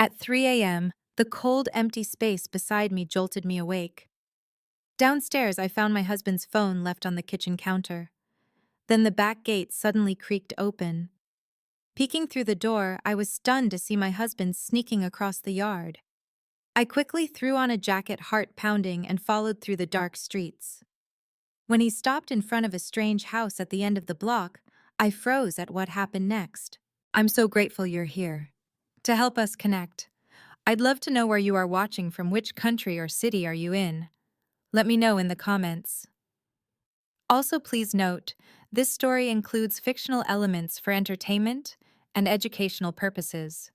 At 3 a.m., the cold, empty space beside me jolted me awake. Downstairs, I found my husband's phone left on the kitchen counter. Then the back gate suddenly creaked open. Peeking through the door, I was stunned to see my husband sneaking across the yard. I quickly threw on a jacket, heart pounding, and followed through the dark streets. When he stopped in front of a strange house at the end of the block, I froze at what happened next. I'm so grateful you're here. To help us connect, I'd love to know where you are watching from. Which country or city are you in? Let me know in the comments. Also, please note, this story includes fictional elements for entertainment and educational purposes.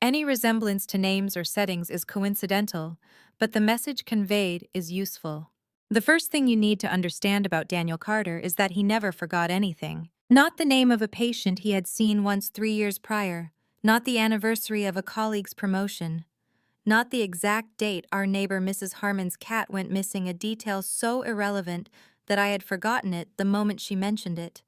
Any resemblance to names or settings is coincidental, but the message conveyed is useful. The first thing you need to understand about Daniel Carter is that he never forgot anything. Not the name of a patient he had seen once 3 years prior, not the anniversary of a colleague's promotion, not the exact date our neighbor Mrs. Harmon's cat went missing, a detail so irrelevant that I had forgotten it the moment she mentioned it.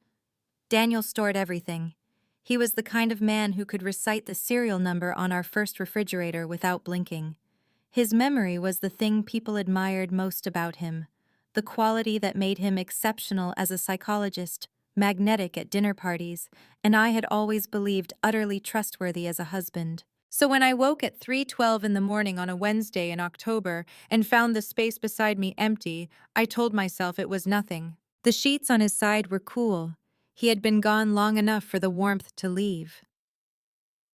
Daniel stored everything. He was the kind of man who could recite the serial number on our first refrigerator without blinking. His memory was the thing people admired most about him, the quality that made him exceptional as a psychologist, magnetic at dinner parties, and I had always believed utterly trustworthy as a husband. So when I woke at 3:12 in the morning on a Wednesday in October and found the space beside me empty, I told myself it was nothing. The sheets on his side were cool. He had been gone long enough for the warmth to leave.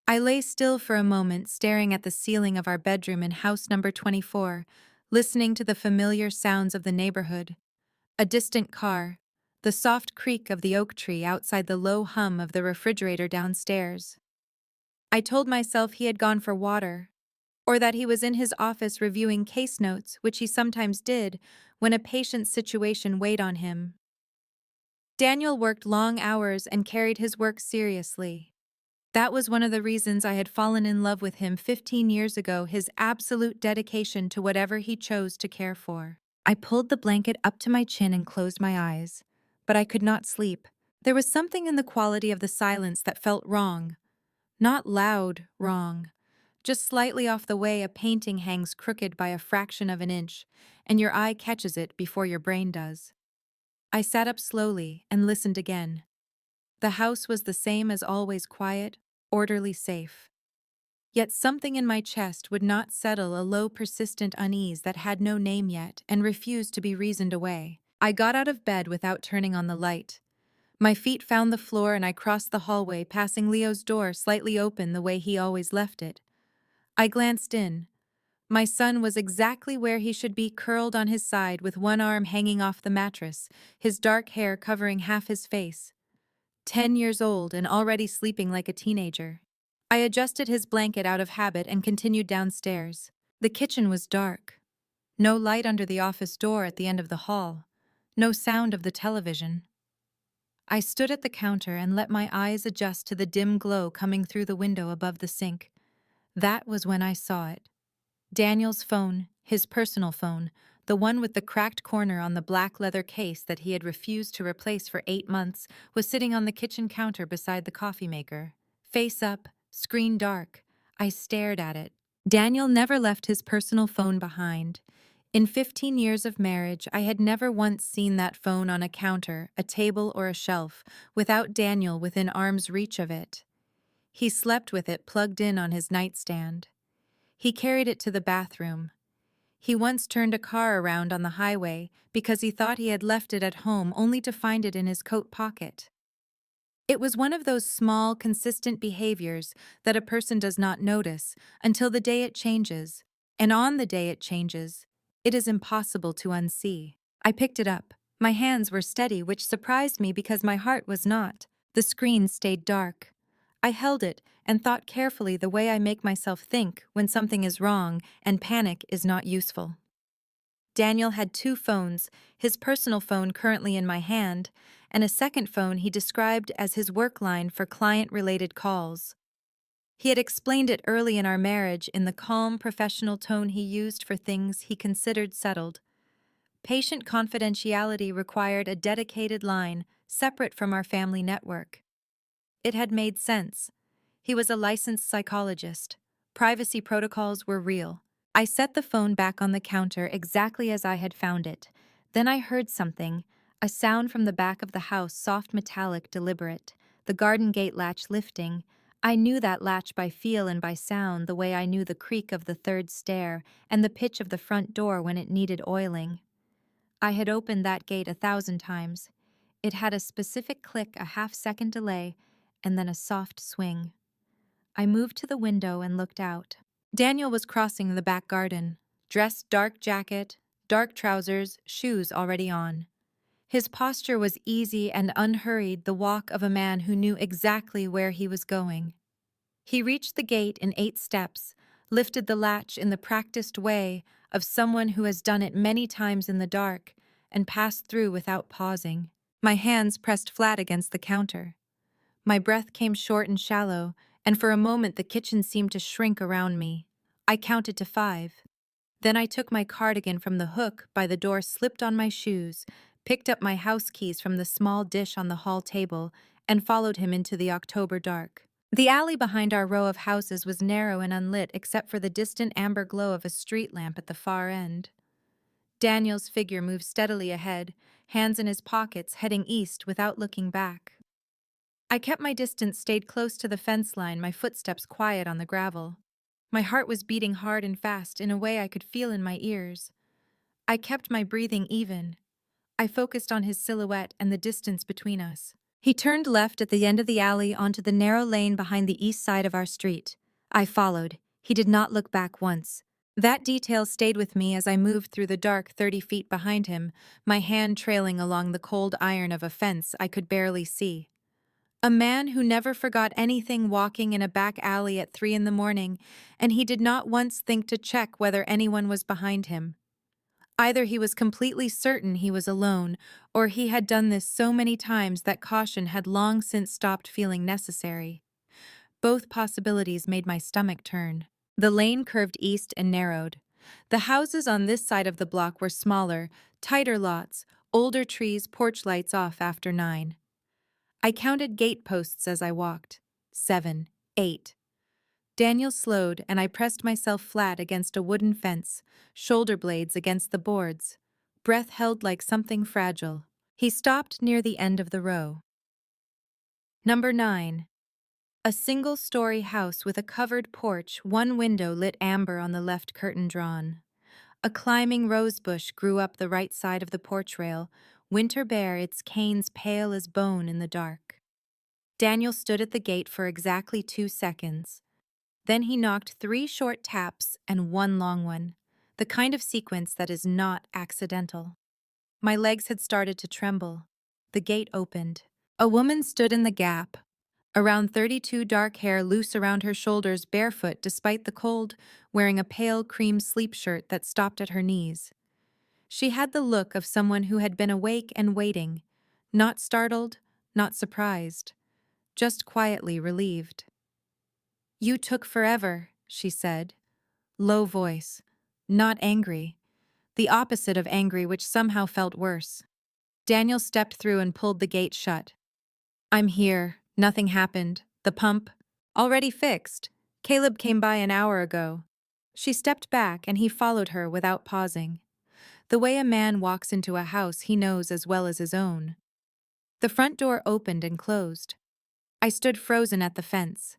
I lay still for a moment, staring at the ceiling of our bedroom in house number 24, listening to the familiar sounds of the neighborhood. A distant car, the soft creak of the oak tree outside, the low hum of the refrigerator downstairs. I told myself he had gone for water, or that he was in his office reviewing case notes, which he sometimes did when a patient's situation weighed on him. Daniel worked long hours and carried his work seriously. That was one of the reasons I had fallen in love with him 15 years ago, his absolute dedication to whatever he chose to care for. I pulled the blanket up to my chin and closed my eyes, but I could not sleep. There was something in the quality of the silence that felt wrong. Not loud, wrong. Just slightly off, the way a painting hangs crooked by a fraction of an inch, and your eye catches it before your brain does. I sat up slowly and listened again. The house was the same as always, quiet, orderly, safe. Yet something in my chest would not settle, a low, persistent unease that had no name yet and refused to be reasoned away. I got out of bed without turning on the light. My feet found the floor and I crossed the hallway, passing Leo's door slightly open the way he always left it. I glanced in. My son was exactly where he should be, curled on his side with one arm hanging off the mattress, his dark hair covering half his face. 10 years old and already sleeping like a teenager. I adjusted his blanket out of habit and continued downstairs. The kitchen was dark. No light under the office door at the end of the hall. No sound of the television. I stood at the counter and let my eyes adjust to the dim glow coming through the window above the sink. That was when I saw it. Daniel's phone, his personal phone, the one with the cracked corner on the black leather case that he had refused to replace for 8 months, was sitting on the kitchen counter beside the coffee maker. Face up, screen dark. I stared at it. Daniel never left his personal phone behind. In 15 years of marriage, I had never once seen that phone on a counter, a table, or a shelf, without Daniel within arm's reach of it. He slept with it plugged in on his nightstand. He carried it to the bathroom. He once turned a car around on the highway because he thought he had left it at home, only to find it in his coat pocket. It was one of those small, consistent behaviors that a person does not notice until the day it changes, and on the day it changes, it is impossible to unsee. I picked it up. My hands were steady, which surprised me because my heart was not. The screen stayed dark. I held it and thought carefully, the way I make myself think when something is wrong and panic is not useful. Daniel had 2 phones, his personal phone currently in my hand, and a second phone he described as his work line for client-related calls. He had explained it early in our marriage in the calm, professional tone he used for things he considered settled. Patient confidentiality required a dedicated line, separate from our family network. It had made sense. He was a licensed psychologist, Privacy protocols were real. I set the phone back on the counter exactly as I had found it. Then I heard something, a sound from the back of the house, soft, metallic, deliberate. The garden gate latch lifting. I knew that latch by feel and by sound, the way I knew the creak of the third stair and the pitch of the front door when it needed oiling. I had opened that gate 1,000 times. It had a specific click, a half-second delay, and then a soft swing. I moved to the window and looked out. Daniel was crossing the back garden, dressed dark jacket, dark trousers, shoes already on. His posture was easy and unhurried, the walk of a man who knew exactly where he was going. He reached the gate in 8 steps, lifted the latch in the practiced way of someone who has done it many times in the dark, and passed through without pausing. My hands pressed flat against the counter. My breath came short and shallow, and for a moment the kitchen seemed to shrink around me. I counted to 5. Then I took my cardigan from the hook by the door, slipped on my shoes, picked up my house keys from the small dish on the hall table, and followed him into the October dark. The alley behind our row of houses was narrow and unlit except for the distant amber glow of a street lamp at the far end. Daniel's figure moved steadily ahead, hands in his pockets, heading east without looking back. I kept my distance, stayed close to the fence line, my footsteps quiet on the gravel. My heart was beating hard and fast in a way I could feel in my ears. I kept my breathing even. I focused on his silhouette and the distance between us. He turned left at the end of the alley onto the narrow lane behind the east side of our street. I followed. He did not look back once. That detail stayed with me as I moved through the dark 30 feet behind him, my hand trailing along the cold iron of a fence I could barely see. A man who never forgot anything, walking in a back alley at 3 in the morning, and he did not once think to check whether anyone was behind him. Either he was completely certain he was alone, or he had done this so many times that caution had long since stopped feeling necessary. Both possibilities made my stomach turn. The lane curved east and narrowed. The houses on this side of the block were smaller, tighter lots, older trees, porch lights off after 9. I counted gate posts as I walked. 7, 8. Daniel slowed, and I pressed myself flat against a wooden fence, shoulder blades against the boards, breath held like something fragile. He stopped near the end of the row. Number 9. A single-story house with a covered porch, one window lit amber on the left, curtain drawn. A climbing rosebush grew up the right side of the porch rail, winter bare, its canes pale as bone in the dark. Daniel stood at the gate for exactly 2 seconds. Then he knocked 3 short taps and 1 long one, the kind of sequence that is not accidental. My legs had started to tremble. The gate opened. A woman stood in the gap, around 32, dark hair loose around her shoulders, barefoot despite the cold, wearing a pale cream sleep shirt that stopped at her knees. She had the look of someone who had been awake and waiting, not startled, not surprised, just quietly relieved. "You took forever," she said. Low voice. Not angry. The opposite of angry, which somehow felt worse. Daniel stepped through and pulled the gate shut. "I'm here. Nothing happened. The pump? Already fixed. Caleb came by an hour ago." She stepped back and he followed her without pausing. The way a man walks into a house he knows as well as his own. The front door opened and closed. I stood frozen at the fence.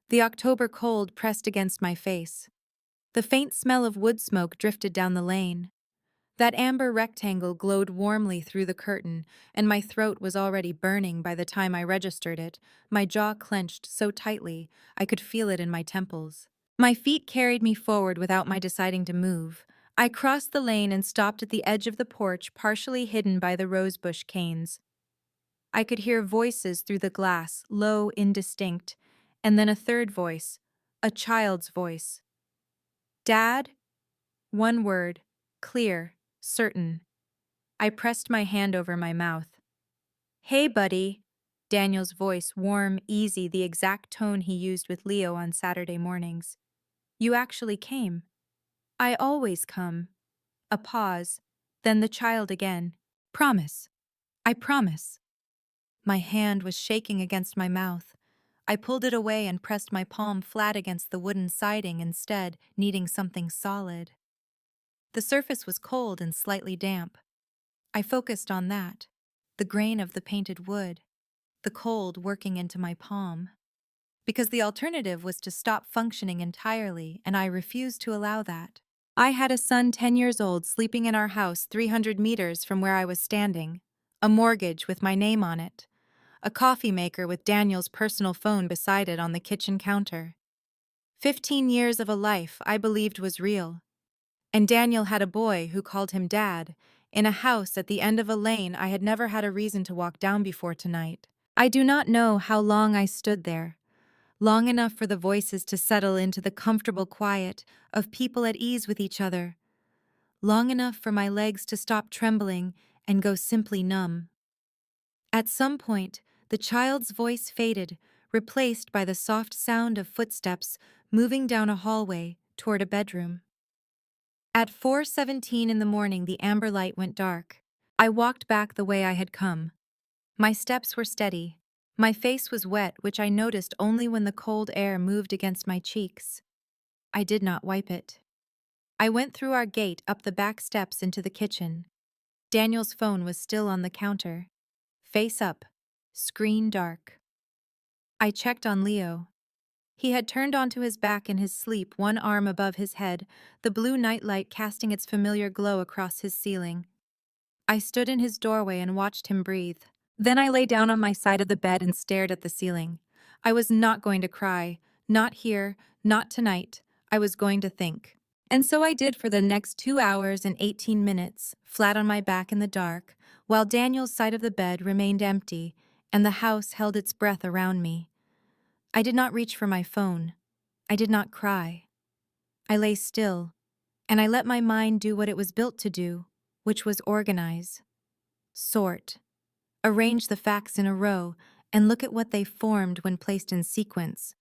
The October cold pressed against my face. The faint smell of wood smoke drifted down the lane. That amber rectangle glowed warmly through the curtain, and my throat was already burning by the time I registered it, my jaw clenched so tightly I could feel it in my temples. My feet carried me forward without my deciding to move. I crossed the lane and stopped at the edge of the porch, partially hidden by the rosebush canes. I could hear voices through the glass, low, indistinct, and then a third voice, a child's voice. "Dad?" One word, clear, certain. I pressed my hand over my mouth. "Hey, buddy." Daniel's voice, warm, easy, the exact tone he used with Leo on Saturday mornings. "You actually came." "I always come." A pause, then the child again. "Promise. I promise." My hand was shaking against my mouth. I pulled it away and pressed my palm flat against the wooden siding instead, needing something solid. The surface was cold and slightly damp. I focused on that, the grain of the painted wood, the cold working into my palm. Because the alternative was to stop functioning entirely, and I refused to allow that. I had a son 10 years old sleeping in our house 300 meters from where I was standing, a mortgage with my name on it, a coffee maker with Daniel's personal phone beside it on the kitchen counter. 15 years of a life I believed was real. And Daniel had a boy who called him Dad, in a house at the end of a lane I had never had a reason to walk down before tonight. I do not know how long I stood there, long enough for the voices to settle into the comfortable quiet of people at ease with each other, long enough for my legs to stop trembling and go simply numb. At some point, the child's voice faded, replaced by the soft sound of footsteps moving down a hallway toward a bedroom. At 4:17 in the morning, the amber light went dark. I walked back the way I had come. My steps were steady. My face was wet, which I noticed only when the cold air moved against my cheeks. I did not wipe it. I went through our gate up the back steps into the kitchen. Daniel's phone was still on the counter. Face up, screen dark. I checked on Leo. He had turned onto his back in his sleep, one arm above his head, the blue nightlight casting its familiar glow across his ceiling. I stood in his doorway and watched him breathe. Then I lay down on my side of the bed and stared at the ceiling. I was not going to cry. Not here, not tonight. I was going to think. And so I did for the next 2 hours and 18 minutes, flat on my back in the dark, while Daniel's side of the bed remained empty and the house held its breath around me. I did not reach for my phone. I did not cry. I lay still, and I let my mind do what it was built to do, which was organize, sort, arrange the facts in a row, and look at what they formed when placed in sequence.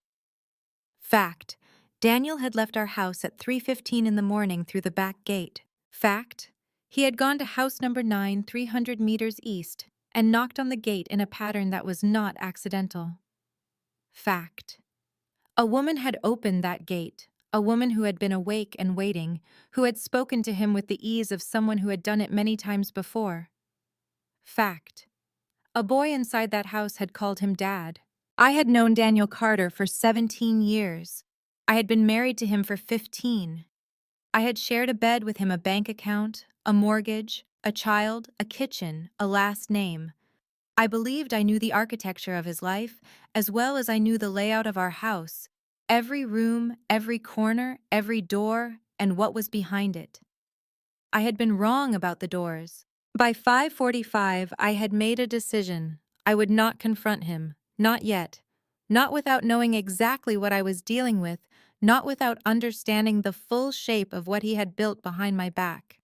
Fact: Daniel had left our house at 3:15 in the morning through the back gate. Fact: he had gone to house number 9, 300 meters east, and knocked on the gate in a pattern that was not accidental. Fact: a woman had opened that gate, a woman who had been awake and waiting, who had spoken to him with the ease of someone who had done it many times before. Fact: a boy inside that house had called him Dad. I had known Daniel Carter for 17 years. I had been married to him for 15. I had shared a bed with him, a bank account, a mortgage, a child, a kitchen, a last name. I believed I knew the architecture of his life, as well as I knew the layout of our house, every room, every corner, every door, and what was behind it. I had been wrong about the doors. By 5:45, I had made a decision. I would not confront him, not yet. Not without knowing exactly what I was dealing with, not without understanding the full shape of what he had built behind my back.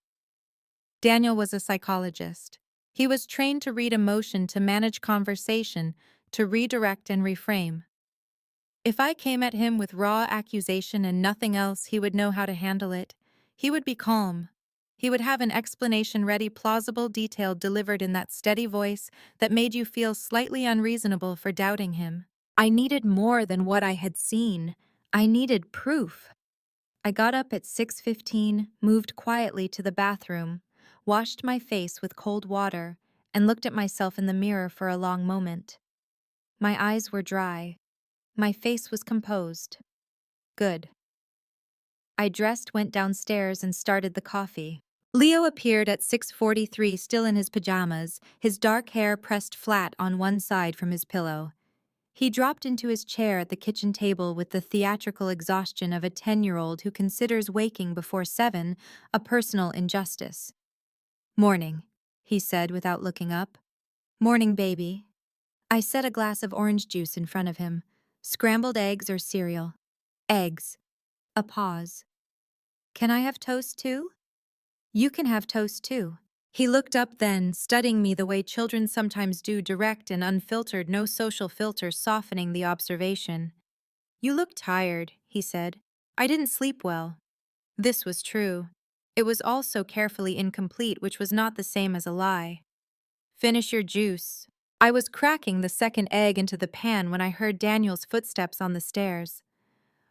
Daniel was a psychologist. He was trained to read emotion, to manage conversation, to redirect and reframe. If I came at him with raw accusation and nothing else, he would know how to handle it. He would be calm. He would have an explanation ready, plausible, detailed, delivered in that steady voice that made you feel slightly unreasonable for doubting him. I needed more than what I had seen. I needed proof. I got up at 6:15, moved quietly to the bathroom, washed my face with cold water, and looked at myself in the mirror for a long moment. My eyes were dry. My face was composed. Good. I dressed, went downstairs, and started the coffee. Leo appeared at 6:43, still in his pajamas, his dark hair pressed flat on one side from his pillow. He dropped into his chair at the kitchen table with the theatrical exhaustion of a 10-year-old who considers waking before 7 a personal injustice. "Morning," he said without looking up. "Morning, baby." I set a glass of orange juice in front of him. "Scrambled eggs or cereal?" "Eggs." A pause. "Can I have toast too?" "You can have toast too." He looked up then, studying me the way children sometimes do, direct and unfiltered, no social filter softening the observation. "You look tired," he said. "I didn't sleep well." This was true. It was also carefully incomplete, which was not the same as a lie. "Finish your juice." I was cracking the second egg into the pan when I heard Daniel's footsteps on the stairs.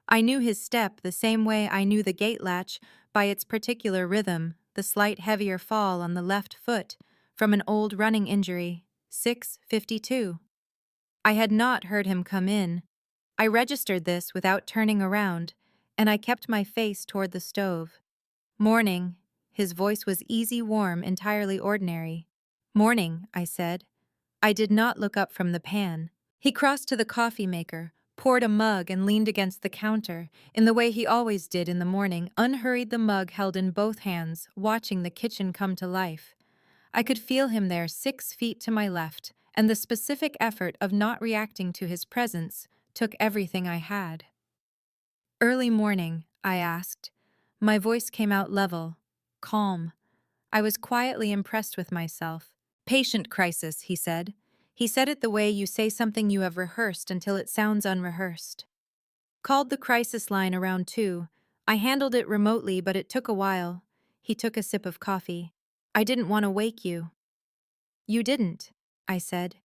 I knew his step the same way I knew the gate latch by its particular rhythm, the slight heavier fall on the left foot from an old running injury, 6:52. I had not heard him come in. I registered this without turning around, and I kept my face toward the stove. "Morning." His voice was easy, warm, entirely ordinary. "Morning," I said. I did not look up from the pan. He crossed to the coffee maker, poured a mug and leaned against the counter, in the way he always did in the morning, unhurried, the mug held in both hands, watching the kitchen come to life. I could feel him there 6 feet to my left, and the specific effort of not reacting to his presence took everything I had. "Early morning," I asked. My voice came out level, calm. I was quietly impressed with myself. "Patient crisis," he said. He said it the way you say something you have rehearsed until it sounds unrehearsed. "Called the crisis line around 2. I handled it remotely, but it took a while." He took a sip of coffee. "I didn't want to wake you." "You didn't," I said.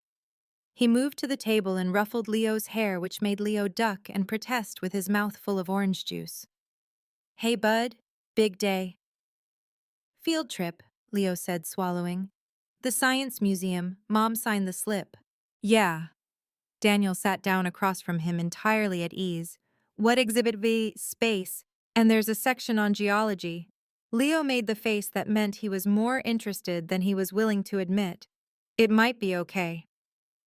He moved to the table and ruffled Leo's hair, which made Leo duck and protest with his mouth full of orange juice. "Hey, bud. Big day." "Field trip," Leo said, swallowing. "The Science Museum. Mom signed the slip." "Yeah." Daniel sat down across from him, entirely at ease. "What exhibit V? Space. And there's a section on geology." Leo made the face that meant he was more interested than he was willing to admit. "It might be okay."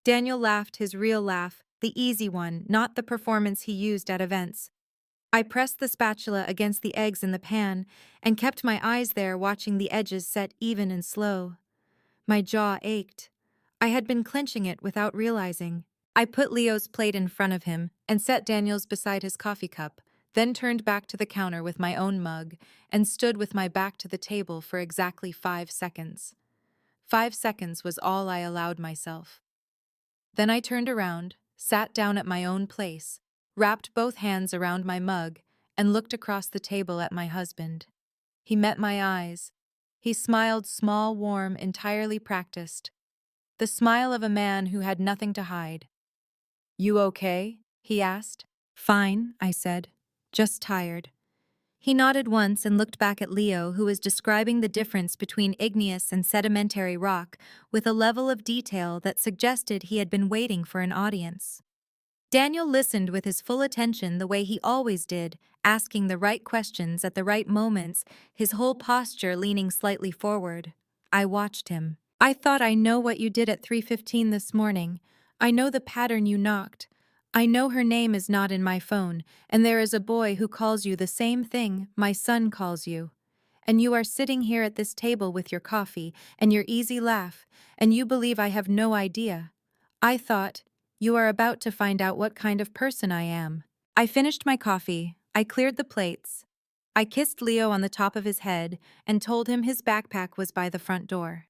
Daniel laughed, his real laugh, the easy one, not the performance he used at events. I pressed the spatula against the eggs in the pan and kept my eyes there, watching the edges set even and slow. My jaw ached. I had been clenching it without realizing. I put Leo's plate in front of him and set Daniel's beside his coffee cup, then turned back to the counter with my own mug and stood with my back to the table for exactly 5 seconds. 5 seconds was all I allowed myself. Then I turned around, sat down at my own place, wrapped both hands around my mug, and looked across the table at my husband. He met my eyes. He smiled, small, warm, entirely practiced. The smile of a man who had nothing to hide. "You okay?" he asked. "Fine," I said. "Just tired." He nodded once and looked back at Leo, who was describing the difference between igneous and sedimentary rock with a level of detail that suggested he had been waiting for an audience. Daniel listened with his full attention, the way he always did, asking the right questions at the right moments, his whole posture leaning slightly forward. I watched him. "I thought I know what you did at 3:15 this morning. I know the pattern you knocked. I know her name is not in my phone, and there is a boy who calls you the same thing my son calls you. And you are sitting here at this table with your coffee and your easy laugh, and you believe I have no idea. I thought, you are about to find out what kind of person I am." I finished my coffee. I cleared the plates. I kissed Leo on the top of his head and told him his backpack was by the front door.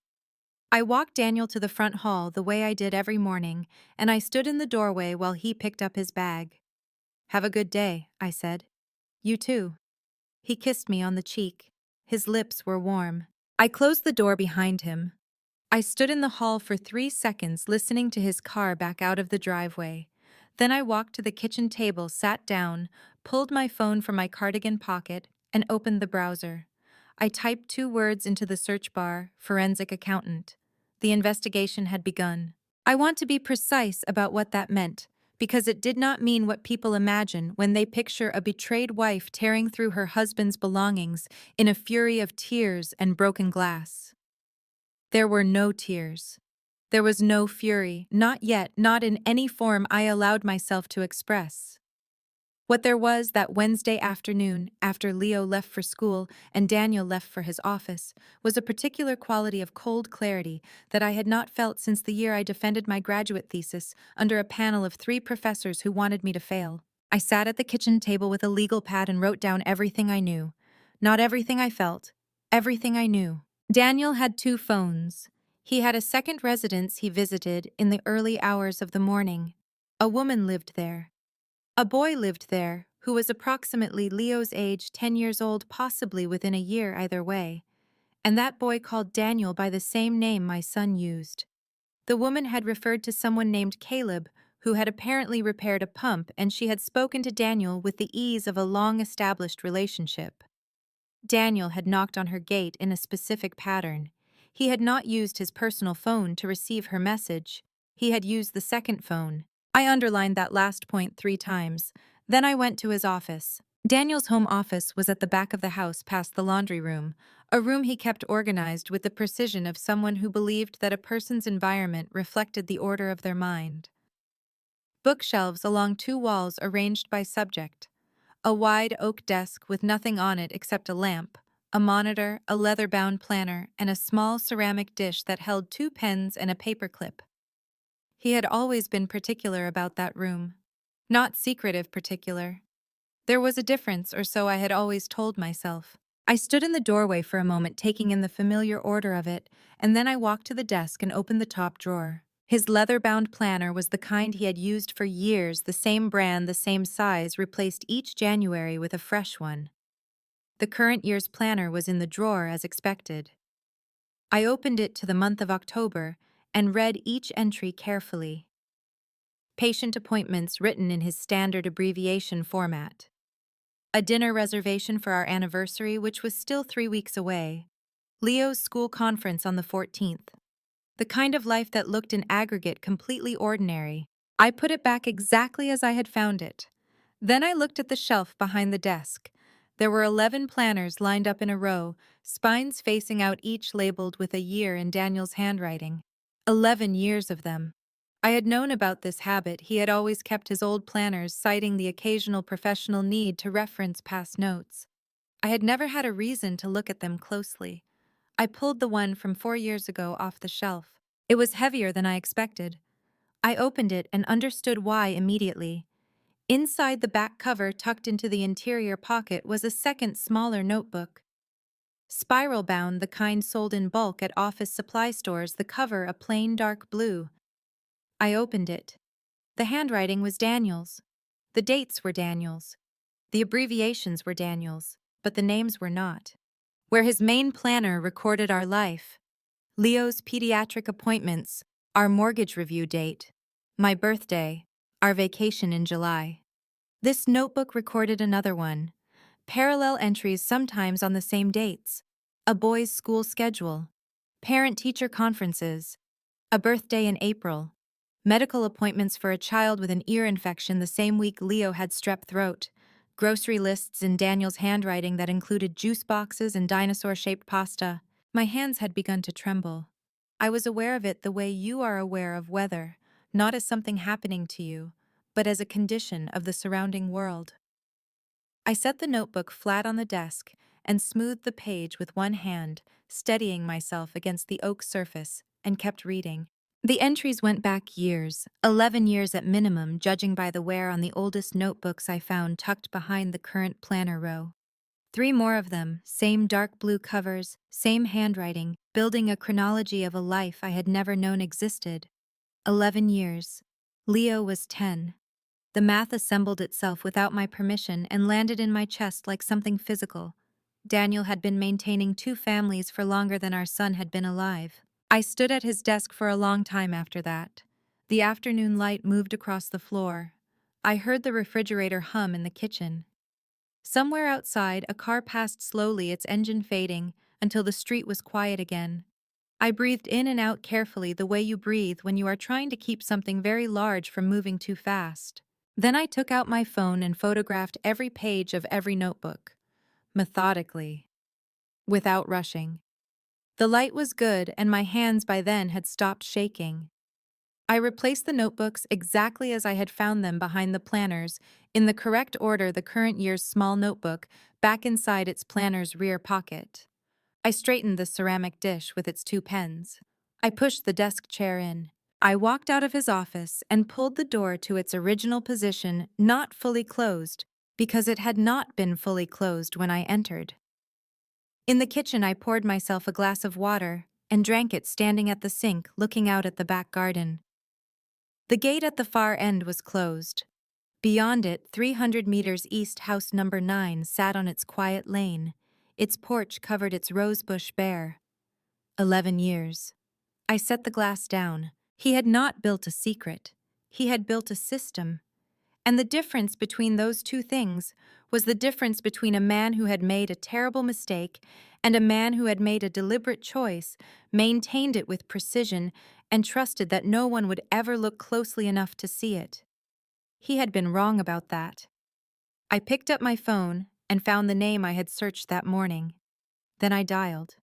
I walked Daniel to the front hall the way I did every morning, and I stood in the doorway while he picked up his bag. "Have a good day," I said. "You too." He kissed me on the cheek. His lips were warm. I closed the door behind him. I stood in the hall for 3 seconds, listening to his car back out of the driveway. Then I walked to the kitchen table, sat down, pulled my phone from my cardigan pocket, and opened the browser. I typed 2 words into the search bar: forensic accountant. The investigation had begun. I want to be precise about what that meant, because it did not mean what people imagine when they picture a betrayed wife tearing through her husband's belongings in a fury of tears and broken glass. There were no tears. There was no fury, not yet, not in any form I allowed myself to express. What there was that Wednesday afternoon, after Leo left for school and Daniel left for his office, was a particular quality of cold clarity that I had not felt since the year I defended my graduate thesis under a panel of 3 professors who wanted me to fail. I sat at the kitchen table with a legal pad and wrote down everything I knew. Not everything I felt, everything I knew. Daniel had 2 phones. He had a second residence he visited in the early hours of the morning. A woman lived there. A boy lived there, who was approximately Leo's age, 10 years old, possibly within a year either way. And that boy called Daniel by the same name my son used. The woman had referred to someone named Caleb, who had apparently repaired a pump, and she had spoken to Daniel with the ease of a long-established relationship. Daniel had knocked on her gate in a specific pattern. He had not used his personal phone to receive her message. He had used the second phone. I underlined that last point 3 times. Then I went to his office. Daniel's home office was at the back of the house past the laundry room, a room he kept organized with the precision of someone who believed that a person's environment reflected the order of their mind. Bookshelves along 2 walls arranged by subject. A wide oak desk with nothing on it except a lamp, a monitor, a leather-bound planner, and a small ceramic dish that held 2 pens and a paperclip. He had always been particular about that room. Not secretive particular. There was a difference, or so I had always told myself. I stood in the doorway for a moment, taking in the familiar order of it, and then I walked to the desk and opened the top drawer. His leather-bound planner was the kind he had used for years, the same brand, the same size, replaced each January with a fresh one. The current year's planner was in the drawer as expected. I opened it to the month of October and read each entry carefully. Patient appointments written in his standard abbreviation format. A dinner reservation for our anniversary, which was still 3 weeks away. Leo's school conference on the 14th. The kind of life that looked in aggregate completely ordinary. I put it back exactly as I had found it. Then I looked at the shelf behind the desk. There were 11 planners lined up in a row, spines facing out, each labeled with a year in Daniel's handwriting. 11 years of them. I had known about this habit. He had always kept his old planners, citing the occasional professional need to reference past notes. I had never had a reason to look at them closely. I pulled the one from 4 years ago off the shelf. It was heavier than I expected. I opened it and understood why immediately. Inside the back cover, tucked into the interior pocket, was a second, smaller notebook. Spiral-bound, the kind sold in bulk at office supply stores, the cover a plain dark blue. I opened it. The handwriting was Daniel's. The dates were Daniel's. The abbreviations were Daniel's, but the names were not. Where his main planner recorded our life. Leo's pediatric appointments, our mortgage review date, my birthday, our vacation in July. This notebook recorded another one. Parallel entries sometimes on the same dates. A boy's school schedule. Parent-teacher conferences. A birthday in April. Medical appointments for a child with an ear infection the same week Leo had strep throat. Grocery lists in Daniel's handwriting that included juice boxes and dinosaur-shaped pasta. My hands had begun to tremble. I was aware of it the way you are aware of weather, not as something happening to you, but as a condition of the surrounding world. I set the notebook flat on the desk and smoothed the page with one hand, steadying myself against the oak surface, and kept reading. The entries went back years, 11 years at minimum, judging by the wear on the oldest notebooks I found tucked behind the current planner row. 3 more of them, same dark blue covers, same handwriting, building a chronology of a life I had never known existed. 11 years. Leo was 10. The math assembled itself without my permission and landed in my chest like something physical. Daniel had been maintaining 2 families for longer than our son had been alive. I stood at his desk for a long time after that. The afternoon light moved across the floor. I heard the refrigerator hum in the kitchen. Somewhere outside, a car passed slowly, its engine fading, until the street was quiet again. I breathed in and out carefully, the way you breathe when you are trying to keep something very large from moving too fast. Then I took out my phone and photographed every page of every notebook. Methodically. Without rushing. The light was good, and my hands by then had stopped shaking. I replaced the notebooks exactly as I had found them behind the planners, in the correct order, the current year's small notebook, back inside its planner's rear pocket. I straightened the ceramic dish with its 2 pens. I pushed the desk chair in. I walked out of his office and pulled the door to its original position, not fully closed, because it had not been fully closed when I entered. In the kitchen, I poured myself a glass of water and drank it standing at the sink, looking out at the back garden. The gate at the far end was closed. Beyond it, 300 meters east, house number 9 sat on its quiet lane. Its porch covered its rosebush bare. 11 years. I set the glass down. He had not built a secret. He had built a system. And the difference between those two things was the difference between a man who had made a terrible mistake and a man who had made a deliberate choice, maintained it with precision, and trusted that no one would ever look closely enough to see it. He had been wrong about that. I picked up my phone and found the name I had searched that morning. Then I dialed.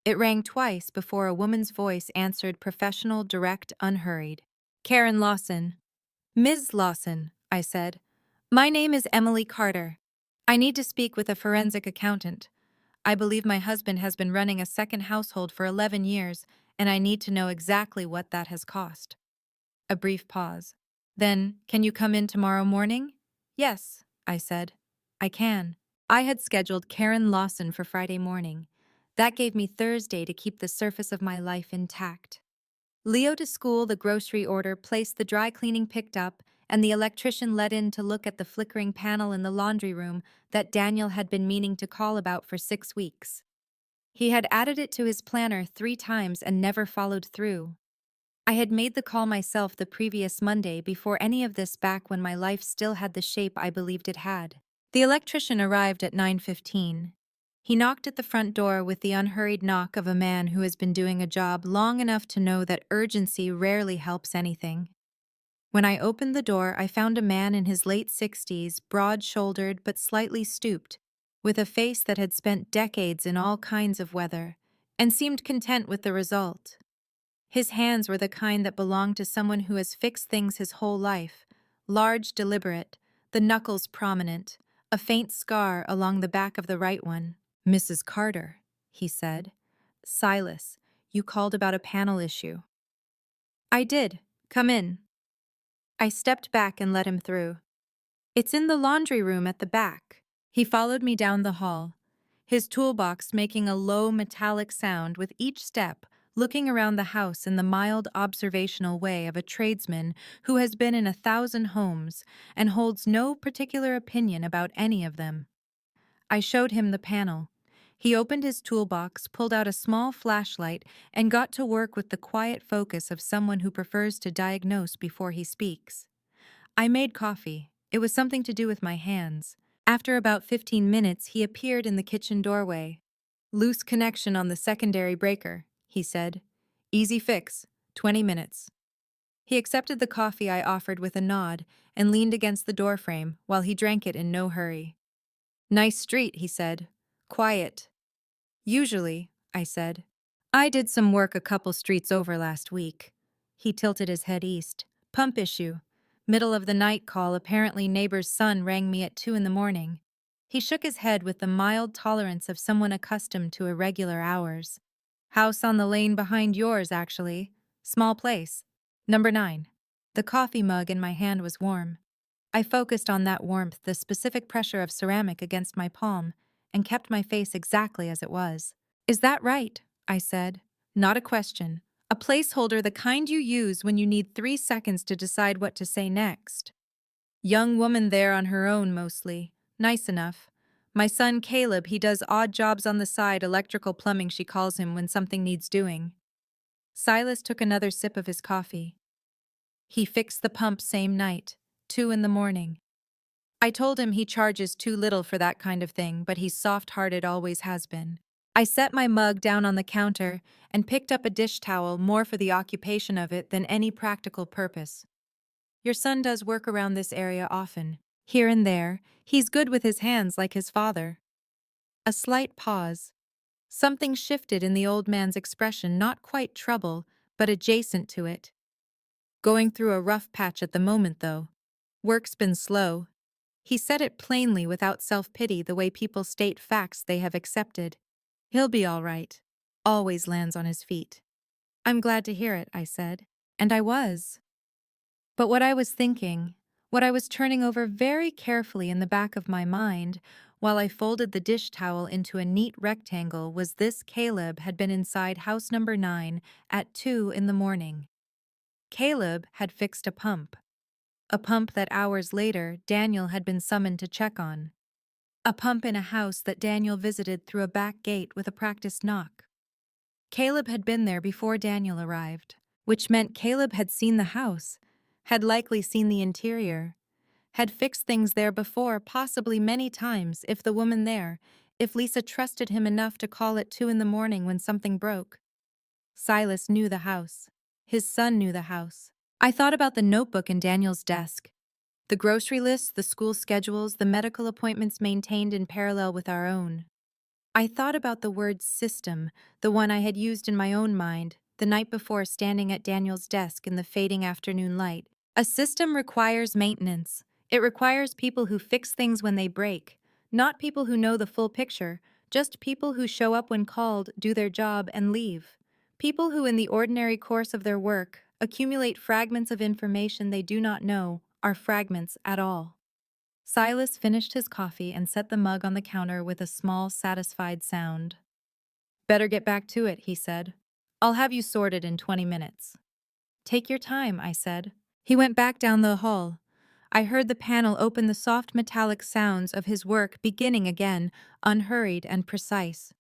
It rang twice before a woman's voice answered, professional, direct, unhurried. Karen Lawson. Ms. Lawson, I said. My name is Emily Carter. I need to speak with a forensic accountant. I believe my husband has been running a second household for 11 years, and I need to know exactly what that has cost. A brief pause. Then, can you come in tomorrow morning? Yes, I said. I can. I had scheduled Karen Lawson for Friday morning. That gave me Thursday to keep the surface of my life intact. Leo to school, the grocery order placed, the dry cleaning picked up, and the electrician let in to look at the flickering panel in the laundry room that Daniel had been meaning to call about for 6 weeks. He had added it to his planner 3 times and never followed through. I had made the call myself the previous Monday before any of this, back when my life still had the shape I believed it had. The electrician arrived at 9:15. He knocked at the front door with the unhurried knock of a man who has been doing a job long enough to know that urgency rarely helps anything. When I opened the door, I found a man in his late 60s, broad-shouldered but slightly stooped, with a face that had spent decades in all kinds of weather, and seemed content with the result. His hands were the kind that belong to someone who has fixed things his whole life, large, deliberate, the knuckles prominent, a faint scar along the back of the right one. Mrs. Carter, he said. Silas, you called about a panel issue. I did. Come in. I stepped back and let him through. It's in the laundry room at the back. He followed me down the hall, his toolbox making a low metallic sound with each step, looking around the house in the mild observational way of a tradesman who has been in 1,000 homes and holds no particular opinion about any of them. I showed him the panel. He opened his toolbox, pulled out a small flashlight, and got to work with the quiet focus of someone who prefers to diagnose before he speaks. I made coffee. It was something to do with my hands. After about 15 minutes, he appeared in the kitchen doorway. Loose connection on the secondary breaker, he said. Easy fix, 20 minutes. He accepted the coffee I offered with a nod and leaned against the doorframe while he drank it in no hurry. Nice street, he said. Quiet. Usually, I said. I did some work a couple streets over last week. He tilted his head east. Pump issue. Middle of the night call, apparently neighbor's son rang me at 2 in the morning. He shook his head with the mild tolerance of someone accustomed to irregular hours. House on the lane behind yours, actually. Small place. Number 9. The coffee mug in my hand was warm. I focused on that warmth, the specific pressure of ceramic against my palm, and kept my face exactly as it was. Is that right? I said. Not a question. A placeholder, the kind you use when you need 3 seconds to decide what to say next. Young woman there on her own mostly. Nice enough. My son Caleb, he does odd jobs on the side, electrical plumbing she calls him when something needs doing. Silas took another sip of his coffee. He fixed the pump same night, 2 in the morning. I told him he charges too little for that kind of thing, but he's soft-hearted, always has been. I set my mug down on the counter and picked up a dish towel, more for the occupation of it than any practical purpose. Your son does work around this area often. Here and there, he's good with his hands like his father. A slight pause. Something shifted in the old man's expression, not quite trouble, but adjacent to it. Going through a rough patch at the moment, though. Work's been slow. He said it plainly, without self-pity, the way people state facts they have accepted. He'll be all right. Always lands on his feet. I'm glad to hear it, I said. And I was. But what I was thinking, what I was turning over very carefully in the back of my mind, while I folded the dish towel into a neat rectangle, was this: Caleb had been inside house number 9 at 2 in the morning. Caleb had fixed a pump that hours later Daniel had been summoned to check on. A pump in a house that Daniel visited through a back gate with a practiced knock. Caleb had been there before Daniel arrived. which meant Caleb had seen the house, had likely seen the interior, had fixed things there before, possibly many times, if the woman there, if Lisa trusted him enough to call at 2 in the morning when something broke. Silas knew the house. His son knew the house. I thought about the notebook in Daniel's desk. The grocery lists, the school schedules, the medical appointments maintained in parallel with our own. I thought about the word system, the one I had used in my own mind, the night before standing at Daniel's desk in the fading afternoon light. A system requires maintenance. It requires people who fix things when they break, not people who know the full picture, just people who show up when called, do their job, and leave. People who, in the ordinary course of their work, accumulate fragments of information they do not know are fragments at all. Silas finished his coffee and set the mug on the counter with a small, satisfied sound. "Better get back to it," he said. "I'll have you sorted in 20 minutes. "Take your time," I said. He went back down the hall. I heard the panel open, the soft metallic sounds of his work beginning again, unhurried and precise.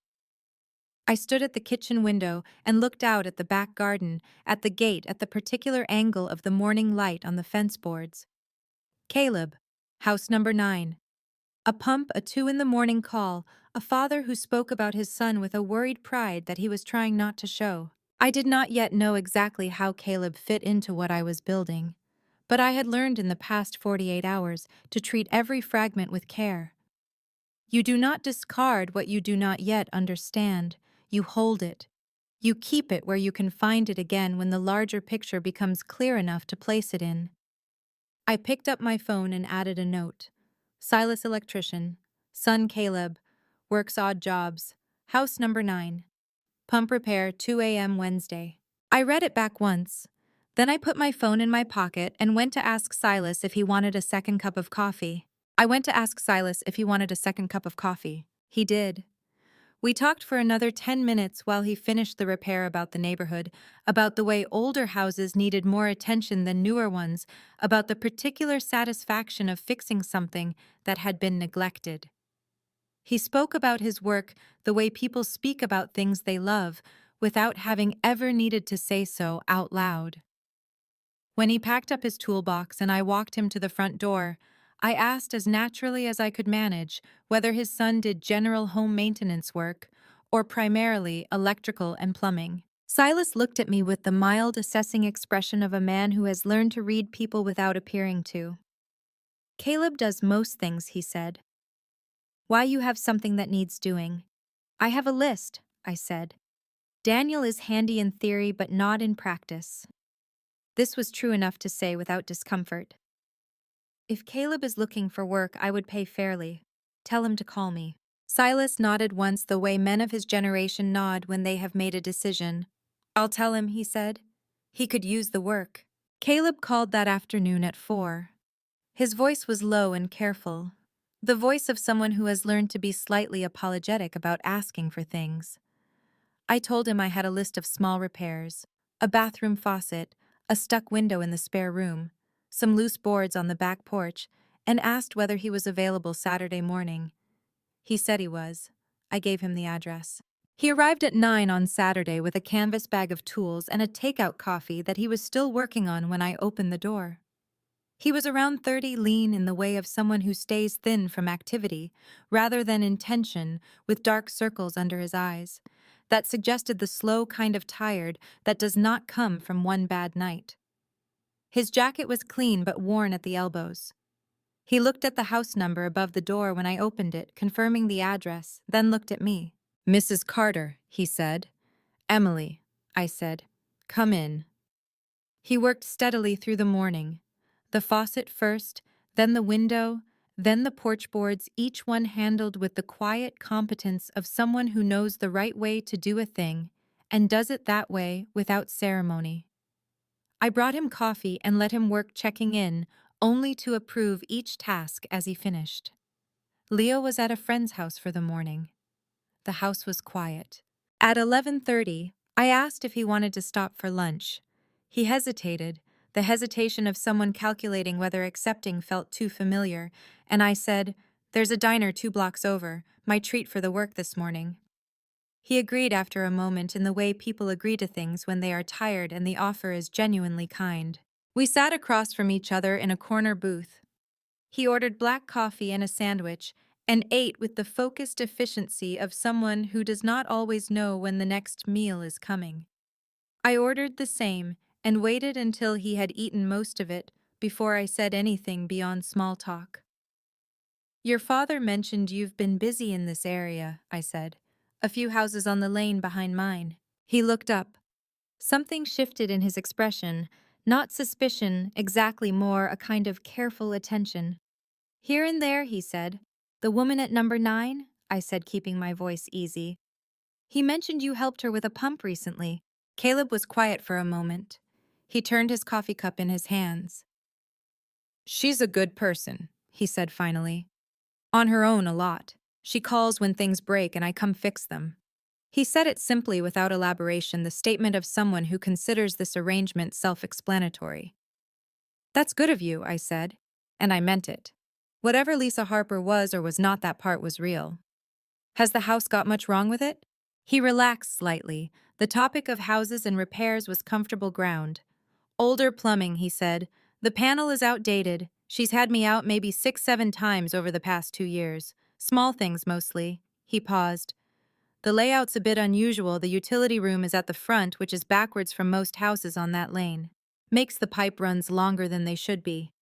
I stood at the kitchen window and looked out at the back garden, at the gate, at the particular angle of the morning light on the fence boards. Caleb, house number 9. A pump, a 2 in the morning call, a father who spoke about his son with a worried pride that he was trying not to show. I did not yet know exactly how Caleb fit into what I was building, but I had learned in the past 48 hours to treat every fragment with care. You do not discard what you do not yet understand. You hold it. You keep it where you can find it again when the larger picture becomes clear enough to place it in. I picked up my phone and added a note. Silas electrician, son Caleb, works odd jobs, house number 9. Pump repair 2 a.m. Wednesday. I read it back once. Then I put my phone in my pocket and went to ask Silas if he wanted a second cup of coffee. He did. We talked for another 10 minutes while he finished the repair about the neighborhood, about the way older houses needed more attention than newer ones, about the particular satisfaction of fixing something that had been neglected. He spoke about his work the way people speak about things they love, without having ever needed to say so out loud. When he packed up his toolbox and I walked him to the front door, I asked as naturally as I could manage whether his son did general home maintenance work or primarily electrical and plumbing. Silas looked at me with the mild, assessing expression of a man who has learned to read people without appearing to. "Caleb does most things," he said. "Why, you have something that needs doing." "I have a list," I said. "Daniel is handy in theory but not in practice." This was true enough to say without discomfort. "If Caleb is looking for work, I would pay fairly. Tell him to call me." Silas nodded once the way men of his generation nod when they have made a decision. "I'll tell him," he said. "He could use the work." Caleb called that afternoon at 4. His voice was low and careful, the voice of someone who has learned to be slightly apologetic about asking for things. I told him I had a list of small repairs, a bathroom faucet, a stuck window in the spare room, some loose boards on the back porch, and asked whether he was available Saturday morning. He said he was. I gave him the address. He arrived at 9 on Saturday with a canvas bag of tools and a takeout coffee that he was still working on when I opened the door. He was around 30, lean in the way of someone who stays thin from activity, rather than intention, with dark circles under his eyes, that suggested the slow kind of tired that does not come from one bad night. His jacket was clean but worn at the elbows. He looked at the house number above the door when I opened it, confirming the address, then looked at me. "Mrs. Carter," he said. "Emily," I said. "Come in." He worked steadily through the morning. The faucet first, then the window, then the porch boards, each one handled with the quiet competence of someone who knows the right way to do a thing and does it that way without ceremony. I brought him coffee and let him work checking in, only to approve each task as he finished. Leo was at a friend's house for the morning. The house was quiet. At 11:30, I asked if he wanted to stop for lunch. He hesitated, the hesitation of someone calculating whether accepting felt too familiar, and I said, "There's a diner 2 blocks over, my treat for the work this morning." He agreed after a moment in the way people agree to things when they are tired and the offer is genuinely kind. We sat across from each other in a corner booth. He ordered black coffee and a sandwich, and ate with the focused efficiency of someone who does not always know when the next meal is coming. I ordered the same and waited until he had eaten most of it before I said anything beyond small talk. Your father mentioned you've been busy in this area, I said. A few houses on the lane behind mine. He looked up. Something shifted in his expression, not suspicion, exactly more a kind of careful attention. Here and there, he said. The woman at number 9? I said, keeping my voice easy. He mentioned you helped her with a pump recently. Caleb was quiet for a moment. He turned his coffee cup in his hands. She's a good person, he said finally. On her own a lot. She calls when things break and I come fix them. He said it simply without elaboration, the statement of someone who considers this arrangement self-explanatory. That's good of you, I said. And I meant it. Whatever Lisa Harper was or was not, that part was real. Has the house got much wrong with it? He relaxed slightly. The topic of houses and repairs was comfortable ground. Older plumbing, he said. The panel is outdated. She's had me out maybe 6, 7 times over the past 2 years. Small things mostly. He paused. The layout's a bit unusual. The utility room is at the front, which is backwards from most houses on that lane. Makes the pipe runs longer than they should be.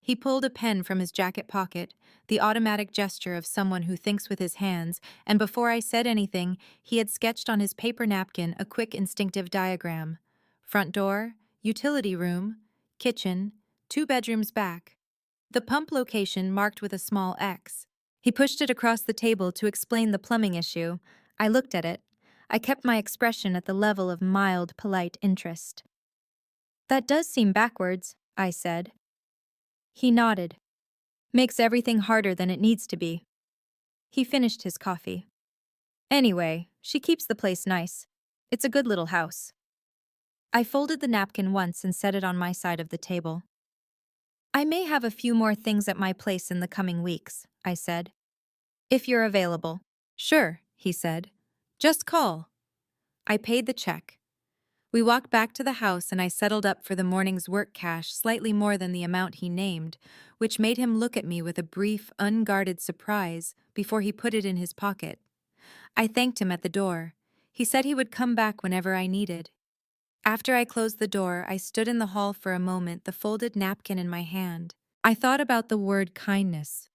He pulled a pen from his jacket pocket, the automatic gesture of someone who thinks with his hands, and before I said anything, he had sketched on his paper napkin a quick instinctive diagram. Front door, utility room, kitchen, 2 bedrooms back. The pump location marked with a small X. He pushed it across the table to explain the plumbing issue. I looked at it. I kept my expression at the level of mild, polite interest. That does seem backwards, I said. He nodded. Makes everything harder than it needs to be. He finished his coffee. Anyway, she keeps the place nice. It's a good little house. I folded the napkin once and set it on my side of the table. I may have a few more things at my place in the coming weeks, I said. If you're available. Sure, he said. Just call. I paid the check. We walked back to the house and I settled up for the morning's work cash, slightly more than the amount he named, which made him look at me with a brief, unguarded surprise before he put it in his pocket. I thanked him at the door. He said he would come back whenever I needed. After I closed the door, I stood in the hall for a moment, the folded napkin in my hand. I thought about the word kindness,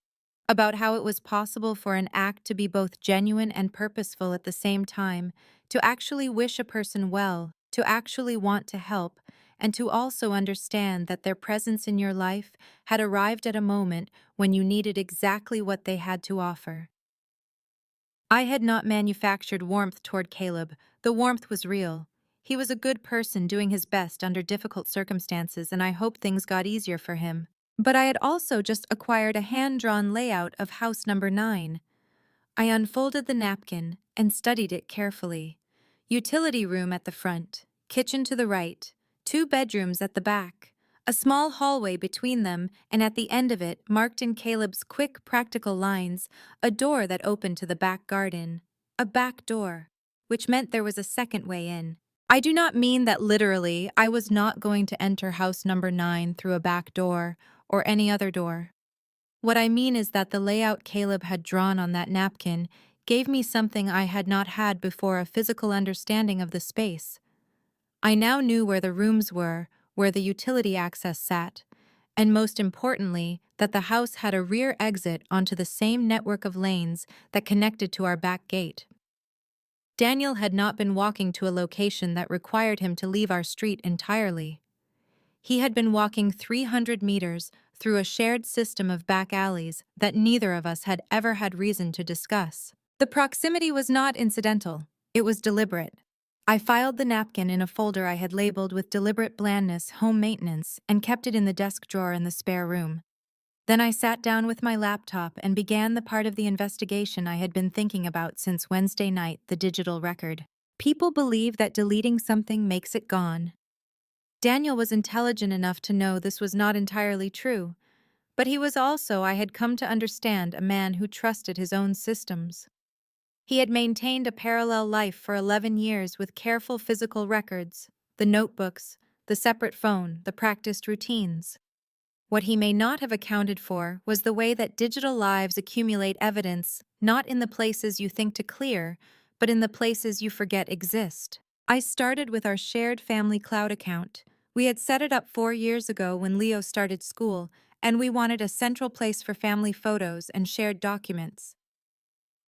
about how it was possible for an act to be both genuine and purposeful at the same time, to actually wish a person well, to actually want to help, and to also understand that their presence in your life had arrived at a moment when you needed exactly what they had to offer. I had not manufactured warmth toward Caleb. The warmth was real. He was a good person doing his best under difficult circumstances, and I hoped things got easier for him. But I had also just acquired a hand-drawn layout of house number 9. I unfolded the napkin and studied it carefully. Utility room at the front, kitchen to the right, 2 bedrooms at the back, a small hallway between them, and at the end of it, marked in Caleb's quick, practical lines, a door that opened to the back garden. A back door, which meant there was a second way in. I do not mean that literally I was not going to enter house number 9 through a back door or any other door. What I mean is that the layout Caleb had drawn on that napkin gave me something I had not had before, a physical understanding of the space. I now knew where the rooms were, where the utility access sat, and most importantly, that the house had a rear exit onto the same network of lanes that connected to our back gate. Daniel had not been walking to a location that required him to leave our street entirely. He had been walking 300 meters through a shared system of back alleys that neither of us had ever had reason to discuss. The proximity was not incidental, it was deliberate. I filed the napkin in a folder I had labeled with deliberate blandness, home maintenance, and kept it in the desk drawer in the spare room. Then I sat down with my laptop and began the part of the investigation I had been thinking about since Wednesday night, the digital record. People believe that deleting something makes it gone. Daniel was intelligent enough to know this was not entirely true, but he was also, I had come to understand, a man who trusted his own systems. He had maintained a parallel life for 11 years with careful physical records, the notebooks, the separate phone, the practiced routines. What he may not have accounted for was the way that digital lives accumulate evidence, not in the places you think to clear, but in the places you forget exist. I started with our shared family cloud account. We had set it up 4 years ago when Leo started school, and we wanted a central place for family photos and shared documents.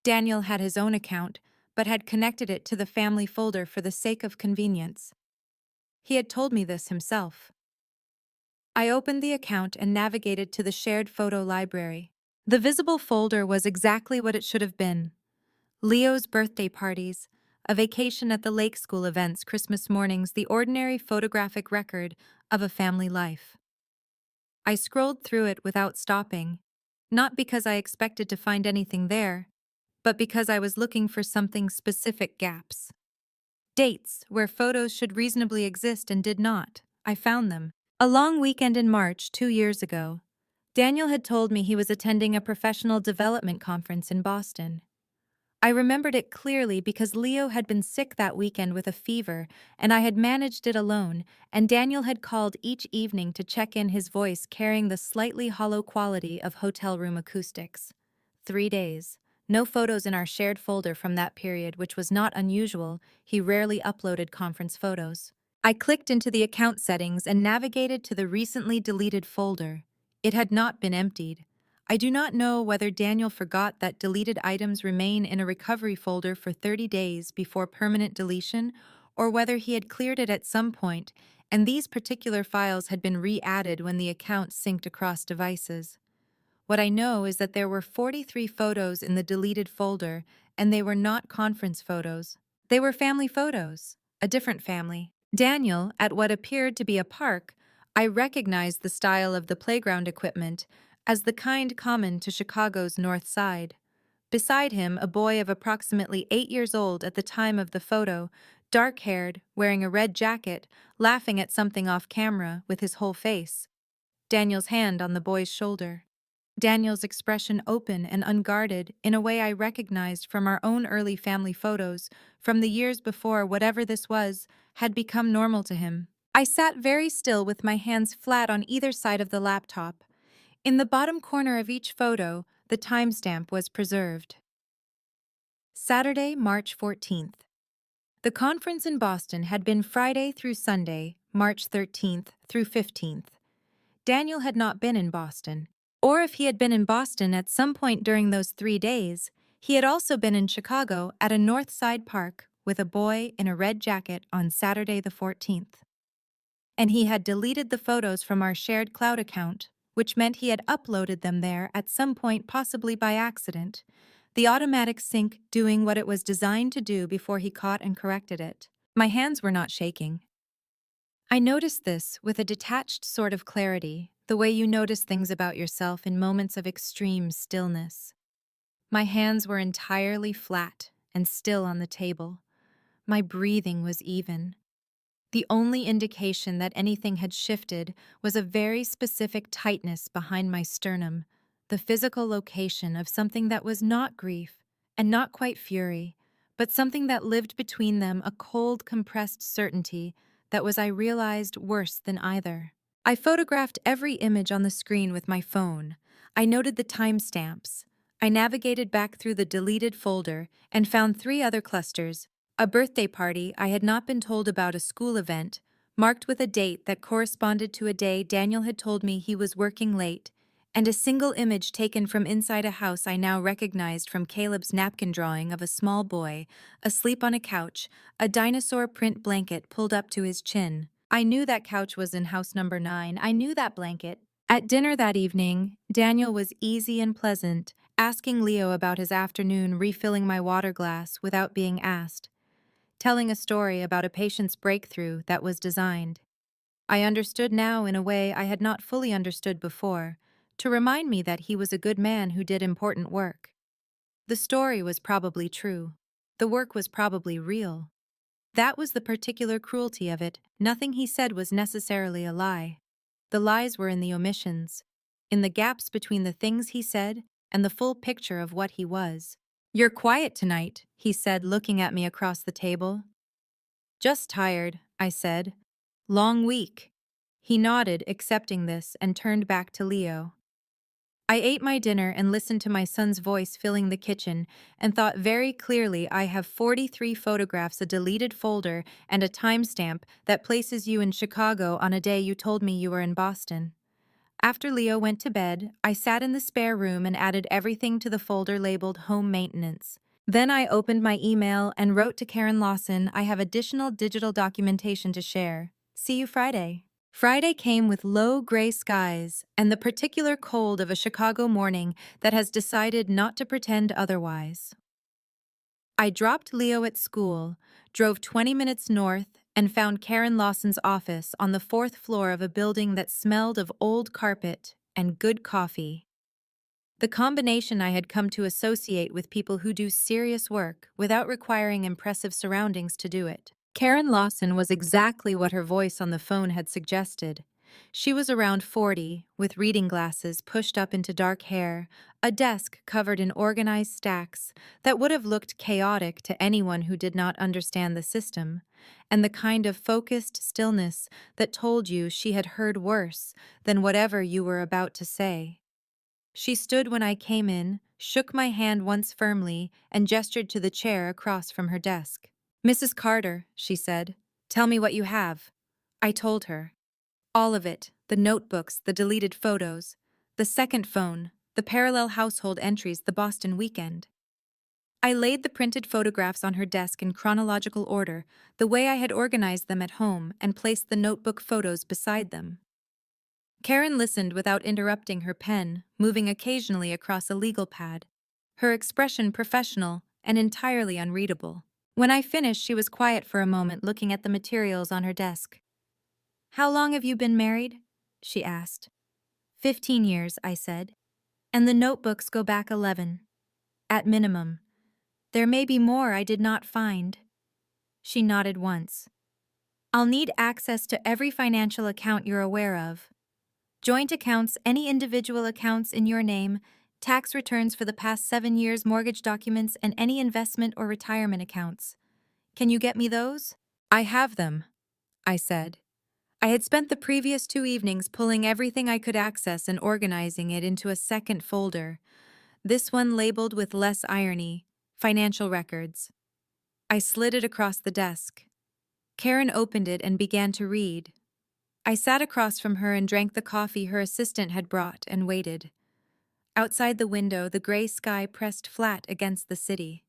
Daniel had his own account, but had connected it to the family folder for the sake of convenience. He had told me this himself. I opened the account and navigated to the shared photo library. The visible folder was exactly what it should have been. Leo's birthday parties, a vacation at the lake school events, Christmas mornings, the ordinary photographic record of a family life. I scrolled through it without stopping, not because I expected to find anything there, but because I was looking for something specific: gaps. Dates where photos should reasonably exist and did not. I found them. A long weekend in March 2 years ago. Daniel had told me he was attending a professional development conference in Boston. I remembered it clearly because Leo had been sick that weekend with a fever, and I had managed it alone, and Daniel had called each evening to check in, his voice carrying the slightly hollow quality of hotel room acoustics. 3 days. No photos in our shared folder from that period, which was not unusual. He rarely uploaded conference photos. I clicked into the account settings and navigated to the recently deleted folder. It had not been emptied. I do not know whether Daniel forgot that deleted items remain in a recovery folder for 30 days before permanent deletion, or whether he had cleared it at some point, and these particular files had been re-added when the account synced across devices. What I know is that there were 43 photos in the deleted folder, and they were not conference photos. They were family photos, a different family. Daniel, at what appeared to be a park, I recognized the style of the playground equipment as the kind common to Chicago's North Side. Beside him, a boy of approximately 8 years old at the time of the photo, dark-haired, wearing a red jacket, laughing at something off camera with his whole face. Daniel's hand on the boy's shoulder. Daniel's expression open and unguarded in a way I recognized from our own early family photos, from the years before whatever this was had become normal to him. I sat very still with my hands flat on either side of the laptop. In the bottom corner of each photo, the timestamp was preserved. Saturday, March 14th. The conference in Boston had been Friday through Sunday, March 13th through 15th. Daniel had not been in Boston. Or if he had been in Boston at some point during those 3 days, he had also been in Chicago at a North Side park with a boy in a red jacket on Saturday the 14th. And he had deleted the photos from our shared cloud account, which meant he had uploaded them there at some point, possibly by accident, the automatic sync doing what it was designed to do before he caught and corrected it. My hands were not shaking. I noticed this with a detached sort of clarity, the way you notice things about yourself in moments of extreme stillness. My hands were entirely flat and still on the table. My breathing was even. The only indication that anything had shifted was a very specific tightness behind my sternum, the physical location of something that was not grief and not quite fury, but something that lived between them, a cold, compressed certainty that was, I realized, worse than either. I photographed every image on the screen with my phone. I noted the timestamps. I navigated back through the deleted folder and found 3 other clusters: a birthday party I had not been told about, a school event, marked with a date that corresponded to a day Daniel had told me he was working late, and a single image taken from inside a house I now recognized from Caleb's napkin drawing of a small boy, asleep on a couch, a dinosaur print blanket pulled up to his chin. I knew that couch was in house number 9. I knew that blanket. At dinner that evening, Daniel was easy and pleasant, asking Leo about his afternoon, refilling my water glass without being asked, telling a story about a patient's breakthrough that was designed. I understood now in a way I had not fully understood before, to remind me that he was a good man who did important work. The story was probably true. The work was probably real. That was the particular cruelty of it. Nothing he said was necessarily a lie. The lies were in the omissions, in the gaps between the things he said and the full picture of what he was. "You're quiet tonight," he said, looking at me across the table. Just tired, I said. Long week. He nodded, accepting this, and turned back to Leo. I ate my dinner and listened to my son's voice filling the kitchen and thought very clearly I have 43 photographs, a deleted folder, and a timestamp that places you in Chicago on a day you told me you were in Boston. After Leo went to bed, I sat in the spare room and added everything to the folder labeled Home Maintenance. Then I opened my email and wrote to Karen Lawson, I have additional digital documentation to share. See you Friday. Friday came with low gray skies and the particular cold of a Chicago morning that has decided not to pretend otherwise. I dropped Leo at school, drove 20 minutes north, and found Karen Lawson's office on the fourth floor of a building that smelled of old carpet and good coffee. The combination I had come to associate with people who do serious work without requiring impressive surroundings to do it. Karen Lawson was exactly what her voice on the phone had suggested. She was around 40, with reading glasses pushed up into dark hair, a desk covered in organized stacks that would have looked chaotic to anyone who did not understand the system, and the kind of focused stillness that told you she had heard worse than whatever you were about to say. She stood when I came in, shook my hand once firmly, and gestured to the chair across from her desk. Mrs. Carter, she said, tell me what you have. I told her. All of it, the notebooks, the deleted photos, the second phone, the parallel household entries, the Boston weekend. I laid the printed photographs on her desk in chronological order, the way I had organized them at home, and placed the notebook photos beside them. Karen listened without interrupting her pen, moving occasionally across a legal pad, her expression professional and entirely unreadable. When I finished, she was quiet for a moment, looking at the materials on her desk. How long have you been married? She asked. 15 years, I said. And the notebooks go back 11. At minimum. There may be more I did not find. She nodded once. I'll need access to every financial account you're aware of. Joint accounts, any individual accounts in your name, tax returns for the past 7 years, mortgage documents, and any investment or retirement accounts. Can you get me those? I have them, I said. I had spent the previous 2 evenings pulling everything I could access and organizing it into a second folder, this one labeled with less irony, Financial Records. I slid it across the desk. Karen opened it and began to read. I sat across from her and drank the coffee her assistant had brought and waited. Outside the window, the gray sky pressed flat against the city.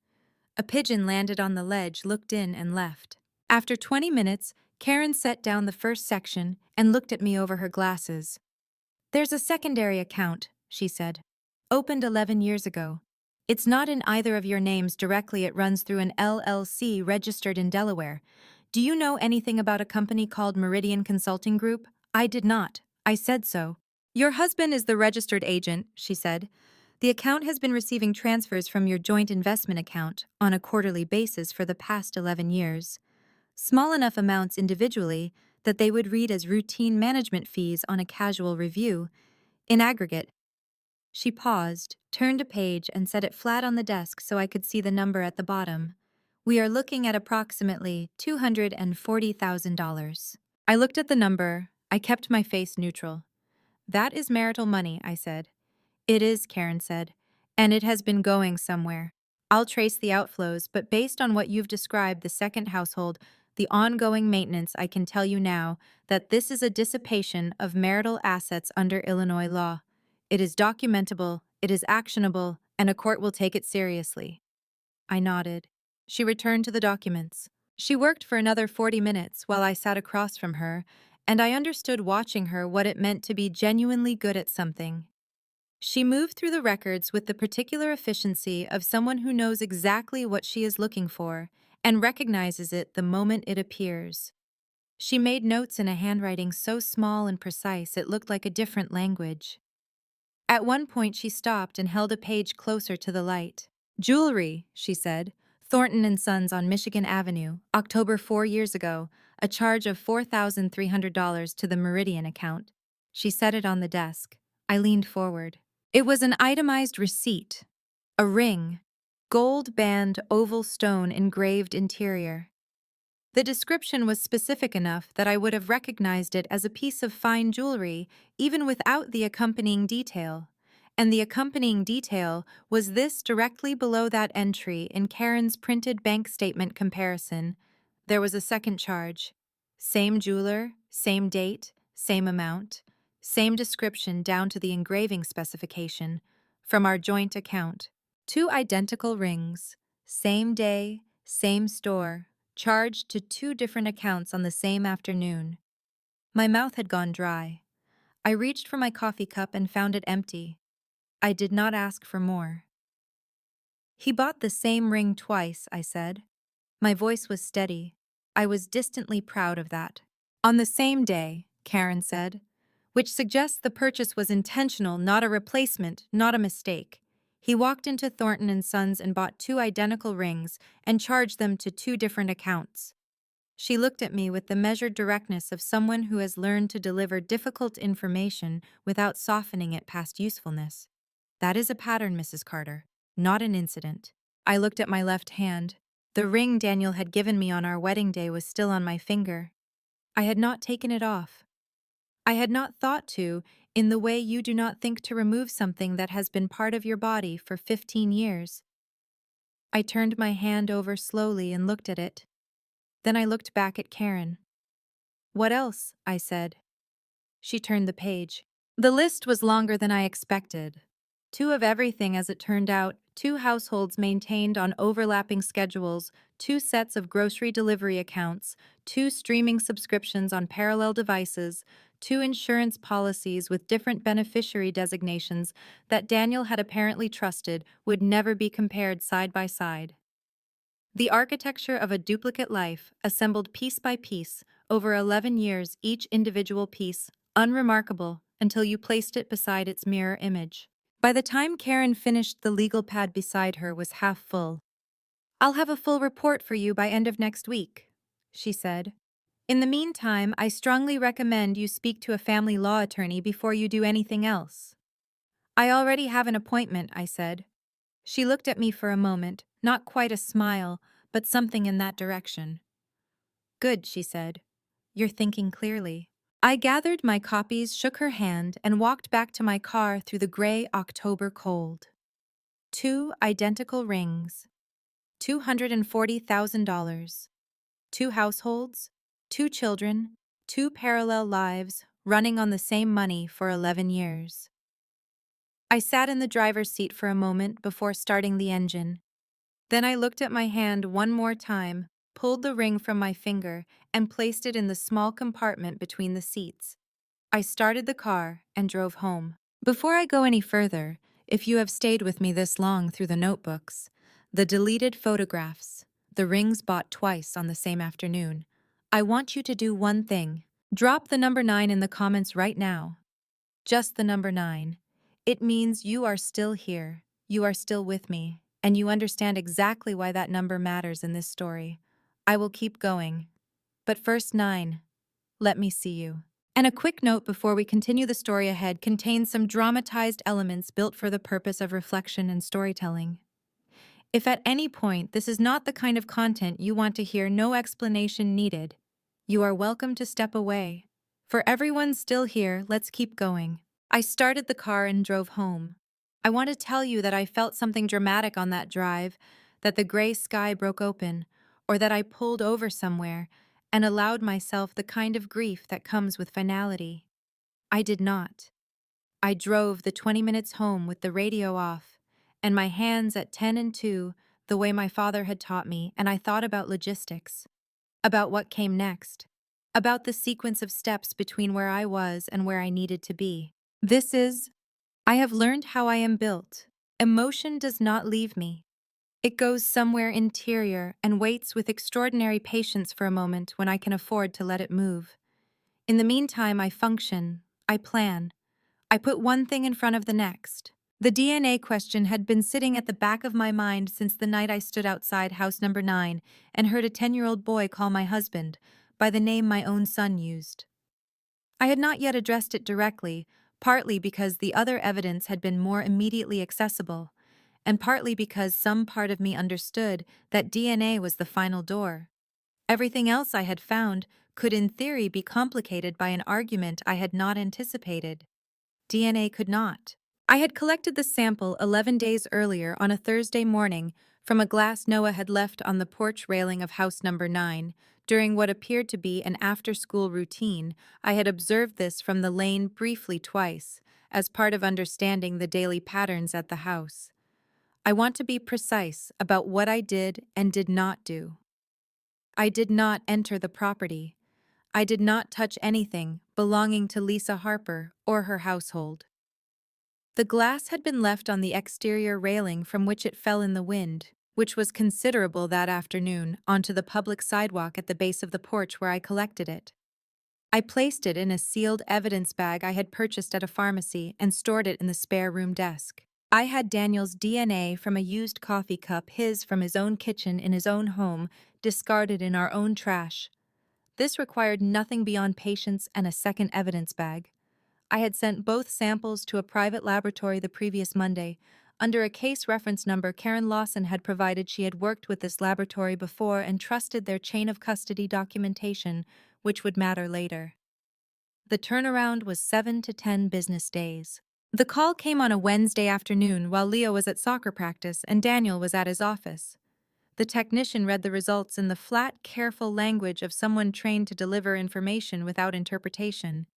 A pigeon landed on the ledge, looked in, and left. After 20 minutes, Karen set down the first section and looked at me over her glasses. There's a secondary account, she said. Opened 11 years ago. It's not in either of your names directly, it runs through an LLC registered in Delaware. Do you know anything about a company called Meridian Consulting Group? I did not. I said so. Your husband is the registered agent, she said. The account has been receiving transfers from your joint investment account on a quarterly basis for the past 11 years. Small enough amounts individually that they would read as routine management fees on a casual review. In aggregate, she paused, turned a page, and set it flat on the desk so I could see the number at the bottom. We are looking at approximately $240,000. I looked at the number. I kept my face neutral. That is marital money, I said. It is, Karen said, and it has been going somewhere. I'll trace the outflows, but based on what you've described, the second household, the ongoing maintenance, I can tell you now that this is a dissipation of marital assets under Illinois law. It is documentable, it is actionable, and a court will take it seriously. I nodded. She returned to the documents. She worked for another 40 minutes while I sat across from her, and I understood watching her what it meant to be genuinely good at something. She moved through the records with the particular efficiency of someone who knows exactly what she is looking for and recognizes it the moment it appears. She made notes in a handwriting so small and precise it looked like a different language. At one point she stopped and held a page closer to the light. Jewelry, she said. Thornton and Sons on Michigan Avenue, October 4 years ago, a charge of $4,300 to the Meridian account. She set it on the desk. I leaned forward. It was an itemized receipt. A ring. Gold band oval stone engraved interior. The description was specific enough that I would have recognized it as a piece of fine jewelry even without the accompanying detail. And the accompanying detail was this directly below that entry in Karen's printed bank statement comparison. There was a second charge. Same jeweler, same date, same amount, same description down to the engraving specification, from our joint account. Two identical rings, same day, same store, charged to two different accounts on the same afternoon. My mouth had gone dry. I reached for my coffee cup and found it empty. I did not ask for more. He bought the same ring twice, I said. My voice was steady. I was distantly proud of that. On the same day, Karen said, which suggests the purchase was intentional, not a replacement, not a mistake. He walked into Thornton and Sons and bought two identical rings and charged them to two different accounts. She looked at me with the measured directness of someone who has learned to deliver difficult information without softening it past usefulness. That is a pattern, Mrs. Carter, not an incident. I looked at my left hand. The ring Daniel had given me on our wedding day was still on my finger. I had not taken it off. I had not thought to, in the way you do not think to remove something that has been part of your body for 15 years. I turned my hand over slowly and looked at it. Then I looked back at Karen. What else? I said. She turned the page. The list was longer than I expected. Two of everything, as it turned out, two households maintained on overlapping schedules, two sets of grocery delivery accounts, two streaming subscriptions on parallel devices, two insurance policies with different beneficiary designations that Daniel had apparently trusted would never be compared side by side. The architecture of a duplicate life, assembled piece by piece, over 11 years each individual piece, unremarkable until you placed it beside its mirror image. By the time Karen finished, the legal pad beside her was half full. I'll have a full report for you by end of next week, she said. In the meantime, I strongly recommend you speak to a family law attorney before you do anything else. I already have an appointment, I said. She looked at me for a moment, not quite a smile, but something in that direction. Good, she said. You're thinking clearly. I gathered my copies, shook her hand, and walked back to my car through the gray October cold. Two identical rings. $240,000. Two households, two children, two parallel lives, running on the same money for 11 years. I sat in the driver's seat for a moment before starting the engine. Then I looked at my hand one more time, pulled the ring from my finger, and placed it in the small compartment between the seats. I started the car and drove home. Before I go any further, if you have stayed with me this long through the notebooks, the deleted photographs, the rings bought twice on the same afternoon, I want you to do one thing. Drop the number 9 in the comments right now. Just the number 9. It means you are still here, you are still with me, and you understand exactly why that number matters in this story. I will keep going. But first, 9. Let me see you. And a quick note before we continue, the story ahead contains some dramatized elements built for the purpose of reflection and storytelling. If at any point this is not the kind of content you want to hear, no explanation needed. You are welcome to step away. For everyone still here, let's keep going. I started the car and drove home. I want to tell you that I felt something dramatic on that drive, that the gray sky broke open, or that I pulled over somewhere and allowed myself the kind of grief that comes with finality. I did not. I drove the 20 minutes home with the radio off, and my hands at 10 and 2, the way my father had taught me, and I thought about logistics, about what came next, about the sequence of steps between where I was and where I needed to be. I have learned how I am built. Emotion does not leave me. It goes somewhere interior and waits with extraordinary patience for a moment when I can afford to let it move. In the meantime, I function, I plan. I put one thing in front of the next. The DNA question had been sitting at the back of my mind since the night I stood outside house number 9 and heard a 10-year-old boy call my husband by the name my own son used. I had not yet addressed it directly, partly because the other evidence had been more immediately accessible, and partly because some part of me understood that DNA was the final door. Everything else I had found could in theory be complicated by an argument I had not anticipated. DNA could not. I had collected the sample 11 days earlier on a Thursday morning from a glass Noah had left on the porch railing of house number 9. During what appeared to be an after-school routine, I had observed this from the lane briefly twice, as part of understanding the daily patterns at the house. I want to be precise about what I did and did not do. I did not enter the property. I did not touch anything belonging to Lisa Harper or her household. The glass had been left on the exterior railing from which it fell in the wind, which was considerable that afternoon, onto the public sidewalk at the base of the porch where I collected it. I placed it in a sealed evidence bag I had purchased at a pharmacy and stored it in the spare room desk. I had Daniel's DNA from a used coffee cup, his from his own kitchen in his own home, discarded in our own trash. This required nothing beyond patience and a second evidence bag. I had sent both samples to a private laboratory the previous Monday. Under a case reference number Karen Lawson had provided, she had worked with this laboratory before and trusted their chain of custody documentation, which would matter later. The turnaround was 7 to 10 business days. The call came on a Wednesday afternoon while Leo was at soccer practice and Daniel was at his office. The technician read the results in the flat, careful language of someone trained to deliver information without interpretation.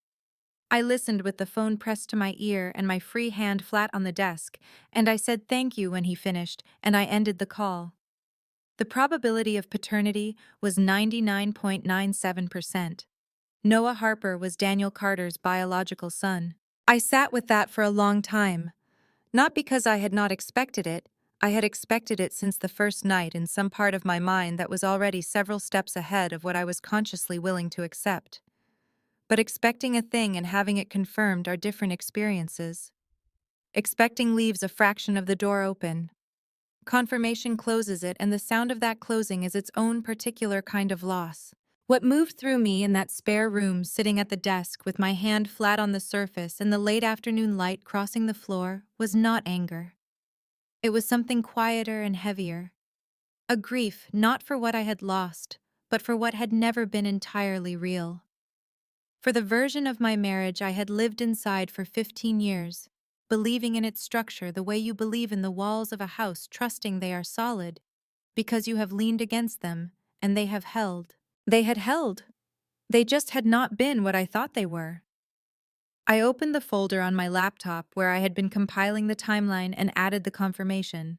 I listened with the phone pressed to my ear and my free hand flat on the desk, and I said thank you when he finished, and I ended the call. The probability of paternity was 99.97%. Noah Harper was Daniel Carter's biological son. I sat with that for a long time. Not because I had not expected it, I had expected it since the first night in some part of my mind that was already several steps ahead of what I was consciously willing to accept. But expecting a thing and having it confirmed are different experiences. Expecting leaves a fraction of the door open. Confirmation closes it, and the sound of that closing is its own particular kind of loss. What moved through me in that spare room, sitting at the desk with my hand flat on the surface and the late afternoon light crossing the floor, was not anger. It was something quieter and heavier. A grief not for what I had lost, but for what had never been entirely real. For the version of my marriage I had lived inside for 15 years, believing in its structure the way you believe in the walls of a house, trusting they are solid, because you have leaned against them, and they have held. They had held. They just had not been what I thought they were. I opened the folder on my laptop where I had been compiling the timeline and added the confirmation.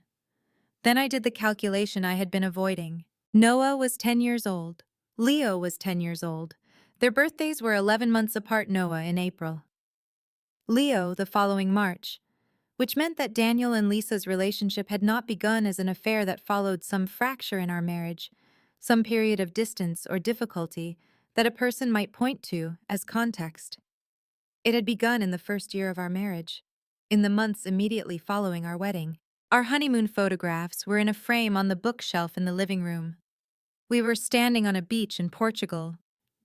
Then I did the calculation I had been avoiding. Noah was 10 years old. Leo was 10 years old. Their birthdays were 11 months apart, Noah in April, Leo the following March, which meant that Daniel and Lisa's relationship had not begun as an affair that followed some fracture in our marriage, some period of distance or difficulty that a person might point to as context. It had begun in the first year of our marriage, in the months immediately following our wedding. Our honeymoon photographs were in a frame on the bookshelf in the living room. We were standing on a beach in Portugal,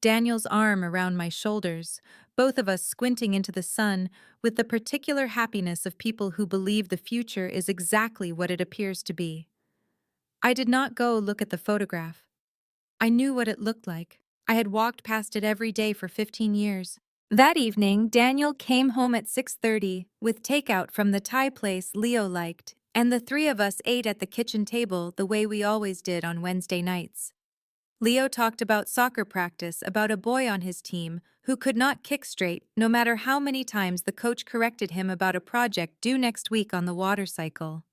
Daniel's arm around my shoulders, both of us squinting into the sun with the particular happiness of people who believe the future is exactly what it appears to be. I did not go look at the photograph. I knew what it looked like. I had walked past it every day for 15 years. That evening, Daniel came home at 6:30 with takeout from the Thai place Leo liked, and the three of us ate at the kitchen table the way we always did on Wednesday nights. Leo talked about soccer practice, about a boy on his team who could not kick straight no matter how many times the coach corrected him about a project due next week on the water cycle.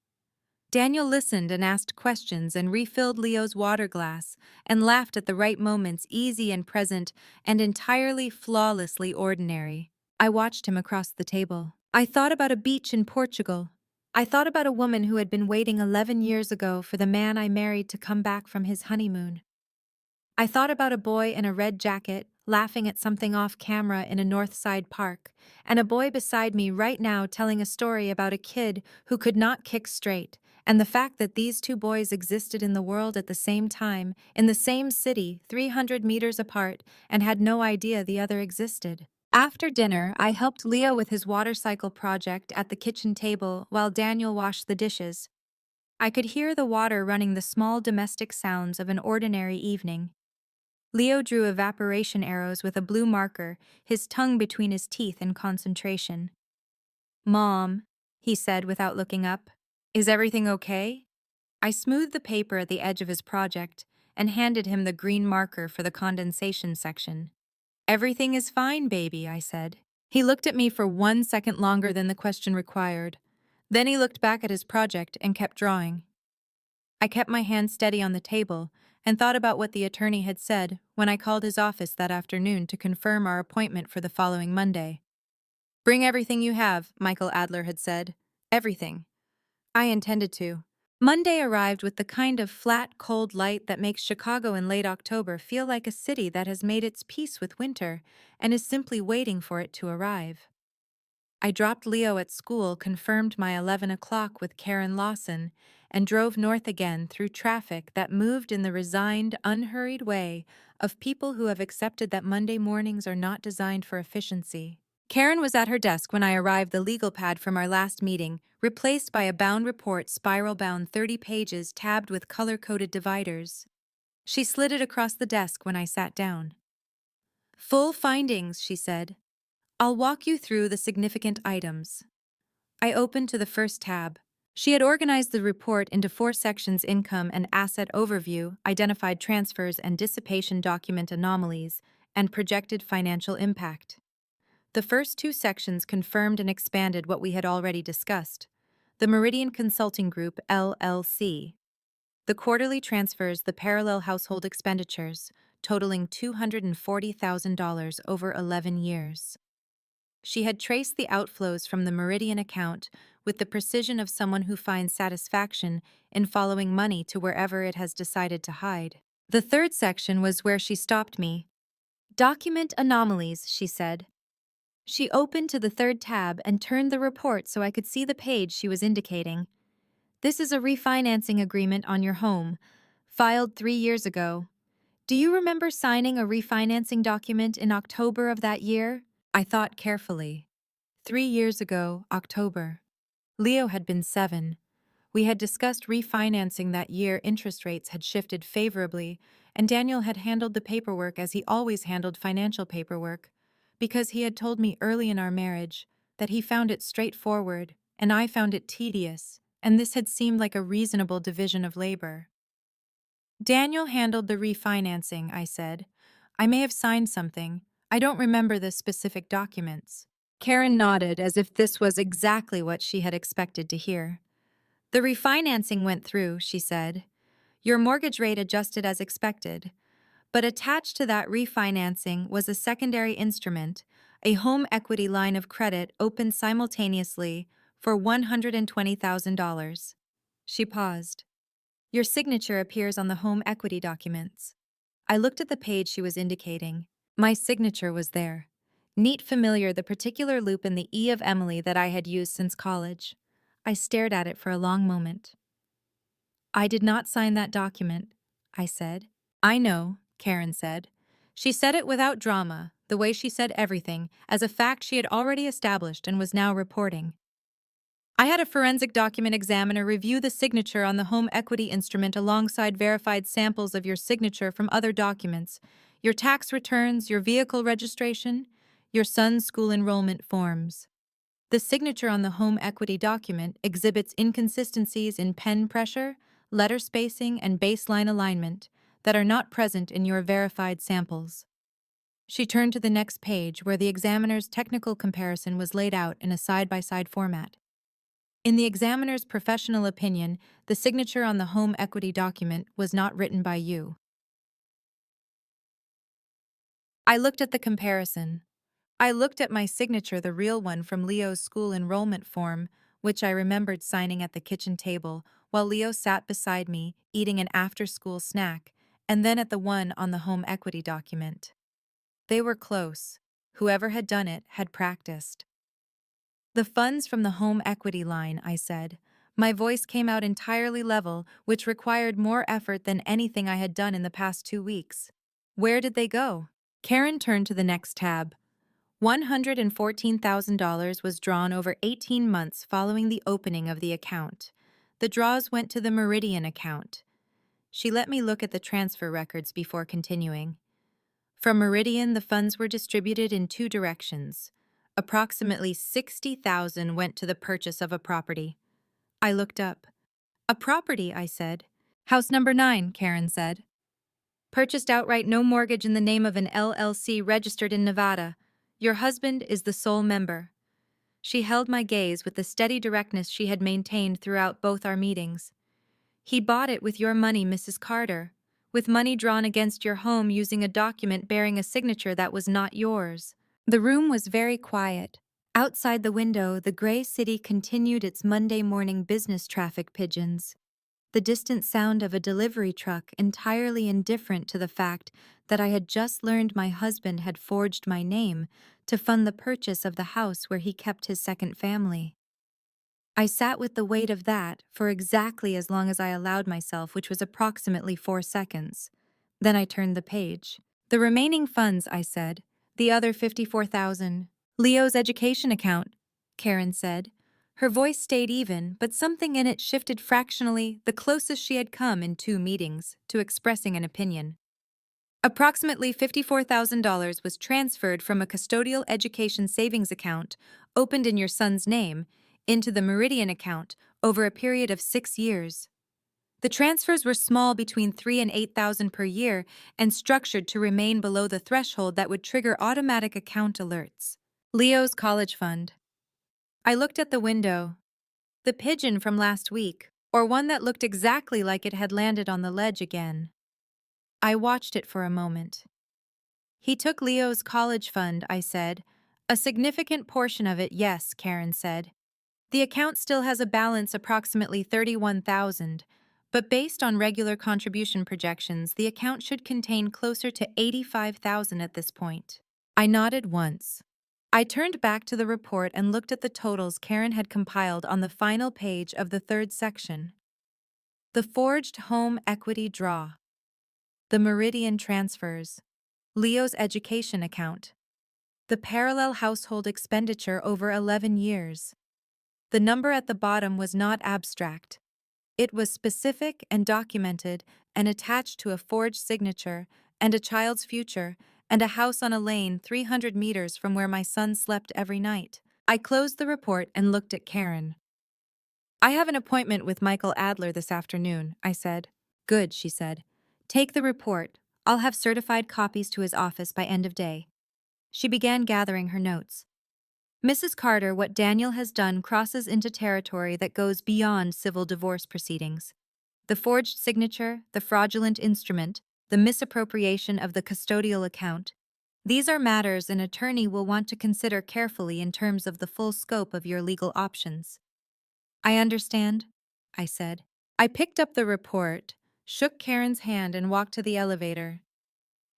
Daniel listened and asked questions and refilled Leo's water glass and laughed at the right moments, easy and present and entirely flawlessly ordinary. I watched him across the table. I thought about a beach in Portugal. I thought about a woman who had been waiting 11 years ago for the man I married to come back from his honeymoon. I thought about a boy in a red jacket laughing at something off camera in a North Side park, and a boy beside me right now telling a story about a kid who could not kick straight, and the fact that these two boys existed in the world at the same time, in the same city, 300 meters apart, and had no idea the other existed. After dinner, I helped Leo with his water cycle project at the kitchen table while Daniel washed the dishes. I could hear the water running the small domestic sounds of an ordinary evening. Leo drew evaporation arrows with a blue marker, his tongue between his teeth in concentration. "Mom," he said without looking up, "is everything okay?" I smoothed the paper at the edge of his project and handed him the green marker for the condensation section. "Everything is fine, baby," I said. He looked at me for 1 second longer than the question required. Then he looked back at his project and kept drawing. I kept my hand steady on the table and thought about what the attorney had said when I called his office that afternoon to confirm our appointment for the following Monday. "Bring everything you have," Michael Adler had said. Everything. I intended to. Monday arrived with the kind of flat, cold light that makes Chicago in late October feel like a city that has made its peace with winter and is simply waiting for it to arrive. I dropped Leo at school, confirmed my 11 o'clock with Karen Lawson, and drove north again through traffic that moved in the resigned, unhurried way of people who have accepted that Monday mornings are not designed for efficiency. Karen was at her desk when I arrived, the legal pad from our last meeting, replaced by a bound report spiral-bound 30 pages tabbed with color-coded dividers. She slid it across the desk when I sat down. "Full findings," she said. "I'll walk you through the significant items." I opened to the first tab. She had organized the report into 4 sections: income and asset overview, identified transfers and dissipation document anomalies, and projected financial impact. The first 2 sections confirmed and expanded what we had already discussed. The Meridian Consulting Group, LLC. The quarterly transfers, the parallel household expenditures, totaling $240,000 over 11 years. She had traced the outflows from the Meridian account with the precision of someone who finds satisfaction in following money to wherever it has decided to hide. The third section was where she stopped me. "Document anomalies," she said. She opened to the third tab and turned the report so I could see the page she was indicating. "This is a refinancing agreement on your home, filed 3 years ago. Do you remember signing a refinancing document in October of that year?" I thought carefully. 3 years ago, October. Leo had been 7. We had discussed refinancing that year. Interest rates had shifted favorably, and Daniel had handled the paperwork as he always handled financial paperwork, because he had told me early in our marriage that he found it straightforward and I found it tedious, and this had seemed like a reasonable division of labor. "Daniel handled the refinancing," I said. "I may have signed something. I don't remember the specific documents." Karen nodded as if this was exactly what she had expected to hear. "The refinancing went through," she said. "Your mortgage rate adjusted as expected. But attached to that refinancing was a secondary instrument, a home equity line of credit opened simultaneously for $120,000. She paused. "Your signature appears on the home equity documents." I looked at the page she was indicating. My signature was there. Neat, familiar, the particular loop in the E of Emily that I had used since college. I stared at it for a long moment. "I did not sign that document," I said. "I know," Karen said. She said it without drama, the way she said everything, as a fact she had already established and was now reporting. "I had a forensic document examiner review the signature on the home equity instrument alongside verified samples of your signature from other documents, your tax returns, your vehicle registration, your son's school enrollment forms. The signature on the home equity document exhibits inconsistencies in pen pressure, letter spacing, and baseline alignment that are not present in your verified samples." She turned to the next page where the examiner's technical comparison was laid out in a side-by-side format. "In the examiner's professional opinion, the signature on the home equity document was not written by you." I looked at the comparison. I looked at my signature, the real one from Leo's school enrollment form, which I remembered signing at the kitchen table while Leo sat beside me eating an after-school snack, and then at the one on the home equity document. They were close. Whoever had done it had practiced. "The funds from the home equity line," I said. My voice came out entirely level, which required more effort than anything I had done in the past 2 weeks. "Where did they go?" Karen turned to the next tab. $114,000 was drawn over 18 months following the opening of the account. The draws went to the Meridian account. She let me look at the transfer records before continuing. From Meridian, the funds were distributed in two directions. Approximately 60,000 went to the purchase of a property. I looked up. A property, I said. House number 9, Karen said. Purchased outright, no mortgage, in the name of an LLC registered in Nevada. Your husband is the sole member. She held my gaze with the steady directness she had maintained throughout both our meetings. He bought it with your money, Mrs. Carter, with money drawn against your home using a document bearing a signature that was not yours. The room was very quiet. Outside the window, the gray city continued its Monday morning business traffic pigeons. The distant sound of a delivery truck entirely indifferent to the fact that I had just learned my husband had forged my name to fund the purchase of the house where he kept his second family. I sat with the weight of that for exactly as long as I allowed myself, which was approximately 4 seconds. Then I turned the page. The remaining funds, I said. The other 54,000. Leo's education account, Karen said. Her voice stayed even, but something in it shifted fractionally, the closest she had come in 2 meetings to expressing an opinion. Approximately $54,000 was transferred from a custodial education savings account, opened in your son's name, into the Meridian account over a period of 6 years. The transfers were small, between 3 and 8,000 per year, and structured to remain below the threshold that would trigger automatic account alerts. Leo's college fund. I looked at the window. The pigeon from last week, or one that looked exactly like it had landed on the ledge again. I watched it for a moment. He took Leo's college fund, I said. A significant portion of it, yes, Karen said. The account still has a balance approximately 31,000, but based on regular contribution projections, the account should contain closer to 85,000 at this point. I nodded once. I turned back to the report and looked at the totals Karen had compiled on the final page of the 3rd section. The forged home equity draw. The Meridian transfers. Leo's education account. The parallel household expenditure over 11 years. The number at the bottom was not abstract. It was specific and documented and attached to a forged signature and a child's future and a house on a lane 300 meters from where my son slept every night. I closed the report and looked at Karen. I have an appointment with Michael Adler this afternoon, I said. Good, she said. Take the report. I'll have certified copies to his office by end of day. She began gathering her notes. Mrs. Carter, what Daniel has done crosses into territory that goes beyond civil divorce proceedings. The forged signature, the fraudulent instrument, the misappropriation of the custodial account. These are matters an attorney will want to consider carefully in terms of the full scope of your legal options. I understand, I said. I picked up the report, shook Karen's hand, and walked to the elevator.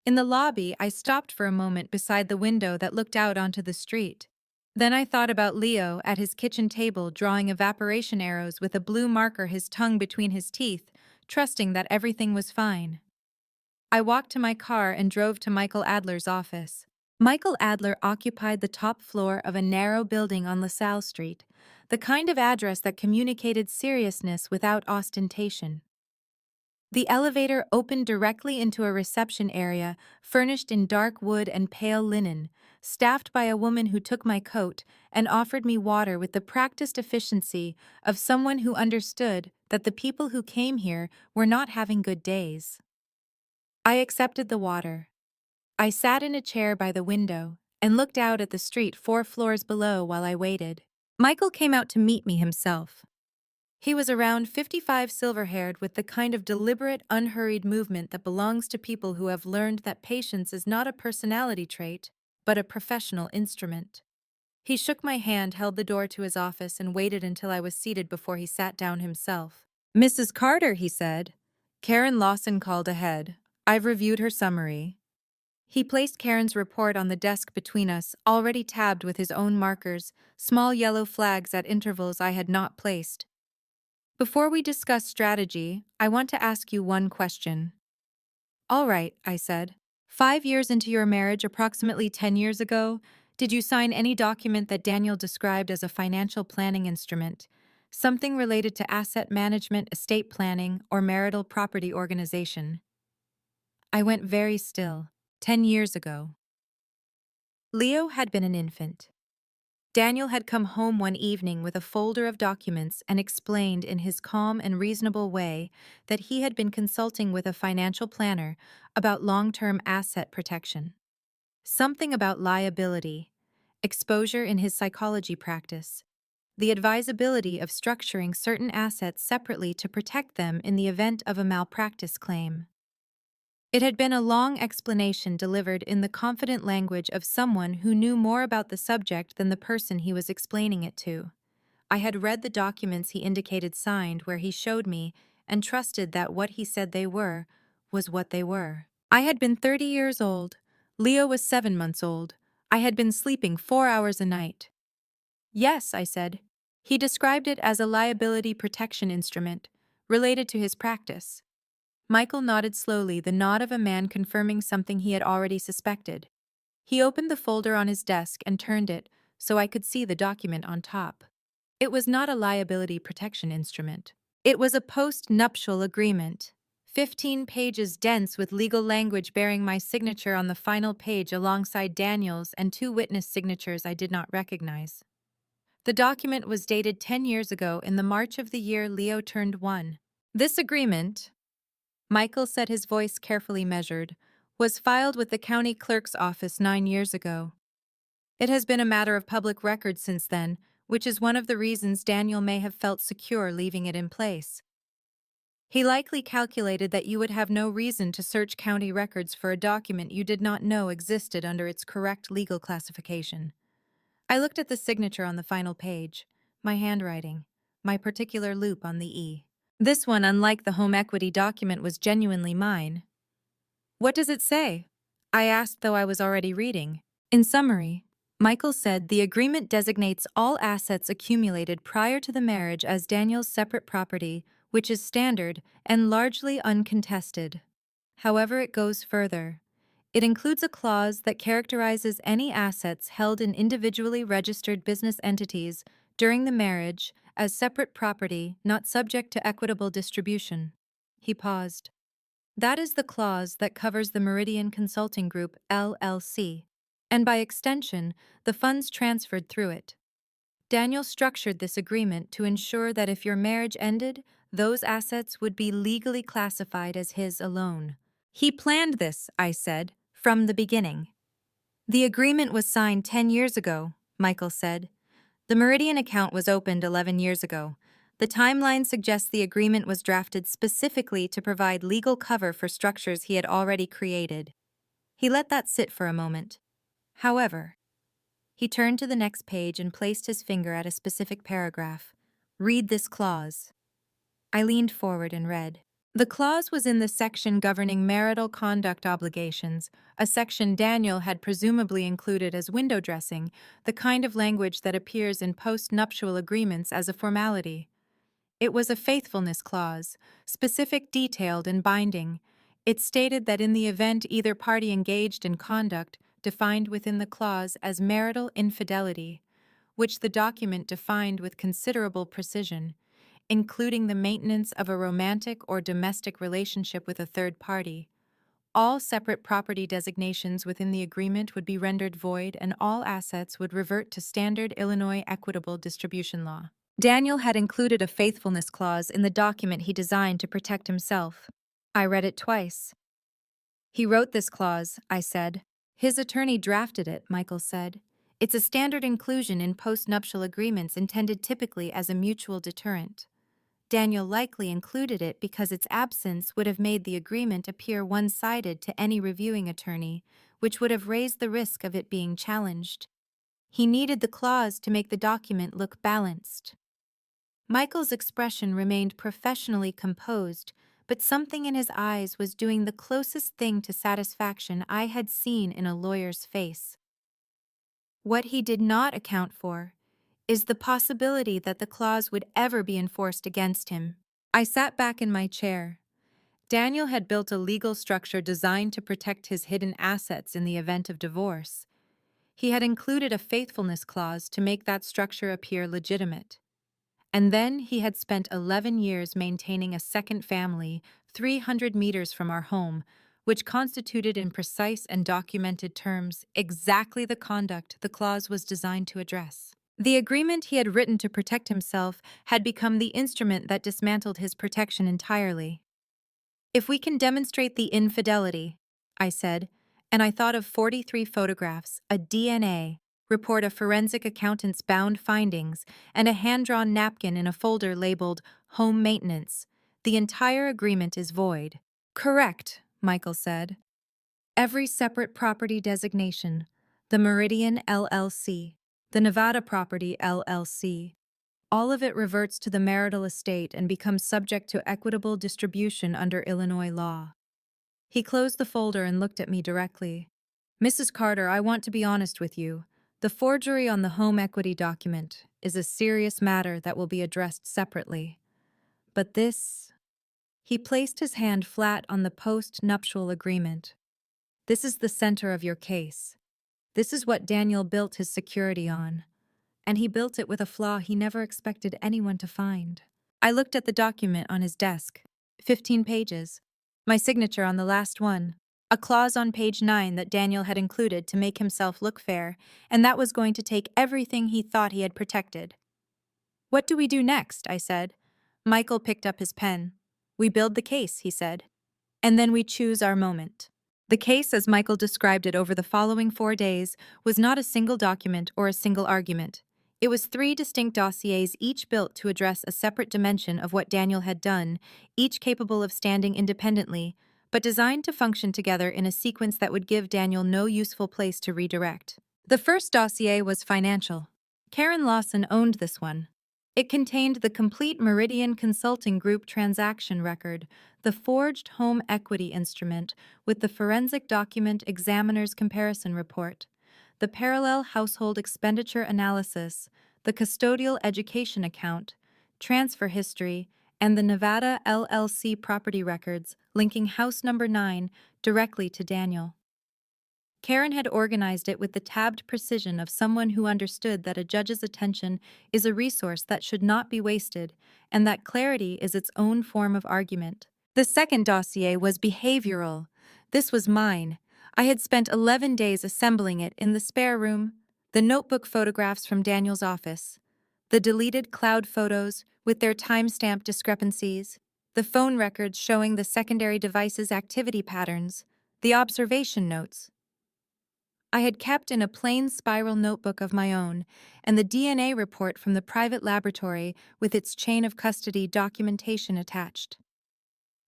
In the lobby, I stopped for a moment beside the window that looked out onto the street. Then I thought about Leo at his kitchen table drawing evaporation arrows with a blue marker, his tongue between his teeth, trusting that everything was fine. I walked to my car and drove to Michael Adler's office. Michael Adler occupied the top floor of a narrow building on LaSalle Street, the kind of address that communicated seriousness without ostentation. The elevator opened directly into a reception area furnished in dark wood and pale linen, staffed by a woman who took my coat and offered me water with the practiced efficiency of someone who understood that the people who came here were not having good days. I accepted the water. I sat in a chair by the window and looked out at the street 4 floors below while I waited. Michael came out to meet me himself. He was around 55, silver-haired, with the kind of deliberate, unhurried movement that belongs to people who have learned that patience is not a personality trait, but a professional instrument. He shook my hand, held the door to his office, and waited until I was seated before he sat down himself. Mrs. Carter, he said. Karen Lawson called ahead. I've reviewed her summary. He placed Karen's report on the desk between us, already tabbed with his own markers, small yellow flags at intervals I had not placed. Before we discuss strategy, I want to ask you one question. All right, I said. 5 years into your marriage, approximately 10 years ago, did you sign any document that Daniel described as a financial planning instrument, Something related to asset management, estate planning, or marital property organization. I went very still. 10 years ago. Leo had been an infant. Daniel had come home one evening with a folder of documents and explained in his calm and reasonable way that he had been consulting with a financial planner about long-term asset protection. Something about liability, exposure in his psychology practice, the advisability of structuring certain assets separately to protect them in the event of a malpractice claim. It had been a long explanation delivered in the confident language of someone who knew more about the subject than the person he was explaining it to. I had read the documents he indicated signed where he showed me and trusted that what he said they were was what they were. I had been 30 years old. Leo was 7 months old. I had been sleeping 4 hours a night. Yes, I said. He described it as a liability protection instrument related to his practice. Michael nodded slowly, the nod of a man confirming something he had already suspected. He opened the folder on his desk and turned it so I could see the document on top. It was not a liability protection instrument. It was a post-nuptial agreement. 15 pages dense with legal language bearing my signature on the final page alongside Daniel's and 2 witness signatures I did not recognize. The document was dated 10 years ago in the March of the year Leo turned 1. This agreement, Michael said, his voice carefully measured, was filed with the county clerk's office 9 years ago. It has been a matter of public record since then, which is one of the reasons Daniel may have felt secure leaving it in place. He likely calculated that you would have no reason to search county records for a document you did not know existed under its correct legal classification. I looked at the signature on the final page, my handwriting, my particular loop on the E. This one, unlike the home equity document, was genuinely mine. What does it say? I asked, though I was already reading. In summary, Michael said the agreement designates all assets accumulated prior to the marriage as Daniel's separate property, which is standard and largely uncontested. However, it goes further. It includes a clause that characterizes any assets held in individually registered business entities during the marriage as separate property not subject to equitable distribution. He paused. That is the clause that covers the Meridian Consulting Group, LLC, and by extension, the funds transferred through it. Daniel structured this agreement to ensure that if your marriage ended, those assets would be legally classified as his alone. He planned this, I said, from the beginning. The agreement was signed 10 years ago, Michael said. The Meridian account was opened 11 years ago. The timeline suggests the agreement was drafted specifically to provide legal cover for structures he had already created. He let that sit for a moment. However, he turned to the next page and placed his finger at a specific paragraph. Read this clause. I leaned forward and read. The clause was in the section governing marital conduct obligations, a section Daniel had presumably included as window dressing, the kind of language that appears in post-nuptial agreements as a formality. It was a faithfulness clause, specific, detailed, and binding. It stated that in the event either party engaged in conduct defined within the clause as marital infidelity, which the document defined with considerable precision, including the maintenance of a romantic or domestic relationship with a third party, all separate property designations within the agreement would be rendered void and all assets would revert to standard Illinois equitable distribution law. Daniel had included a faithfulness clause in the document he designed to protect himself. I read it twice. He wrote this clause, I said. His attorney drafted it, Michael said. It's a standard inclusion in post-nuptial agreements intended typically as a mutual deterrent. Daniel likely included it because its absence would have made the agreement appear one-sided to any reviewing attorney, which would have raised the risk of it being challenged. He needed the clause to make the document look balanced. Michael's expression remained professionally composed, but something in his eyes was doing the closest thing to satisfaction I had seen in a lawyer's face. What he did not account for is the possibility that the clause would ever be enforced against him. I sat back in my chair. Daniel had built a legal structure designed to protect his hidden assets in the event of divorce. He had included a faithfulness clause to make that structure appear legitimate. And then he had spent 11 years maintaining a second family 300 meters from our home, which constituted in precise and documented terms exactly the conduct the clause was designed to address. The agreement he had written to protect himself had become the instrument that dismantled his protection entirely. If we can demonstrate the infidelity, I said, and I thought of 43 photographs, a DNA report, a forensic accountant's bound findings, and a hand-drawn napkin in a folder labeled Home Maintenance. The entire agreement is void. Correct, Michael said. Every separate property designation, the Meridian LLC, the Nevada Property LLC, all of it reverts to the marital estate and becomes subject to equitable distribution under Illinois law. He closed the folder and looked at me directly. Mrs. Carter, I want to be honest with you. The forgery on the home equity document is a serious matter that will be addressed separately. But this... He placed his hand flat on the post-nuptial agreement. This is the center of your case. This is what Daniel built his security on. And he built it with a flaw he never expected anyone to find. I looked at the document on his desk. 15 pages. My signature on the last one. A clause on page 9 that Daniel had included to make himself look fair, and that was going to take everything he thought he had protected. What do we do next? I said. Michael picked up his pen. We build the case, he said. And then we choose our moment. The case, as Michael described it over the following 4 days, was not a single document or a single argument. It was 3 distinct dossiers, each built to address a separate dimension of what Daniel had done, each capable of standing independently, but designed to function together in a sequence that would give Daniel no useful place to redirect. The first dossier was financial. Karen Lawson owned this one. It contained the complete Meridian Consulting Group transaction record, the forged home equity instrument with the forensic document examiner's comparison report, the parallel household expenditure analysis, the custodial education account, transfer history, and the Nevada LLC property records linking house number 9 directly to Daniel. Karen had organized it with the tabbed precision of someone who understood that a judge's attention is a resource that should not be wasted, and that clarity is its own form of argument. The second dossier was behavioral. This was mine. I had spent 11 days assembling it in the spare room. The notebook photographs from Daniel's office, the deleted cloud photos with their timestamp discrepancies, the phone records showing the secondary device's activity patterns, the observation notes I had kept in a plain spiral notebook of my own, and the DNA report from the private laboratory with its chain of custody documentation attached.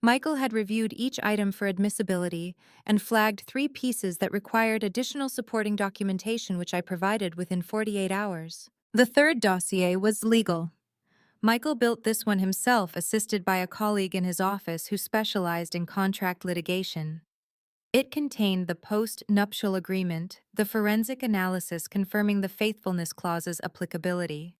Michael had reviewed each item for admissibility and flagged 3 pieces that required additional supporting documentation, which I provided within 48 hours. The third dossier was legal. Michael built this one himself, assisted by a colleague in his office who specialized in contract litigation. It contained the post-nuptial agreement, the forensic analysis confirming the faithfulness clause's applicability,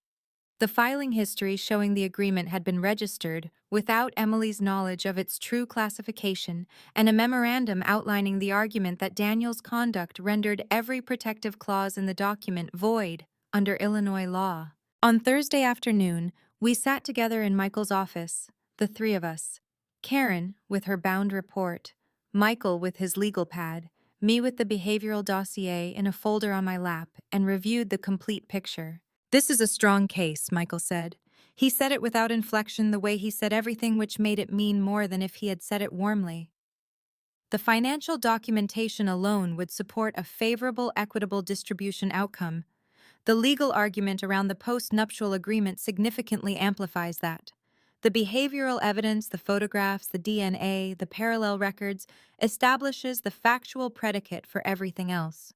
the filing history showing the agreement had been registered without Emily's knowledge of its true classification, and a memorandum outlining the argument that Daniel's conduct rendered every protective clause in the document void under Illinois law. On Thursday afternoon, we sat together in Michael's office, the 3 of us. Karen, with her bound report, Michael with his legal pad, me with the behavioral dossier in a folder on my lap, and reviewed the complete picture. This is a strong case, Michael said. He said it without inflection, the way he said everything, which made it mean more than if he had said it warmly. The financial documentation alone would support a favorable, equitable distribution outcome. The legal argument around the post-nuptial agreement significantly amplifies that. The behavioral evidence, the photographs, the DNA, the parallel records, establishes the factual predicate for everything else.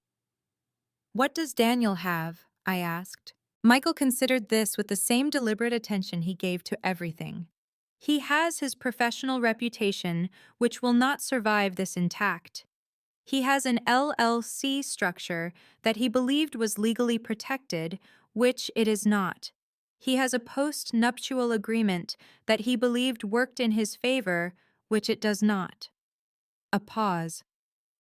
What does Daniel have? I asked. Michael considered this with the same deliberate attention he gave to everything. He has his professional reputation, which will not survive this intact. He has an LLC structure that he believed was legally protected, which it is not. He has a post-nuptial agreement that he believed worked in his favor, which it does not. A pause.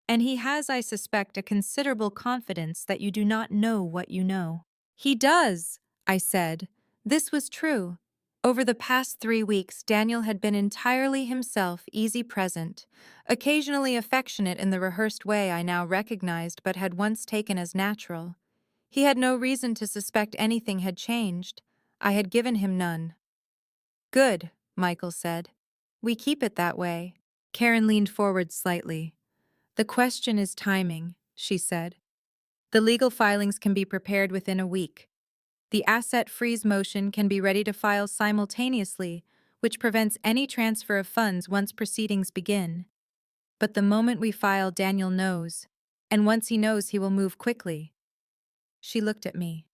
And he has, I suspect, a considerable confidence that you do not know what you know. He does, I said. This was true. Over the past 3 weeks, Daniel had been entirely himself, easy present, occasionally affectionate in the rehearsed way I now recognized but had once taken as natural. He had no reason to suspect anything had changed. I had given him none. Good, Michael said. We keep it that way. Karen leaned forward slightly. The question is timing, she said. The legal filings can be prepared within a week. The asset freeze motion can be ready to file simultaneously, which prevents any transfer of funds once proceedings begin. But the moment we file, Daniel knows. And once he knows, he will move quickly. She looked at me.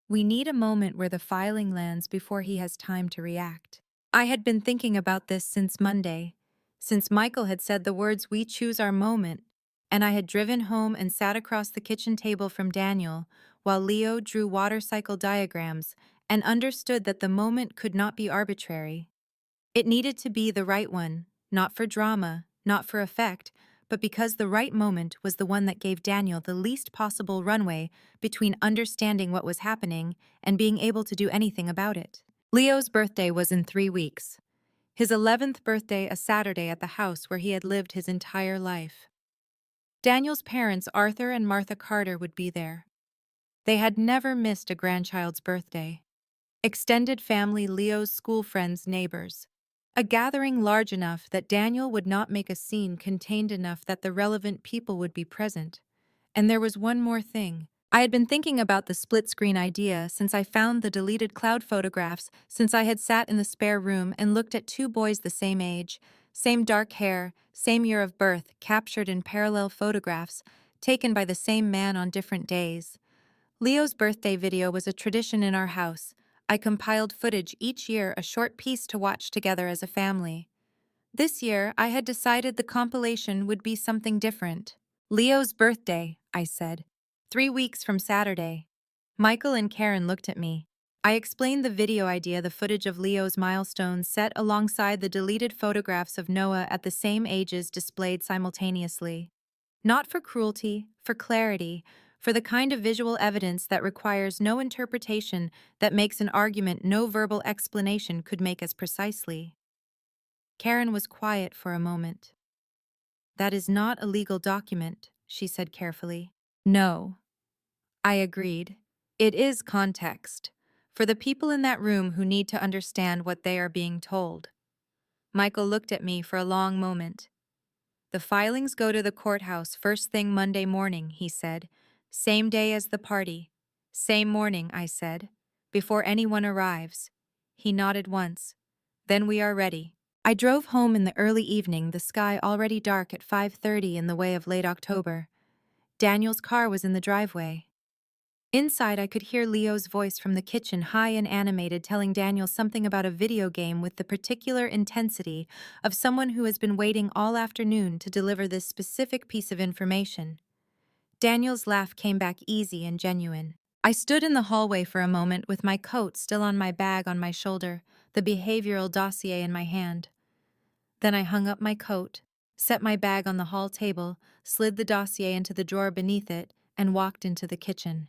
We need a moment where the filing lands before he has time to react. I had been thinking about this since Monday, since Michael had said the words "we choose our moment," and I had driven home and sat across the kitchen table from Daniel while Leo drew water cycle diagrams and understood that the moment could not be arbitrary. It needed to be the right one, not for drama, not for effect, but because the right moment was the one that gave Daniel the least possible runway between understanding what was happening and being able to do anything about it. Leo's birthday was in 3 weeks. His 11th birthday a Saturday at the house where he had lived his entire life. Daniel's parents, Arthur and Martha Carter, would be there. They had never missed a grandchild's birthday. Extended family, Leo's school friends, neighbors. A gathering large enough that Daniel would not make a scene, contained enough that the relevant people would be present. And there was one more thing. I had been thinking about the split-screen idea since I found the deleted cloud photographs, since I had sat in the spare room and looked at two boys the same age, same dark hair, same year of birth, captured in parallel photographs, taken by the same man on different days. Leo's birthday video was a tradition in our house. I compiled footage each year, a short piece to watch together as a family. This year, I had decided the compilation would be something different. Leo's birthday, I said. 3 weeks from Saturday. Michael and Karen looked at me. I explained the video idea, the footage of Leo's milestones set alongside the deleted photographs of Noah at the same ages displayed simultaneously. Not for cruelty, for clarity, for the kind of visual evidence that requires no interpretation, that makes an argument no verbal explanation could make as precisely. Karen was quiet for a moment. That is not a legal document, she said carefully. No. I agreed. It is context, for the people in that room who need to understand what they are being told. Michael looked at me for a long moment. The filings go to the courthouse first thing Monday morning, he said. Same day as the party. Same morning, I said. Before anyone arrives. He nodded once. Then we are ready. I drove home in the early evening, the sky already dark at 5:30 in the way of late October. Daniel's car was in the driveway. Inside, I could hear Leo's voice from the kitchen, high and animated, telling Daniel something about a video game with the particular intensity of someone who has been waiting all afternoon to deliver this specific piece of information. Daniel's laugh came back easy and genuine. I stood in the hallway for a moment with my coat still on my bag on my shoulder, the behavioral dossier in my hand. Then I hung up my coat, set my bag on the hall table, slid the dossier into the drawer beneath it, and walked into the kitchen.